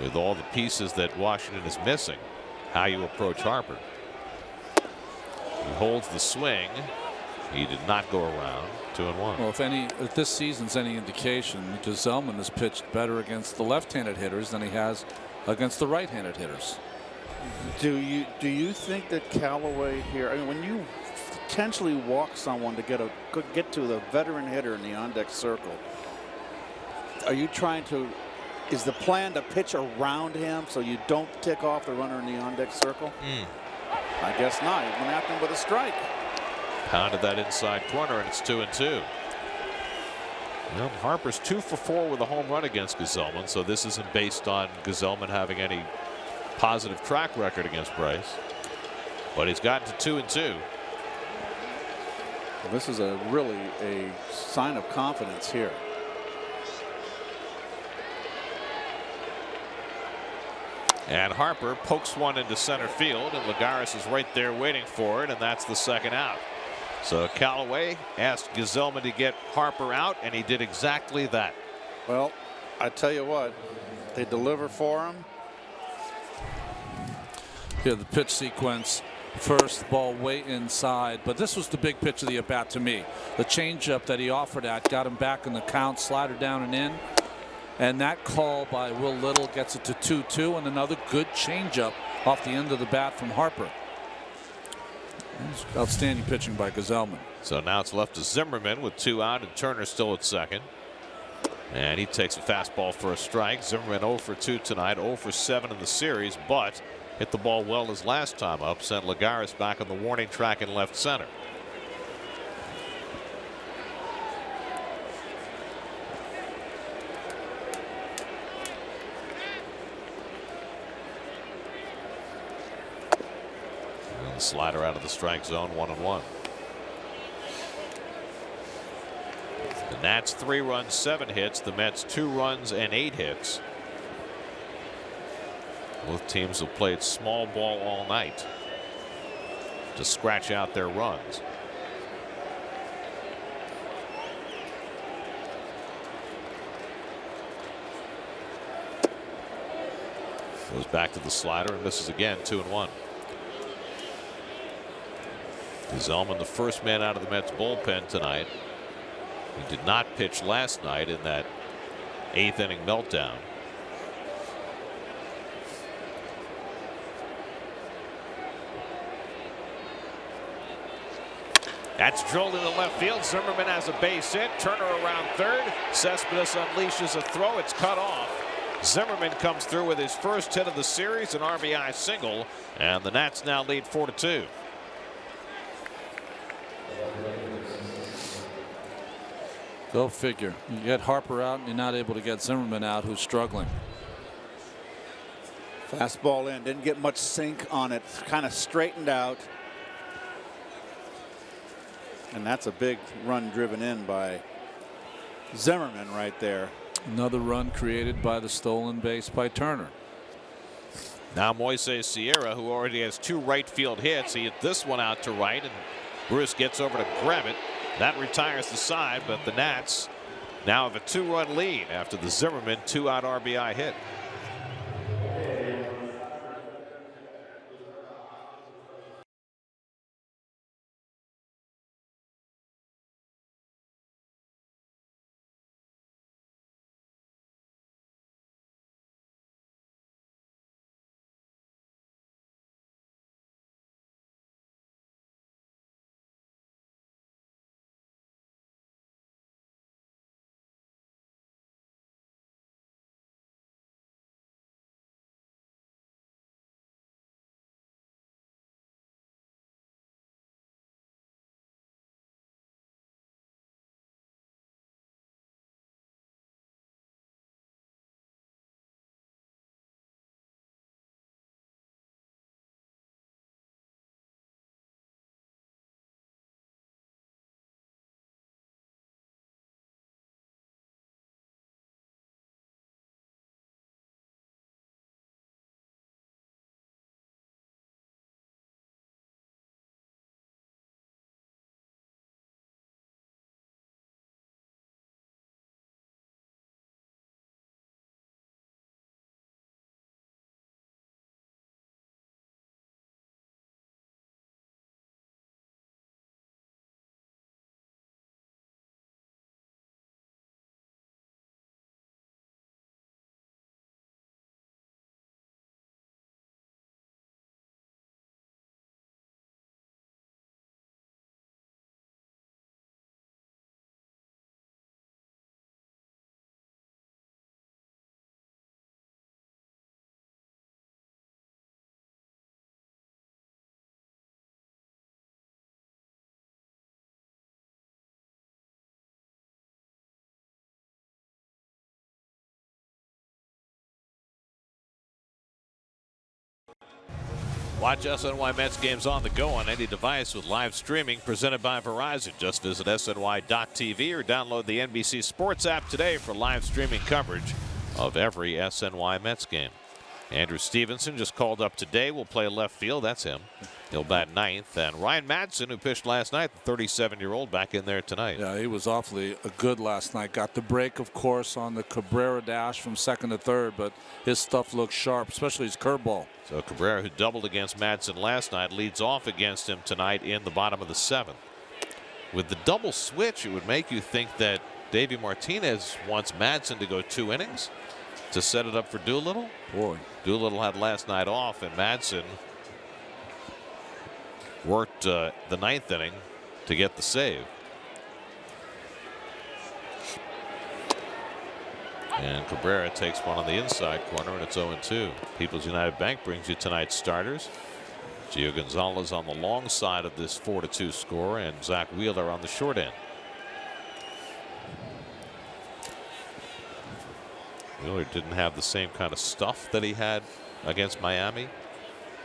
with all the pieces that Washington is missing, how you approach Harper. He holds the swing. He did not go around. 2-1. Well, if this season's any indication, Gesellman has pitched better against the left-handed hitters than he has against the right-handed hitters. Do you think that Callaway here? I mean, when you potentially walk someone to get to the veteran hitter in the on-deck circle, are you trying to? Is the plan to pitch around him so you don't tick off the runner in the on-deck circle? I guess not. He's going after him with a strike. Pounded that inside corner, and it's 2-2. Well, Harper's 2 for 4 with a home run against Gesellman, so this isn't based on Gesellman having any positive track record against Bryce. But he's gotten to 2-2. Well, this is really a sign of confidence here. And Harper pokes one into center field, and Lagares is right there waiting for it, and that's the second out. So Callaway asked Gesellman to get Harper out, and he did exactly that. Well, I tell you what, they deliver for him. Here, the pitch sequence. First ball way inside, but this was the big pitch of the at bat to me. The changeup that he offered at got him back in the count, slider down and in. And that call by Will Little gets it to 2-2, and another good changeup off the end of the bat from Harper. Outstanding pitching by Gesellman. So now it's left to Zimmerman with 2 out, and Turner still at second. And he takes a fastball for a strike. Zimmerman 0 for 2 tonight, 0 for 7 in the series, but hit the ball well his last time up, sent Lagares back on the warning track in left center. Slider out of the strike zone, 1-1. The Nats 3 runs, 7 hits. The Mets 2 runs and 8 hits. Both teams have played small ball all night to scratch out their runs. Goes back to the slider and misses again, 2-1. Gesellman, the first man out of the Mets bullpen tonight. He did not pitch last night in that 8th inning meltdown. That's drilled into left field. Zimmerman has a base hit. Turner around third. Cespedes unleashes a throw. It's cut off. Zimmerman comes through with his first hit of the series, an RBI single, and the Nats now lead 4-2. Go figure. You get Harper out and you're not able to get Zimmerman out, who's struggling. Fastball in, didn't get much sink on it, kind of straightened out. And that's a big run driven in by Zimmerman right there. Another run created by the stolen base by Turner. Now Moises Sierra, who already has 2 right field hits, he hit this one out to right, and Bruce gets over to grab it. That retires the side, but the Nats now have a 2-run lead after the Zimmerman 2-out RBI hit. Watch SNY Mets games on the go on any device with live streaming presented by Verizon. Just visit SNY.TV or download the NBC Sports app today for live streaming coverage of every SNY Mets game. Andrew Stevenson just called up today. Will play left field. That's him. He'll bat ninth. And Ryan Madson, who pitched last night, the 37-year-old, back in there tonight. Yeah, he was awfully good last night. Got the break, of course, on the Cabrera dash from second to third, but his stuff looks sharp, especially his curveball. So Cabrera, who doubled against Madson last night, leads off against him tonight in the bottom of the 7th. With the double switch, it would make you think that Davey Martinez wants Madson to go 2 innings to set it up for Doolittle. Boy, Doolittle had last night off, and Madson worked the 9th inning to get the save. And Cabrera takes one on the inside corner, and it's 0-2. People's United Bank brings you tonight's starters. Gio Gonzalez on the long side of this 4-2 score, and Zack Wheeler on the short end. Wheeler didn't have the same kind of stuff that he had against Miami,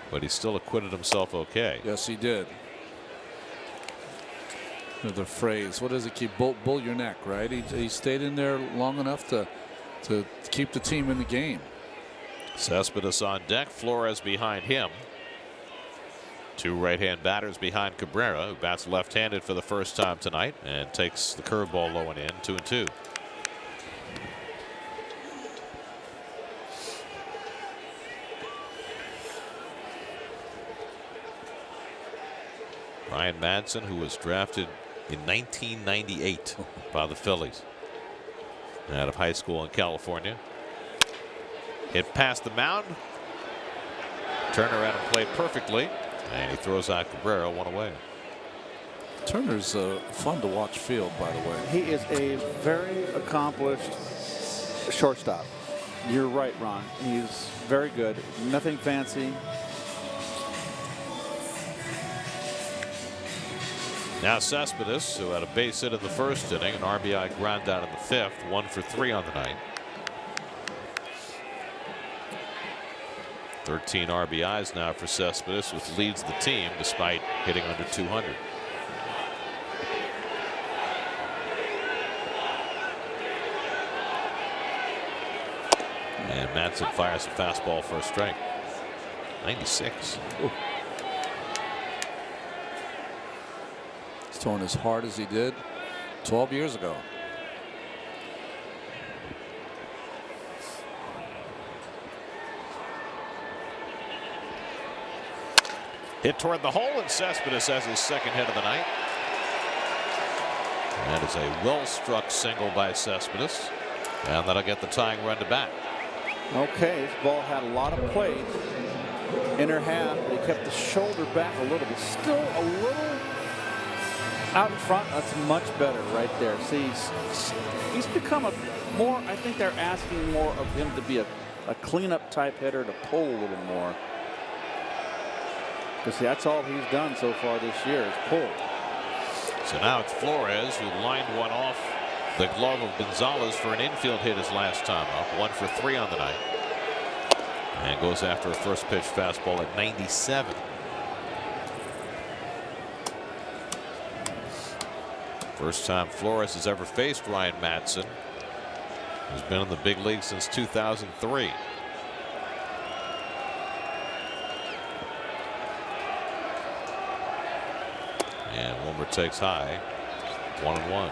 but he still acquitted himself okay. Yes, he did. The phrase, what does it keep? Bull your neck, right? He stayed in there long enough to keep the team in the game. Cespedes on deck, Flores behind him. 2 right-hand batters behind Cabrera, who bats left-handed for the first time tonight and takes the curveball low and in. 2-2. Ryan Madson, who was drafted in 1998 by the Phillies out of high school in California. Hit past the mound. Turner had him played perfectly, and he throws out Cabrera, 1 away. Turner's fun to watch field, by the way. He is a very accomplished shortstop. You're right, Ron. He's very good. Nothing fancy. Now Cespedes, who had a base hit in the 1st inning, an RBI ground out in the 5th, 1 for 3 on the night. 13 RBIs now for Cespedes, which leads the team despite hitting under 200. And Madson fires a fastball for a strike. 96. Ooh. Throwing as hard as he did 12 years ago. Hit toward the hole, and Cespedes has his 2nd hit of the night. That is a well-struck single by Cespedes, and that'll get the tying run to bat. Okay, this ball had a lot of play. Inner half, but he kept the shoulder back a little bit. Still a little out in front. That's much better right there. See, he's become a more, I think they're asking more of him to be a cleanup type hitter, to pull a little more. Because that's all he's done so far this year is pull. So now it's Flores, who lined one off the glove of Gonzalez for an infield hit his last time up. 1 for 3 on the night. And goes after a first pitch fastball at 97. First time Flores has ever faced Ryan Madson, who's been in the big league since 2003. And Wilmer takes high. 1-1.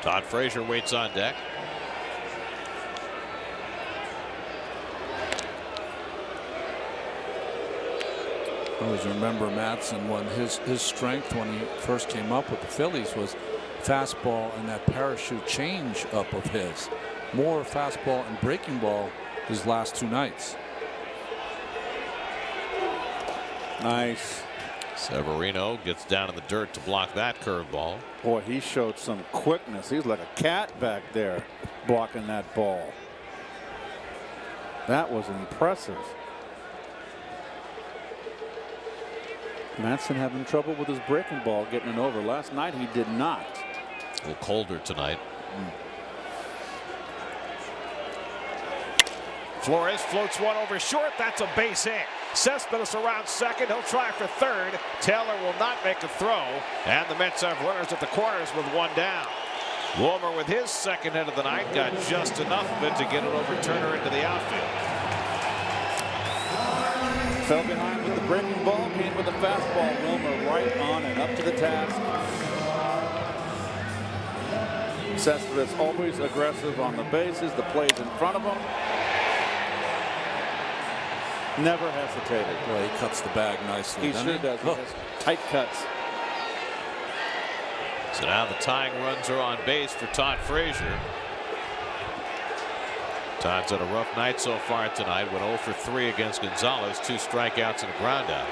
Todd Frazier waits on deck. I always remember Madson when his strength when he first came up with the Phillies was fastball and that parachute change up of his. More fastball and breaking ball his last 2 nights. Nice. Severino gets down in the dirt to block that curveball. Boy, he showed some quickness. He's like a cat back there blocking that ball. That was impressive. Madson having trouble with his breaking ball getting it over. Last night he did not. A little colder tonight. Flores floats one over short. That's a base hit. Cespedes around second. He'll try for third. Taylor will not make a throw. And the Mets have runners at the corners with one down. Wilmer with his second hit of the night got just enough of it to get it over Turner into the outfield. Fell behind with the breaking ball, came with the fastball. Wilmer right on and up to the task. Cespedes always aggressive on the bases. The plays in front of him. Never hesitated. Well, he cuts the bag nicely. He sure does. He has tight cuts. So now the tying runs are on base for Todd Frazier. Todd's had a rough night so far tonight. Went 0 for 3 against Gonzalez. 2 strikeouts and a groundout.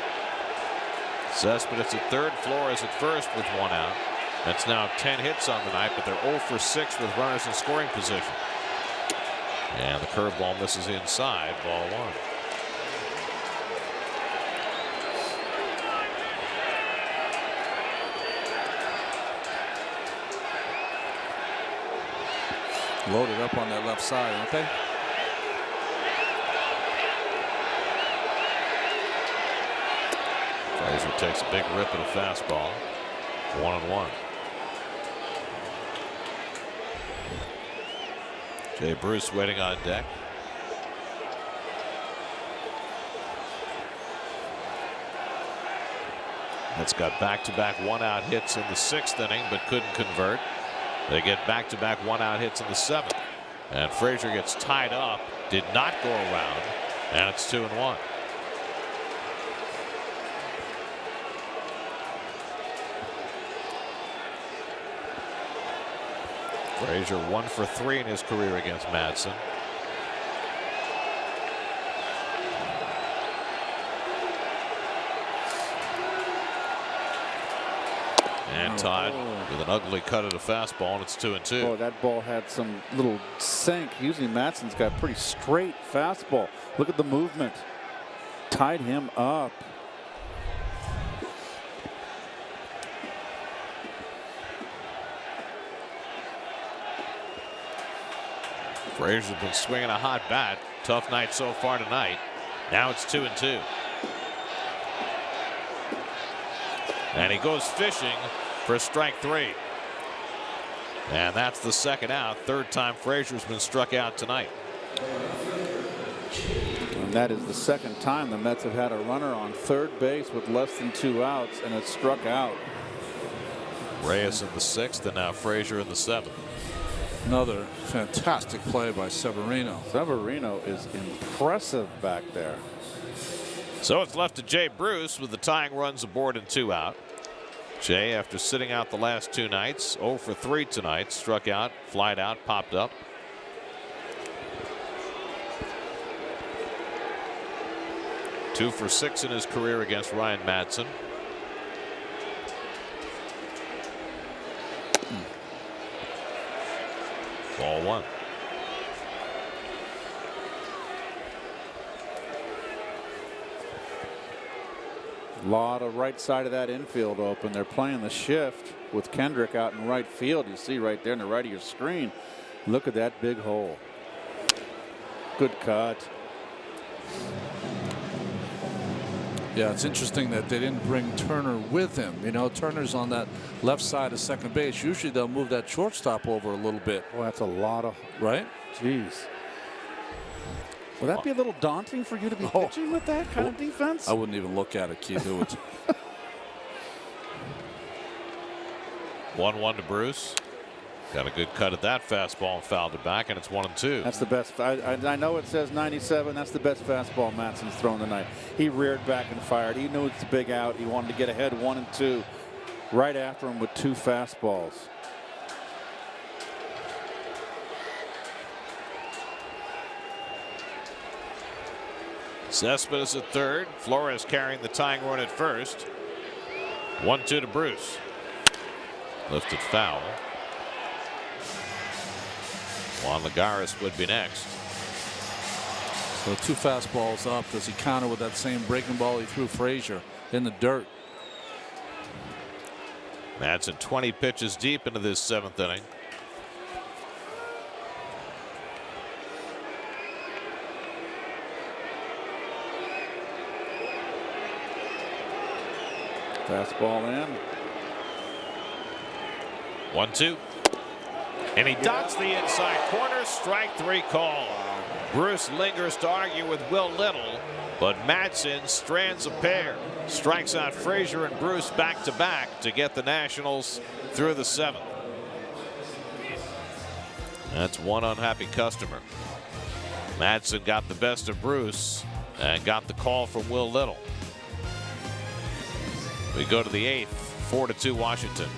Cespedes at third. Flores at first with 1 out. That's now 10 hits on the night, but they're 0 for 6 with runners in scoring position. And the curveball misses inside. Ball 1. Loaded up on that left side, aren't they? Frazier takes a big rip at a fastball. 1-1. Jay Bruce waiting on deck. That's got back-to-back 1-out hits in the 6th inning, but couldn't convert. They get back-to-back 1-out hits in the 7th. And Frazier gets tied up, did not go around, and it's 2-1. Frazier 1 for 3 in his career against Madson. And Todd with an ugly cut at a fastball, and it's 2-2. Oh, that ball had some little sink. Usually Madson's got pretty straight fastball. Look at the movement. Tied him up. Frazier's been swinging a hot bat. Tough night so far tonight. Now it's 2-2. And he goes fishing for strike 3. And that's the 2nd out. 3rd time Frazier's been struck out tonight. And that is the 2nd time the Mets have had a runner on 3rd base with less than 2 outs, and it's struck out. Reyes in the 6th, and now Frazier in the 7th. Another fantastic play by Severino. Severino is impressive back there. So it's left to Jay Bruce with the tying runs aboard and 2 out. Jay, after sitting out the last 2 nights, 0 for 3 tonight, struck out, flied out, popped up. Two for 6 in his career against Ryan Madson. Ball 1. A lot of right side of that infield open. They're playing the shift with Kendrick out in right field. You see right there on the right of your screen. Look at that big hole. Good cut. Yeah, it's interesting that they didn't bring Turner with him. You know, Turner's on that left side of second base. Usually they'll move that shortstop over a little bit. Well, that's a lot of. Right? Jeez. Would that be a little daunting for you to be pitching with that kind of defense? I wouldn't even look at it, Keith. It would. 1-1 to Bruce. Got a good cut at that fastball and fouled it back, and it's 1-2. That's the best. I know it says 97. That's the best fastball Madson's thrown tonight. He reared back and fired. He knew it's a big out. He wanted to get ahead 1-2 right after him with 2 fastballs. Cespedes at third. Flores carrying the tying run at first. 1-2 to Bruce. Lifted foul. Juan Lagares would be next. So 2 fastballs up. Does he counter with that same breaking ball he threw Frazier in the dirt? Madson 20 pitches deep into this 7th inning. Fastball in. 1-2. And he dots the inside corner. Strike 3 call. Bruce lingers to argue with Will Little, but Madson strands a pair. Strikes out Frazier and Bruce back to back to get the Nationals through the 7th. That's one unhappy customer. Madson got the best of Bruce and got the call from Will Little. We go to the 8th, 4-2 Washington.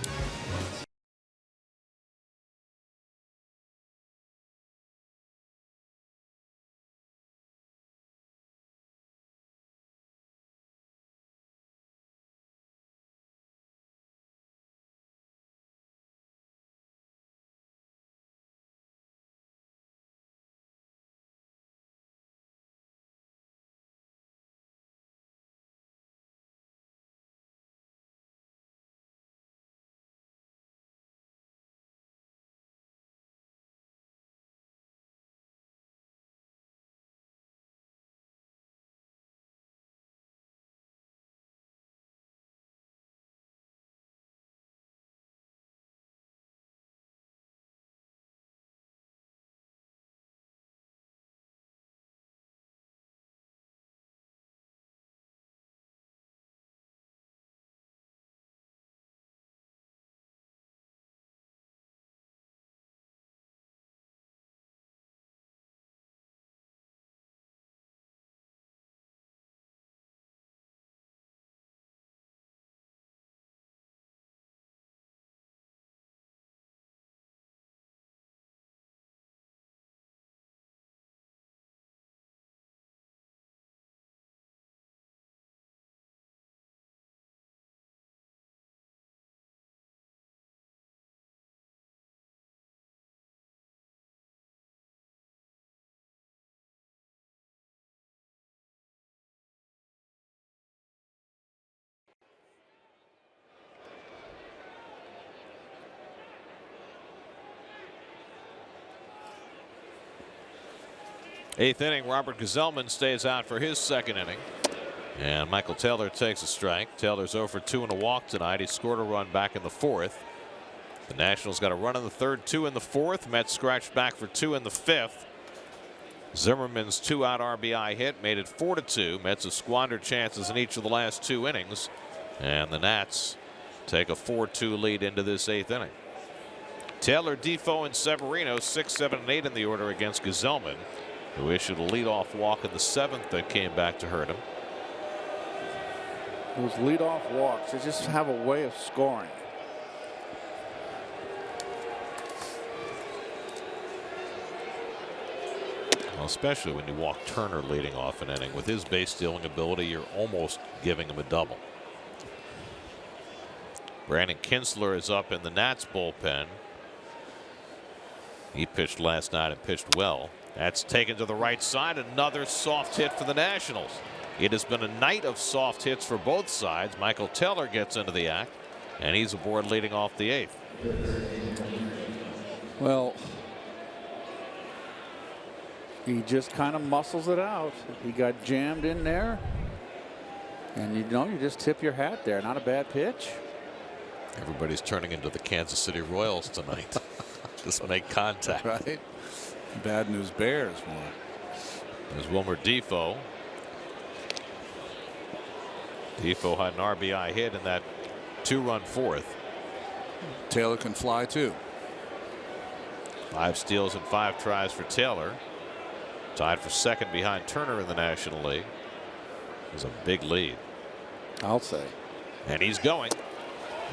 Eighth inning, Robert Gazelman stays out for his 2nd inning. And Michael Taylor takes a strike. Taylor's 0 for 2 in a walk tonight. He scored a run back in the 4th. The Nationals got a run in the 3rd, 2 in the 4th. Mets scratched back for 2 in the 5th. Zimmerman's 2-out RBI hit made it 4-2. Mets have squandered chances in each of the last 2 innings. And the Nats take a 4-2 lead into this 8th inning. Taylor, Defoe, and Severino 6, 7, and 8 in the order against Gazelman, who issued a leadoff walk in the 7th that came back to hurt him. Those leadoff walks, they just have a way of scoring. Well, especially when you walk Turner leading off an inning. With his base stealing ability, you're almost giving him a double. Brandon Kinsler is up in the Nats bullpen. He pitched last night and pitched well. That's taken to the right side. Another soft hit for the Nationals. It has been a night of soft hits for both sides. Michael Taylor gets into the act, and he's aboard leading off the 8th. Well, he just kind of muscles it out. He got jammed in there, and you just tip your hat there. Not a bad pitch. Everybody's turning into the Kansas City Royals tonight. Just make contact. Right. Bad news bears more. There's Wilmer Defoe. Defoe had an RBI hit in that 2-run 4th. Taylor can fly too. 5 steals and 5 tries for Taylor. Tied for 2nd behind Turner in the National League. It's a big lead. I'll say. And he's going.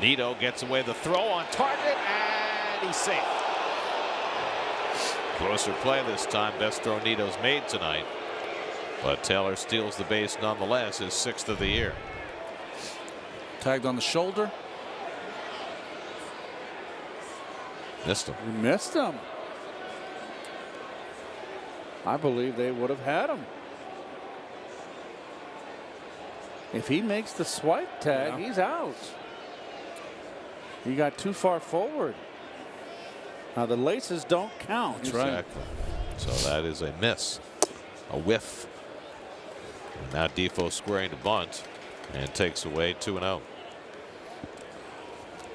Nito gets away the throw on target, and he's safe. Closer play this time. Best throw Nito's made tonight. But Taylor steals the base nonetheless, his 6th of the year. Tagged on the shoulder. Missed him. You missed him. I believe they would have had him. If he makes the swipe tag, he's out. He got too far forward. Now the laces don't count. That's right. Exactly. So that is a miss, a whiff. And now Defoe squaring to bunt and takes away 2-0.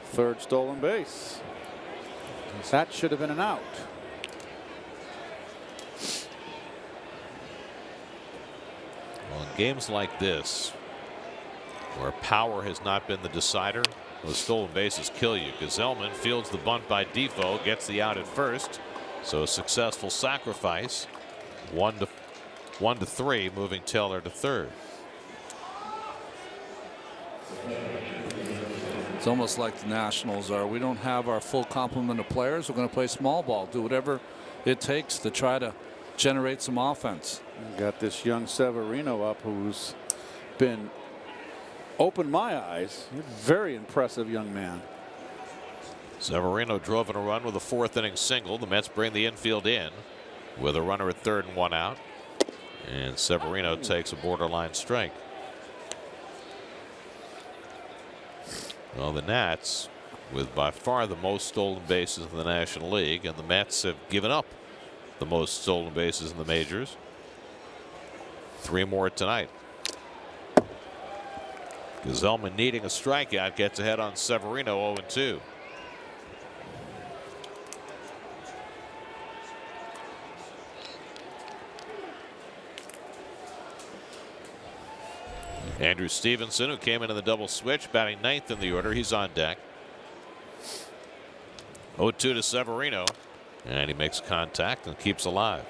Third stolen base. That should have been an out. Well, in games like this, where power has not been the decider, the stolen bases kill you. Gazelman fields the bunt by Defoe, gets the out at first. So a successful sacrifice. 1-3, moving Taylor to third. It's almost like the Nationals are. We don't have our full complement of players. We're going to play small ball, do whatever it takes to try to generate some offense. Got this young Severino up, who's been opened my eyes. Very impressive young man. Severino drove in a run with a 4th inning single. The Mets bring the infield in with a runner at third and 1 out. And Severino takes a borderline strike. Well, the Nats, with by far the most stolen bases in the National League, and the Mets have given up the most stolen bases in the majors. 3 more tonight. Gazelman needing a strikeout gets ahead on Severino 0-2. Andrew Stevenson, who came in the double switch, batting 9th in the order. He's on deck. 0-2 to Severino, and he makes contact and keeps alive.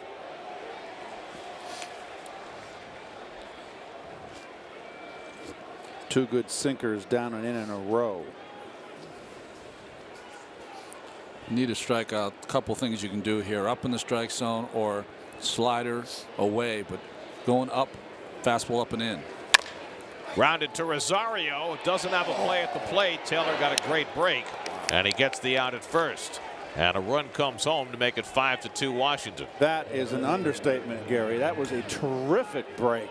Two good sinkers down and in a row. You need a strikeout. A couple things you can do here: up in the strike zone or slider away, but going up, fastball up and in. Grounded to Rosario. Doesn't have a play at the plate. Taylor got a great break, and he gets the out at first. And a run comes home to make it 5-2 Washington. That is an understatement, Gary. That was a terrific break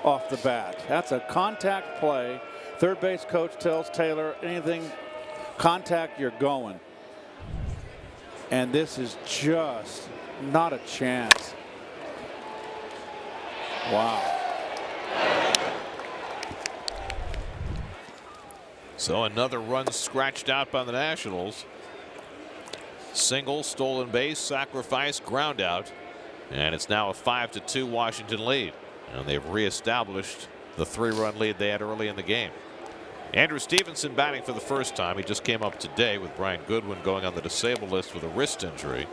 off the bat. That's a contact play. Third base coach tells Taylor, anything contact, you're going. And this is just not a chance. Wow. So another run scratched out by the Nationals. Single, stolen base, sacrifice, ground out, and it's now a 5-2 Washington lead, and they've reestablished the 3-run lead they had early in the game. Andrew Stevenson batting for the first time. He just came up today with Brian Goodwin going on the disabled list with a wrist injury.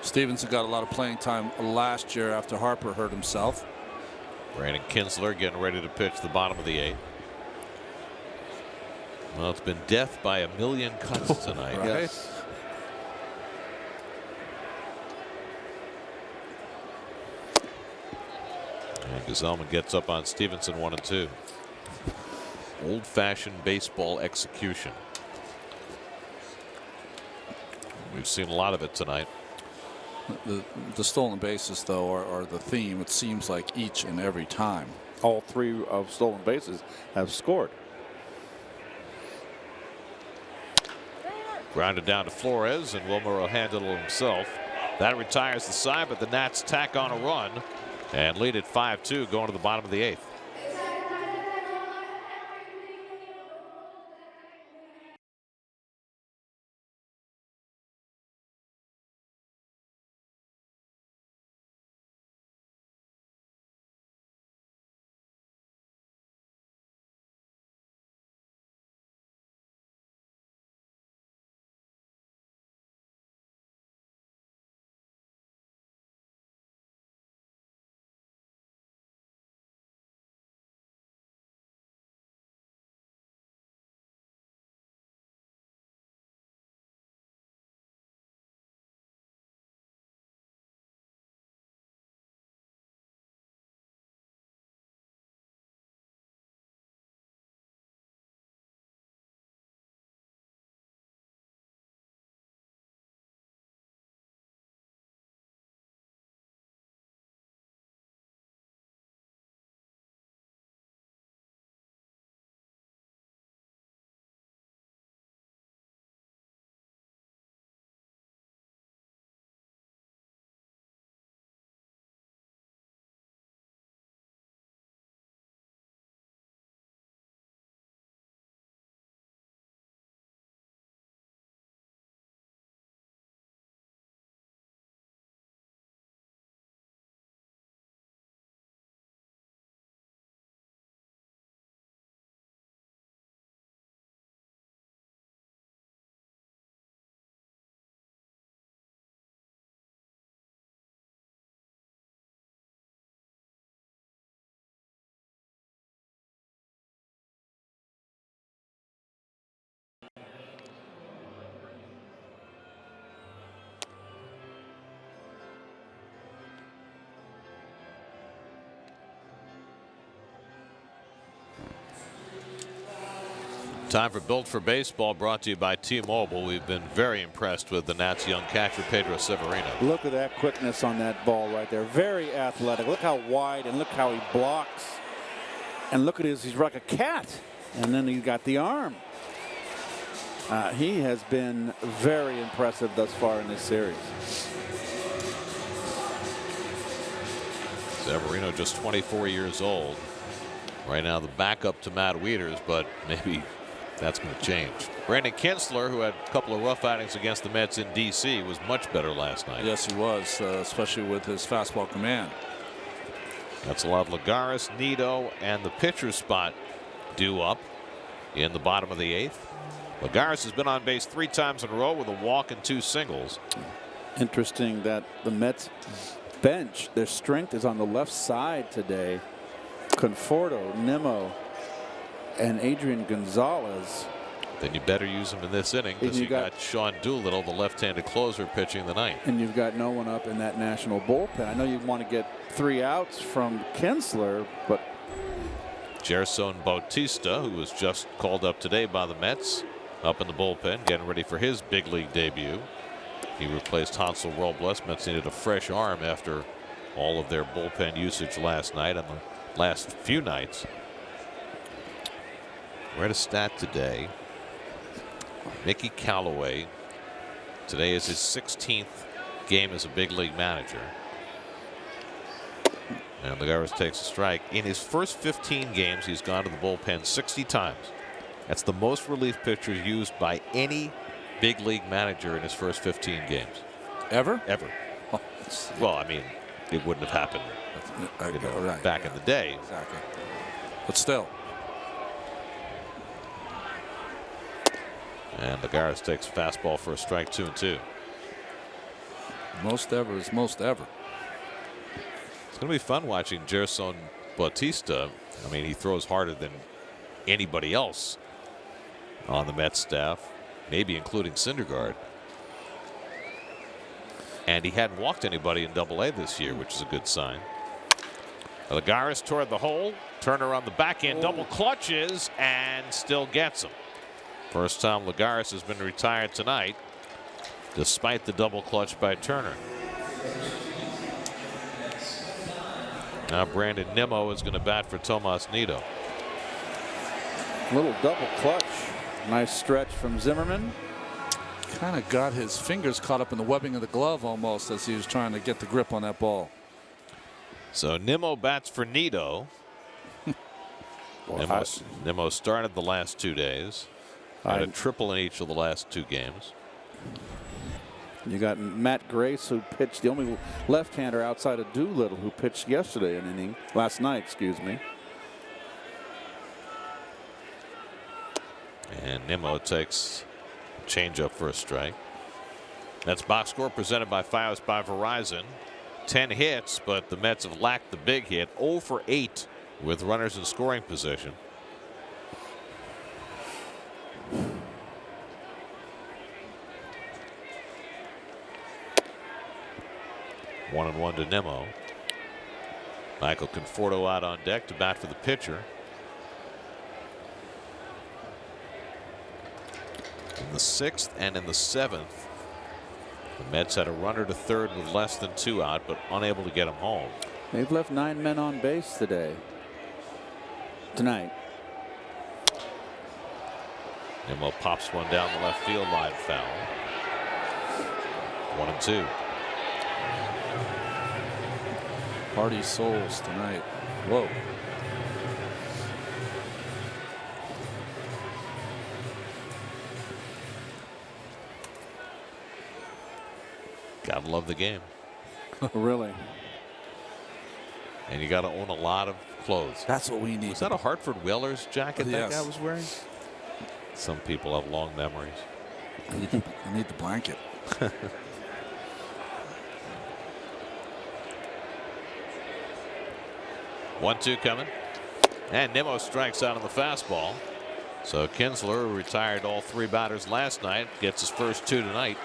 Stevenson got a lot of playing time last year after Harper hurt himself. Brandon Kinsler getting ready to pitch the bottom of the 8th. Well, it's been death by a million cuts tonight. Right. Yes. And Gazelman gets up on Stevenson 1-2. Old-fashioned baseball execution. We've seen a lot of it tonight. The stolen bases, though, are the theme. It seems like each and every time. All 3 of stolen bases have scored. Grounded down to Flores, and Wilmer will handle it himself. That retires the side, but the Nats tack on a run and lead at 5-2 going to the bottom of the 8th. Time for Built for Baseball, brought to you by T-Mobile. We've been very impressed with the Nats' young catcher, Pedro Severino. Look at that quickness on that ball right there. Very athletic. Look how wide and look how he blocks. And look at he's like a cat. And then he's got the arm. He has been very impressive thus far in this series. Severino just 24 years old. Right now the backup to Matt Wieters, but maybe that's going to change. Brandon Kinsler, who had a couple of rough outings against the Mets in D.C., was much better last night. Yes, he was, especially with his fastball command. That's a lot of Lagares, Nido, and the pitcher spot due up in the bottom of the 8th. Lagares has been on base 3 times in a row with a walk and 2 singles. Interesting that the Mets bench, their strength is on the left side today. Conforto, Nimmo, and Adrian Gonzalez. Then you better use him in this inning because you got Sean Doolittle, the left-handed closer, pitching the ninth. And you've got no one up in that national bullpen. I know you want to get 3 outs from Kinsler, but Gerson Bautista, who was just called up today by the Mets, up in the bullpen, getting ready for his big league debut. He replaced Hansel Robles. Mets needed a fresh arm after all of their bullpen usage last night and the last few nights. We're at a stat today. Mickey Callaway today is his 16th game as a big league manager. And Lagares takes a strike. In his first 15 games, he's gone to the bullpen 60 times. That's the most relief pitchers used by any big league manager in his first 15 games. Ever? Ever. Oh, well, I mean, it wouldn't have happened back in the day. Exactly. But still. And Lagares takes a fastball for a strike, 2-2. Most ever is most ever. It's going to be fun watching Gerson Bautista. I mean, he throws harder than anybody else on the Mets staff, maybe including Syndergaard. And he hadn't walked anybody in Double-A this year, which is a good sign. Lagares toward the hole. Turner on the back end, double clutches, and still gets him. First time Lagares has been retired tonight, despite the double clutch by Turner. Now Brandon Nimmo is going to bat for Tomas Nido. little double clutch. Nice stretch from Zimmerman. Kind of got his fingers caught up in the webbing of the glove almost as he was trying to get the grip on that ball. So Nimmo bats for Nido. Nimmo started the last 2 days. Had a triple in each of the last 2 games. You got Matt Grace, who pitched, the only left-hander outside of Doolittle who pitched yesterday an inning, last night, excuse me. And Nimmo takes a changeup for a strike. That's box score presented by Fios by Verizon. 10 hits, but the Mets have lacked the big hit. 0 for 8 with runners in scoring position. One and one to Nimmo. Michael Conforto out on deck to bat for the pitcher. In the 6th and in the 7th, the Mets had a runner to third with less than 2 out, but unable to get him home. They've left 9 men on base tonight. Nimmo pops one down the left field line, foul. 1-2. Party souls tonight. Whoa. Gotta love the game. Really. And you gotta own a lot of clothes. That's what we need. Was that a Hartford Whalers jacket that Yes. guy was wearing? Some people have long memories. I need the blanket. 1-2 coming. And Nimmo strikes out on the fastball. So Kinsler, who retired all 3 batters last night, gets his first 2 tonight.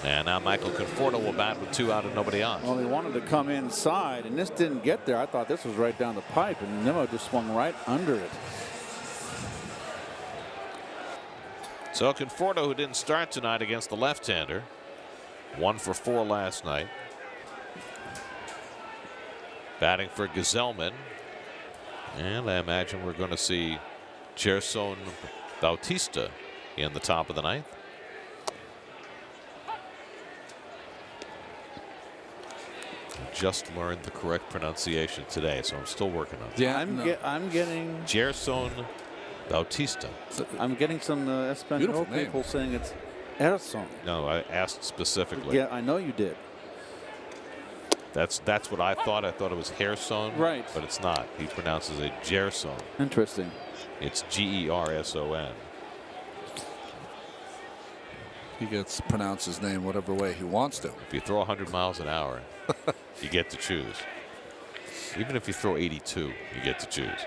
And now Michael Conforto will bat with 2 out and nobody on. Well, they wanted to come inside, and this didn't get there. I thought this was right down the pipe, and Nimmo just swung right under it. So Conforto, who didn't start tonight against the left-hander, 1 for 4 last night. Batting for Gazelman. And I imagine we're going to see Gerson Bautista in the top of the 9th. Just learned the correct pronunciation today, so I'm still working on it. Yeah, I'm getting Gerson Bautista. I'm getting some Espanol people saying it's Gerson. No, I asked specifically. Yeah, I know you did. That's what I thought. I thought it was Gerson. Right. But it's not. He pronounces it Gerson. Interesting. It's Gerson. He gets to pronounce his name whatever way he wants to. If you throw 100 miles an hour, you get to choose. Even if you throw 82, you get to choose.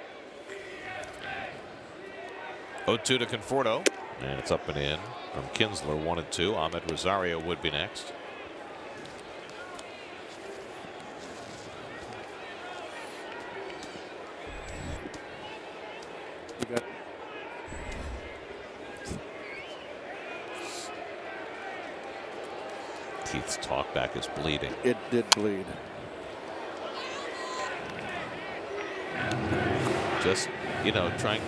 0-2 to Conforto. And it's up and in from Kinsler, 1-2. Ahmed Rosario would be next. Keith's talkback is bleeding. It did bleed. Just, trying.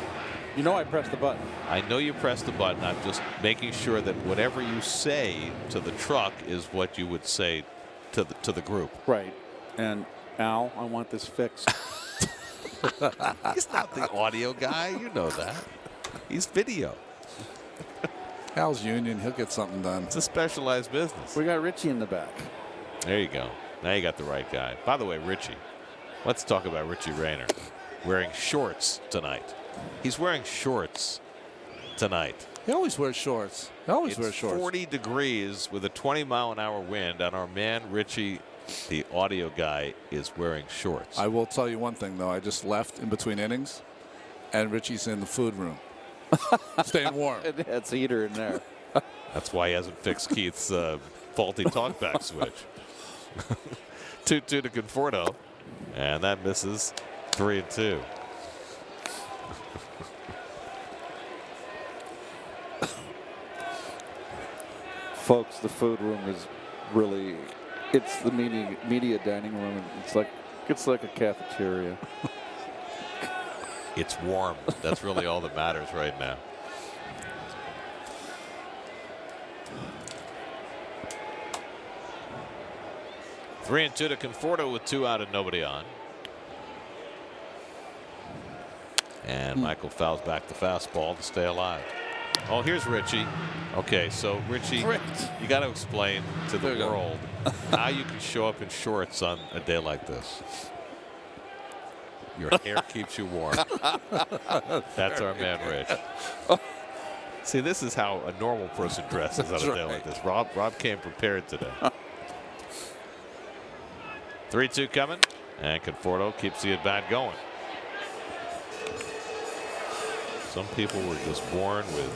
I pressed the button. I know you pressed the button. I'm just making sure that whatever you say to the truck is what you would say to the group. Right. And Al, I want this fixed. He's not the audio guy. You know that. He's video. Al's union. He'll get something done. It's a specialized business. We got Richie in the back. There you go. Now you got the right guy. By the way, Richie. Let's talk about Richie Rayner wearing shorts tonight. He's wearing shorts tonight. He always wears shorts. He always wears shorts. 40 degrees with a 20-mile-an-hour wind, and our man Richie, the audio guy, is wearing shorts. I will tell you one thing, though. I just left in between innings, and Richie's in the food room. Staying warm. It's a heater in there. That's why he hasn't fixed Keith's faulty talkback switch. 2-2 to Conforto, and that misses. 3-2. Folks, the food room is really, it's the media dining room. It's like a cafeteria. It's warm. That's really all that matters right now. Three and 2 to Conforto with 2 out and nobody on. And Michael fouls back the fastball to stay alive. Oh, here's Richie. Okay, so Richie, you got to explain to the world how you can show up in shorts on a day like this. Your hair keeps you warm. That's our man, Rich. See, this is how a normal person dresses on a day like this. Rob came prepared today. 3-2 coming, and Conforto keeps the at-bat going. Some people were just born with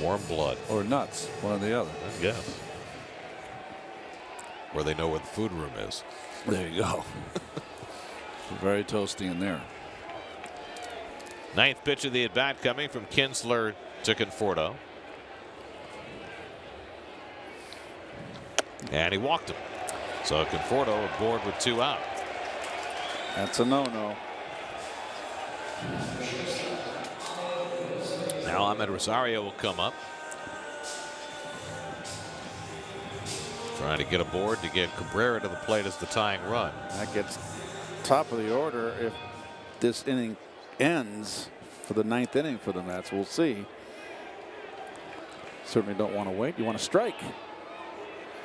warm blood. Or nuts, one or the other. I guess. Or they know where the food room is. There you go. Very toasty in there. 9th pitch of the at-bat coming from Kinsler to Conforto. And he walked him. So Conforto aboard with 2 out. That's a no-no. Now Ahmed Rosario will come up. Trying to get aboard to get Cabrera to the plate as the tying run. That gets top of the order if this inning ends for the 9th inning for the Mets. We'll see. Certainly don't want to wait. You want to strike.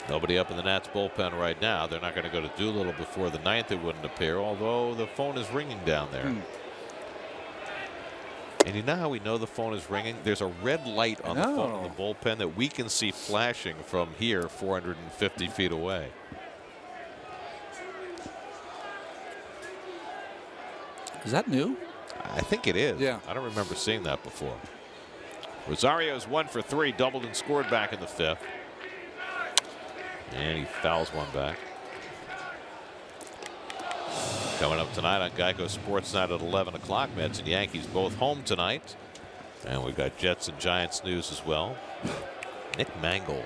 Nobody up in the Nats bullpen right now. They're not going to go to Doolittle before the 9th, it wouldn't appear, although the phone is ringing down there. And you know how we know the phone is ringing? There's a red light on the phone in the bullpen that we can see flashing from here 450 feet away. Is that new? I think it is. Yeah. I don't remember seeing that before. Rosario's 1 for 3, doubled and scored back in the 5th. And he fouls one back. Coming up tonight on Geico Sports Night at 11 o'clock. Mets and Yankees both home tonight. And we got Jets and Giants news as well. Nick Mangold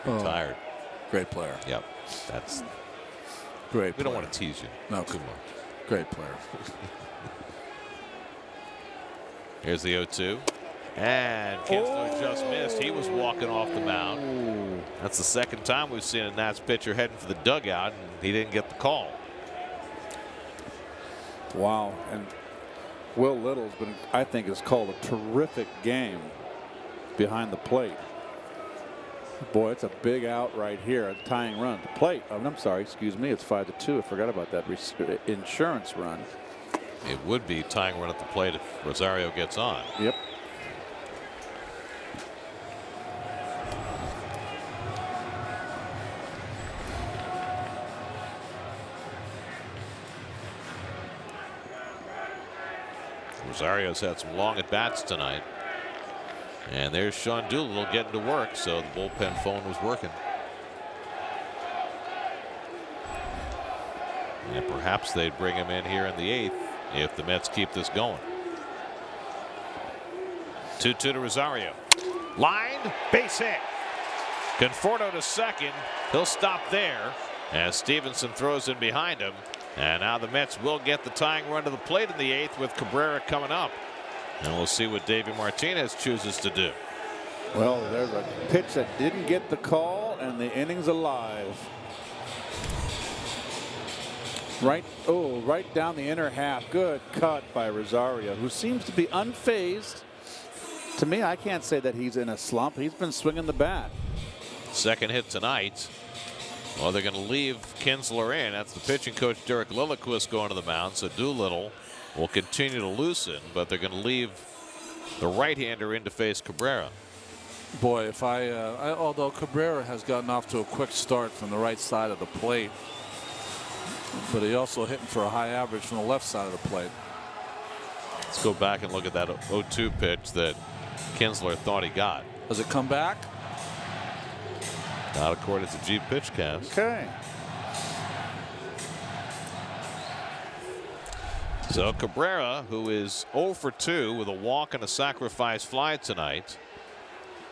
retired. Great player. Yep. That's great. We don't want to tease you. No, too much. Great player. Here's the 0-2. And Kinsler just missed. He was walking off the mound. That's the second time we've seen a Nats pitcher heading for the dugout, and he didn't get the call. Wow. And Will Little's been, I think, has called a terrific game behind the plate. Boy, it's a big out right here. A tying run at the plate. Oh, I'm sorry. Excuse me. It's 5-2. I forgot about that insurance run. It would be tying run at the plate if Rosario gets on. Yep. Rosario's had some long at bats tonight. And there's Sean Doolittle getting to work, so the bullpen phone was working. And perhaps they'd bring him in here in the 8th if the Mets keep this going. 2-2 to Rosario. Lined, base hit. Conforto to second. He'll stop there as Stevenson throws in behind him. And now the Mets will get the tying run to the plate in the 8th with Cabrera coming up. And we'll see what Davey Martinez chooses to do. Well, there's a pitch that didn't get the call, and the inning's alive. Right down the inner half. Good cut by Rosario, who seems to be unfazed. To me, I can't say that he's in a slump. He's been swinging the bat. Second hit tonight. Well, they're going to leave Kinsler in. That's the pitching coach, Derek Lilliquist, going to the mound. So Doolittle will continue to loosen, but they're going to leave the right-hander in to face Cabrera. Boy, if although Cabrera has gotten off to a quick start from the right side of the plate, but he also hitting for a high average from the left side of the plate. Let's go back and look at that 0-2 pitch that Kinsler thought he got. Does it come back? Not according to G Pitchcast. Okay. So Cabrera, who is 0 for 2 with a walk and a sacrifice fly tonight,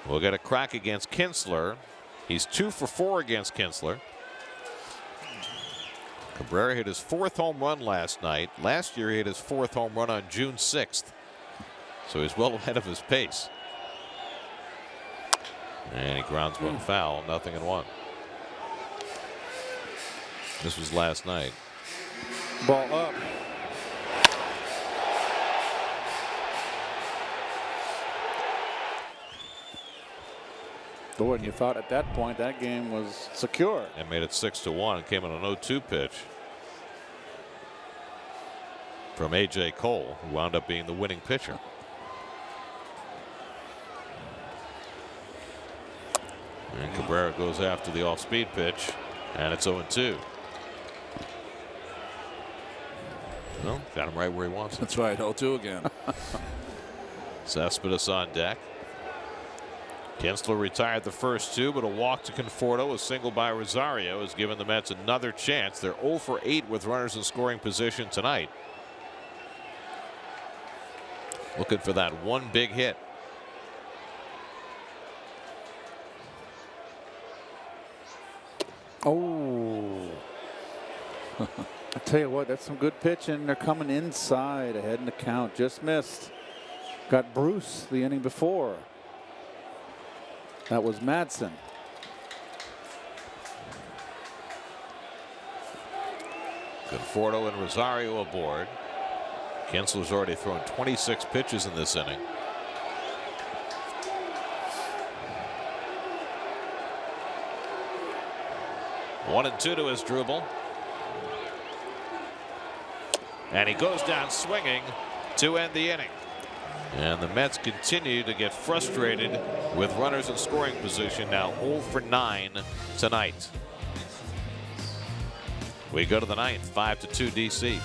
will get a crack against Kinsler. He's 2 for 4 against Kinsler. Cabrera hit his 4th home run last night. Last year he hit his 4th home run on June 6th. So he's well ahead of his pace. And he grounds one foul, 0-1. This was last night. Ball up. Boy, and you thought at that point that game was secure. And made it 6-1 and came on an 0-2 pitch from A.J. Cole, who wound up being the winning pitcher. And Cabrera goes after the off-speed pitch, and it's 0-2. Well, got him right where he wants him. That's right, 0-2 again. Cespedes on deck. Kinsler retired the first 2, but a walk to Conforto, a single by Rosario, has given the Mets another chance. They're 0 for 8 with runners in scoring position tonight. Looking for that one big hit. Oh. I tell you what, that's some good pitching. They're coming inside ahead in the count. Just missed. Got Bruce the inning before. That was Madson. Conforto and Rosario aboard. Kinsler's already thrown 26 pitches in this inning. One and 2 to his dribble. And he goes down swinging to end the inning. And the Mets continue to get frustrated with runners in scoring position, now 0 for 9 tonight. We go to the 9th, 5-2 DC.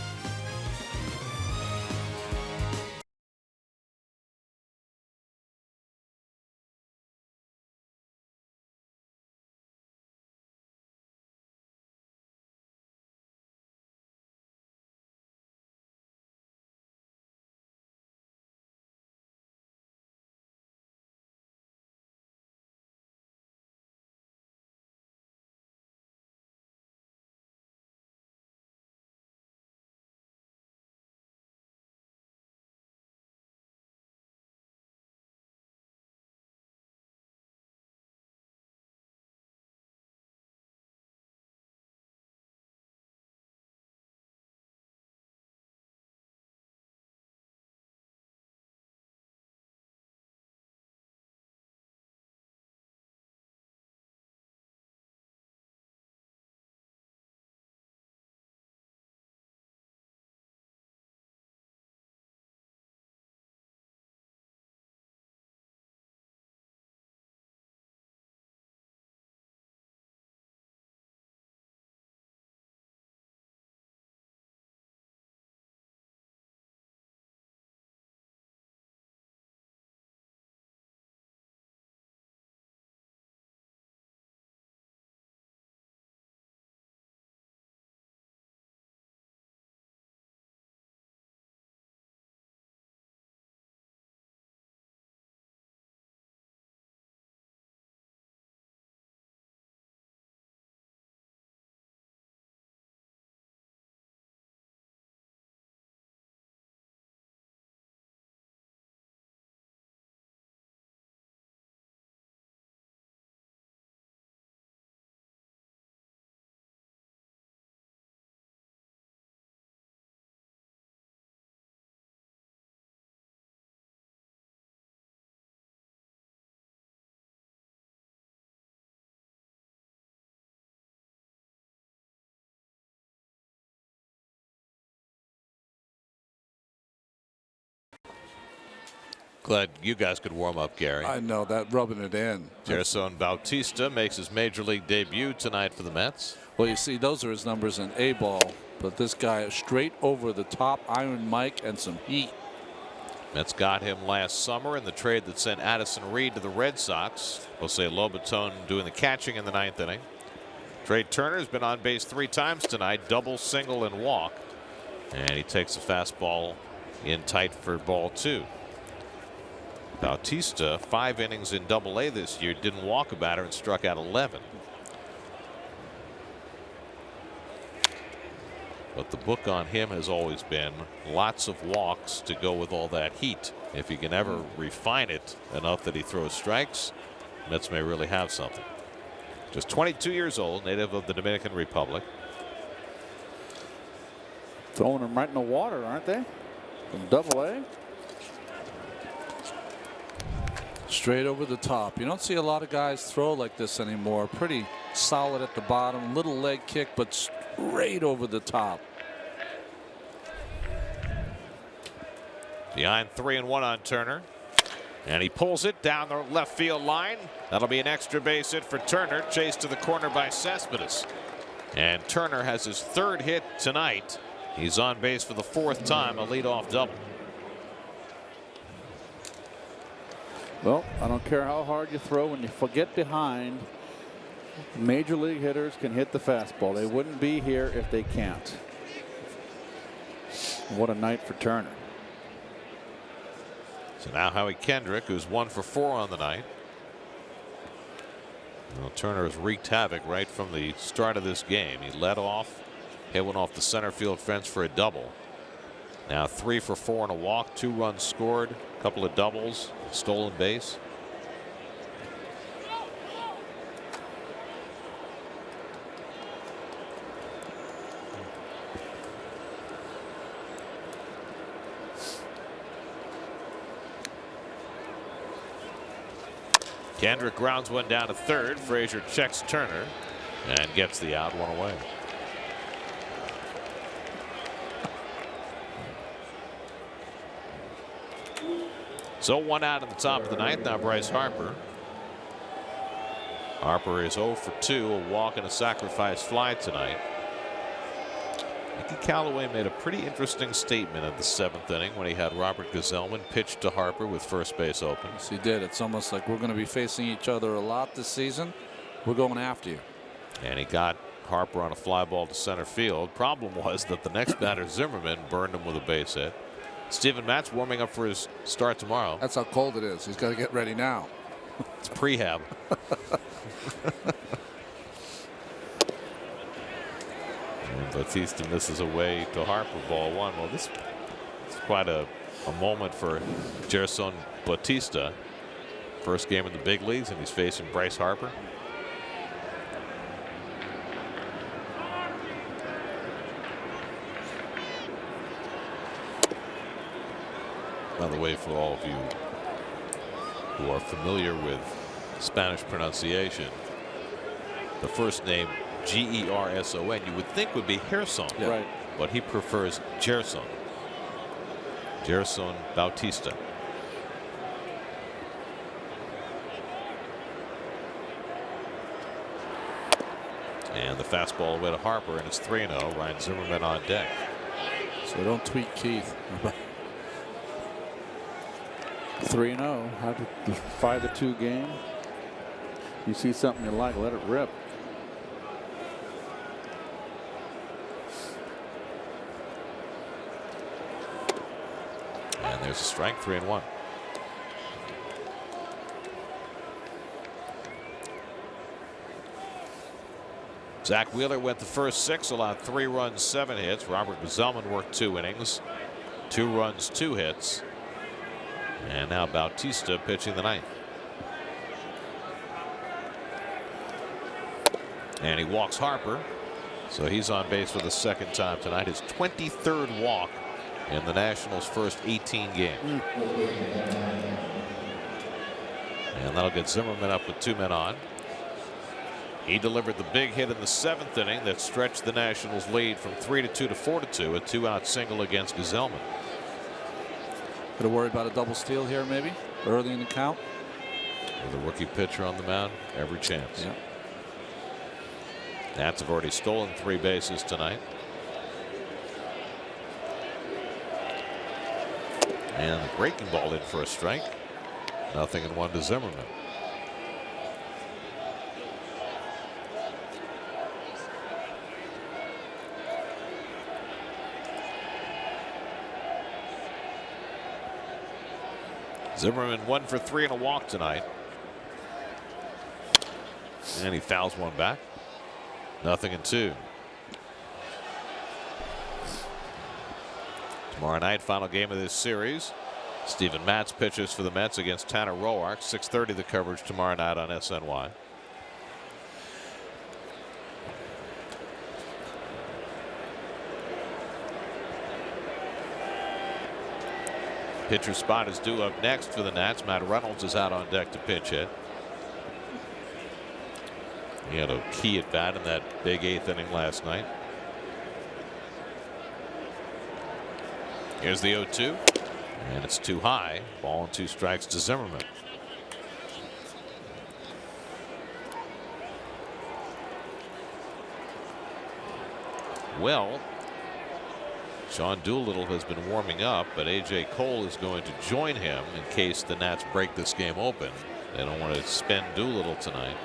Glad you guys could warm up, Gary. I know that, rubbing it in. Gerson Bautista makes his major league debut tonight for the Mets. Well, you see, those are his numbers in A ball, but this guy straight over the top, Iron Mike, and some heat. Mets got him last summer in the trade that sent Addison Reed to the Red Sox. Jose Lobaton doing the catching in the 9th inning. Trey Turner's been on base 3 times tonight, double, single, and walk. And he takes a fastball in tight for ball 2. Bautista, 5 innings in Double-A this year, didn't walk a batter and struck out 11. But the book on him has always been lots of walks to go with all that heat. If he can ever refine it enough that he throws strikes, Mets may really have something. Just 22 years old, native of the Dominican Republic. Throwing them right in the water, aren't they? From Double-A. Straight over the top. You don't see a lot of guys throw like this anymore. Pretty solid at the bottom, little leg kick, but straight over the top. Behind 3-1 on Turner. And he pulls it down the left field line. That'll be an extra base hit for Turner, chased to the corner by Cespedes. And Turner has his 3rd hit tonight. He's on base for the 4th time, a leadoff double. Well, I don't care how hard you throw, when you get behind, major league hitters can hit the fastball. They wouldn't be here if they can't. What a night for Turner. So now Howie Kendrick, who's 1 for 4 on the night. Well, Turner has wreaked havoc right from the start of this game. He led off, hit one off the center field fence for a double. Now 3 for 4 and a walk, 2 runs scored, a couple of doubles, stolen base. Kendrick grounds one down to 3rd. Frazier checks Turner and gets the out, 1 away. So 1 out in the top of the 9th. Now Bryce Harper. Harper is 0 for 2, a walk and a sacrifice fly tonight. Mickey Callaway made a pretty interesting statement in the 7th inning when he had Robert Gazelman pitch to Harper with first base open. Yes, he did. It's almost like we're going to be facing each other a lot this season. We're going after you. And he got Harper on a fly ball to center field. Problem was that the next batter, Zimmerman, burned him with a base hit. Steven Matz warming up for his start tomorrow. That's how cold it is. He's got to get ready now. It's prehab. And Bautista misses away to Harper, ball 1. Well, this is quite a moment for Gerson Bautista. First game in the big leagues, and he's facing Bryce Harper. By the way, for all of you who are familiar with Spanish pronunciation, the first name Gerson you would think would be Gerson, yeah. Right. But he prefers Gerson. Gerson Bautista. And the fastball away to Harper, and it's 3-0. Ryan Zimmerman on deck. So don't tweet Keith. 3-0. How did the 5-2 game? You see something you like, let it rip. And there's a strike, 3-1. Zack Wheeler went the first 6, allowed 3 runs, 7 hits. Robert Gazelman worked 2 innings, 2 runs, 2 hits. And now Bautista pitching the 9th. And he walks Harper. So he's on base for the 2nd time tonight. His 23rd walk in the Nationals' first 18 games. And that'll get Zimmerman up with 2 men on. He delivered the big hit in the 7th inning that stretched the Nationals' lead from 3-2 to 4-2, a 2-out single against Gazelman. Could have worried about a double steal here maybe early in the count. With a rookie pitcher on the mound, every chance. Yeah. Nats have already stolen 3 bases tonight. And the breaking ball in for a strike. 0-1 to Zimmerman. Zimmerman 1 for 3 and a walk tonight. And he fouls one back. 0-2. Tomorrow night, final game of this series. Steven Matz pitches for the Mets against Tanner Roark. 6:30 the coverage tomorrow night on SNY. Pitcher spot is due up next for the Nats. Matt Reynolds is out on deck to pinch hit. He had a key at bat in that big 8th inning last night. Here's the 0-2. And it's too high. Ball and 2 strikes to Zimmerman. Well, Sean Doolittle has been warming up, but A.J. Cole is going to join him in case the Nats break this game open. They don't want to spend Doolittle tonight.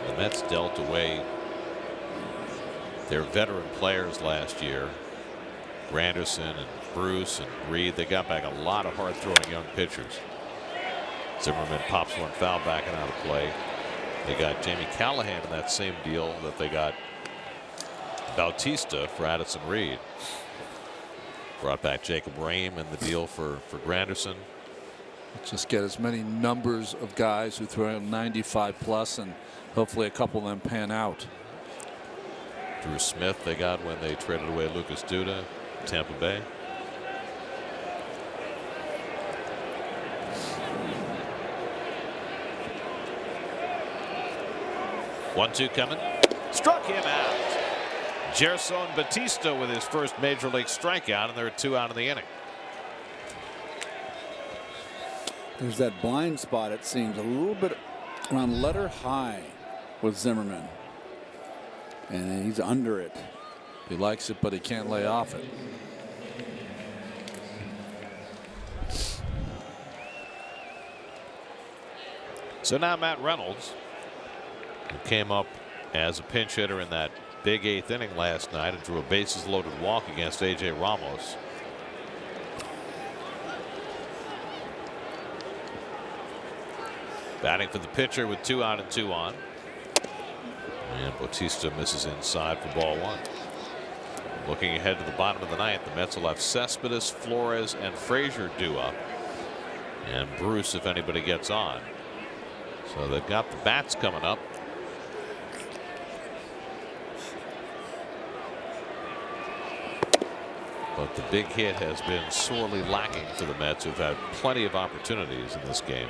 The Mets dealt away their veteran players last year. Granderson and Bruce and Reed. They got back a lot of hard throwing young pitchers. Zimmerman pops one foul back and out of play. They got Jamie Callahan in that same deal that they got Bautista for Addison Reed. Brought back Jacob Rame in the deal for Granderson. Just get as many numbers of guys who throw 95 plus, and hopefully a couple of them pan out. Drew Smith they got when they traded away Lucas Duda, Tampa Bay. One-two coming. Struck him out. Gerson Bautista with his first major league strikeout, and there are 2 out in the inning. There's that blind spot, it seems, a little bit around letter high with Zimmerman. And he's under it. He likes it, but he can't lay off it. So now Matt Reynolds, who came up as a pinch hitter in that big 8th inning last night and drew a bases loaded walk against A.J. Ramos. Batting for the pitcher with 2 out and 2 on. And Bautista misses inside for ball 1. Looking ahead to the bottom of the 9th, the Mets will have Cespedes, Flores, and Frazier due up. And Bruce if anybody gets on. So they've got the bats coming up. But the big hit has been sorely lacking for the Mets, who've had plenty of opportunities in this game.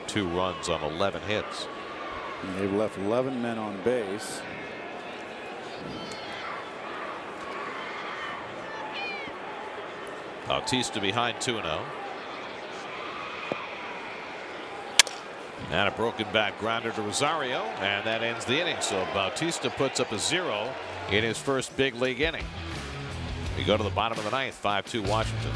2 runs on 11 hits. And they've left 11 men on base. Bautista behind 2-0. And a broken back grounder to Rosario, and that ends the inning. So Bautista puts up a 0 in his first big league inning. We go to the bottom of the 9th, 5-2 Washington.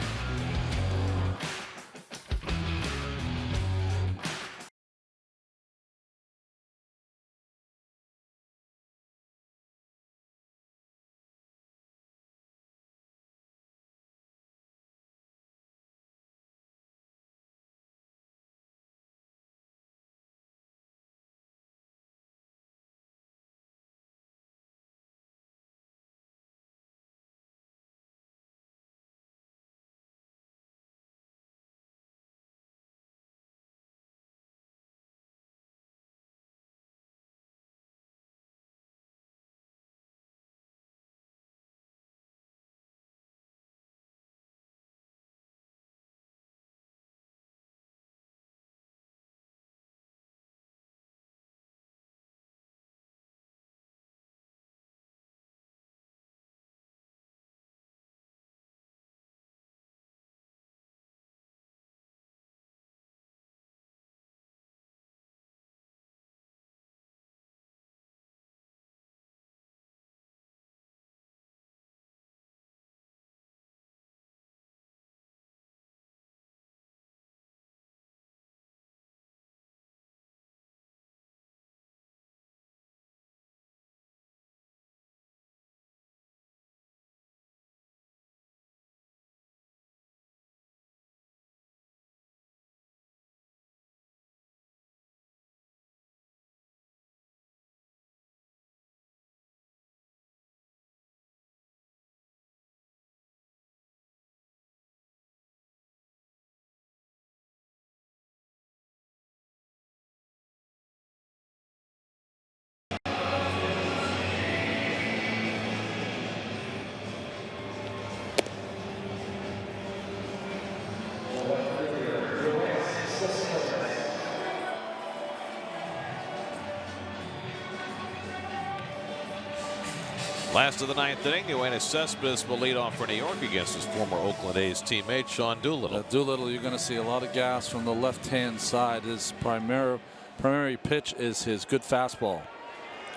Last of the ninth inning, Yoenis Cespedes will lead off for New York against his former Oakland A's teammate Sean Doolittle. Doolittle, you're going to see a lot of gas from the left-hand side. His primary pitch is his good fastball.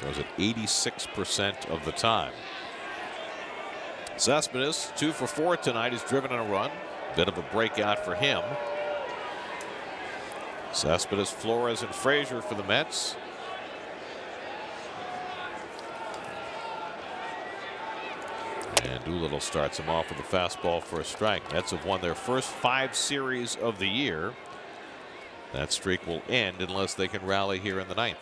Goes at 86% of the time. Cespedes 2 for 4 tonight. He's driven in a run. Bit of a breakout for him. Cespedes, Flores, and Frazier for the Mets. And Doolittle starts him off with a fastball for a strike. Mets have won their first 5 series of the year. That streak will end unless they can rally here in the ninth.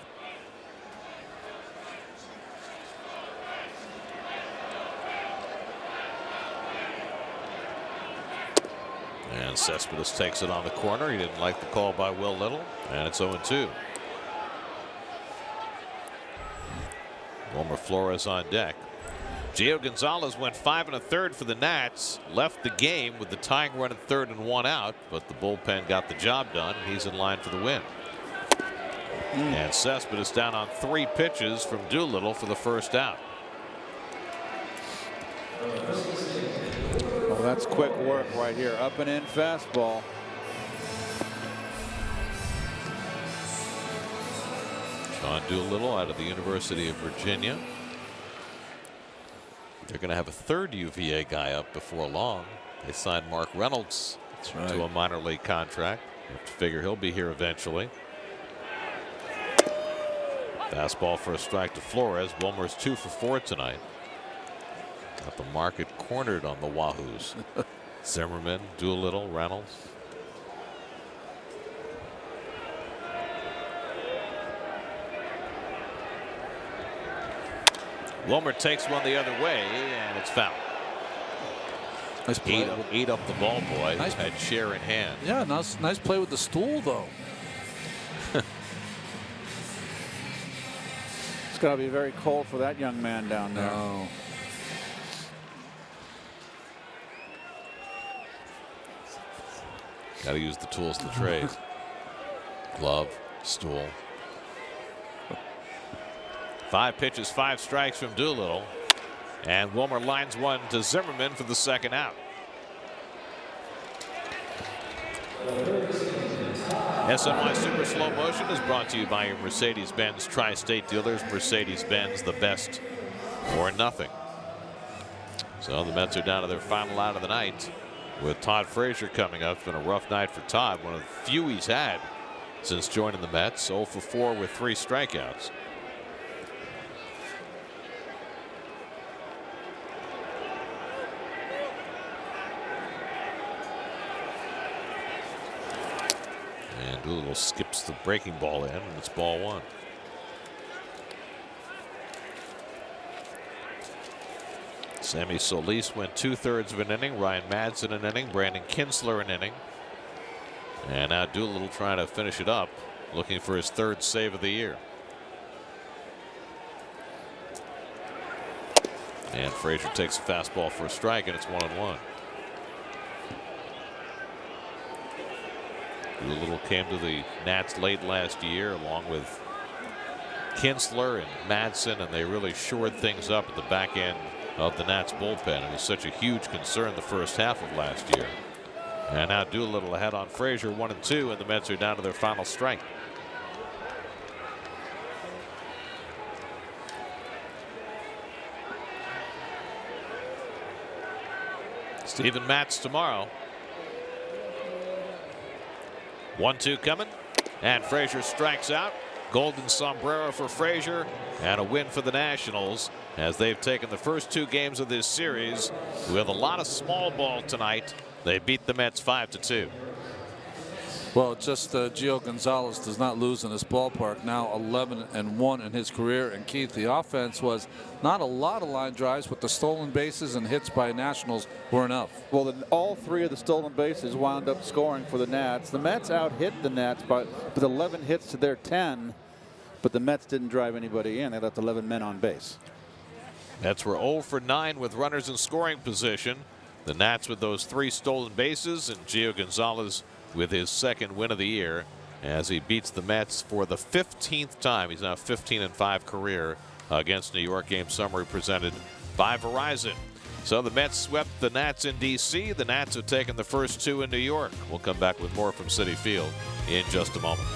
And Cespedes takes it on the corner. He didn't like the call by Will Little, and it's 0-2. Wilmer Flores on deck. Gio Gonzalez went 5 1/3 for the Nats, left the game with the tying run at third and 1 out, but the bullpen got the job done. He's in line for the win. And Cespedes down on 3 pitches from Doolittle for the first out. Well, that's quick work right here. Up and in fastball. Sean Doolittle out of the University of Virginia. They're going to have a third UVA guy up before long. They signed Mark Reynolds to a minor league contract. You have to figure he'll be here eventually. Fastball for a strike to Flores. Wilmer's 2 for 4 tonight. Got the market cornered on the Wahoos. Zimmerman, Doolittle, Reynolds. Wilmer takes one the other way, and it's foul. Nice play. Ate up the ball boy. Nice. Had chair in hand. Yeah, nice play with the stool, though. It's got to be very cold for that young man down there. No. Got to use the tools to trade. Glove, stool. 5 pitches, 5 strikes from Doolittle. And Wilmer lines one to Zimmerman for the second out. SNY Super Slow Motion is brought to you by your Mercedes-Benz Tri-State dealers. Mercedes-Benz, the best or nothing. So the Mets are down to their final out of the night with Todd Frazier coming up. It's been a rough night for Todd, one of the few he's had since joining the Mets. 0 for 4 with 3 strikeouts. And Doolittle skips the breaking ball in, and it's ball 1. Sammy Solis went 2/3 of an inning. Ryan Madson an inning. Brandon Kinsler an inning. And now Doolittle trying to finish it up, looking for his 3rd save of the year. And Frazier takes a fastball for a strike, and it's 1-1. Doolittle came to the Nats late last year along with Kinsler and Madson, and they really shored things up at the back end of the Nats bullpen. It was such a huge concern the first half of last year. And now Doolittle ahead on Frazier, 1-2, and the Mets are down to their final strike. Steven Matz tomorrow. 1-2 coming, and Frazier strikes out. Golden sombrero for Frazier, and a win for the Nationals as they've taken the first 2 games of this series with a lot of small ball tonight. They beat the Mets 5-2. Well, just Gio Gonzalez does not lose in this ballpark. Now 11-1 in his career. And Keith, the offense was not a lot of line drives, but the stolen bases and hits by Nationals were enough. Well, all 3 of the stolen bases wound up scoring for the Nats. The Mets out-hit the Nats with 11 hits to their 10, but the Mets didn't drive anybody in. They left 11 men on base. Mets were 0 for 9 with runners in scoring position. The Nats with those 3 stolen bases, and Gio Gonzalez with his 2nd win of the year as he beats the Mets for the 15th time. He's now 15-5 career against New York. Game summary presented by Verizon. So the Mets swept the Nats in D.C. The Nats have taken the first two in New York. We'll come back with more from Citi Field in just a moment.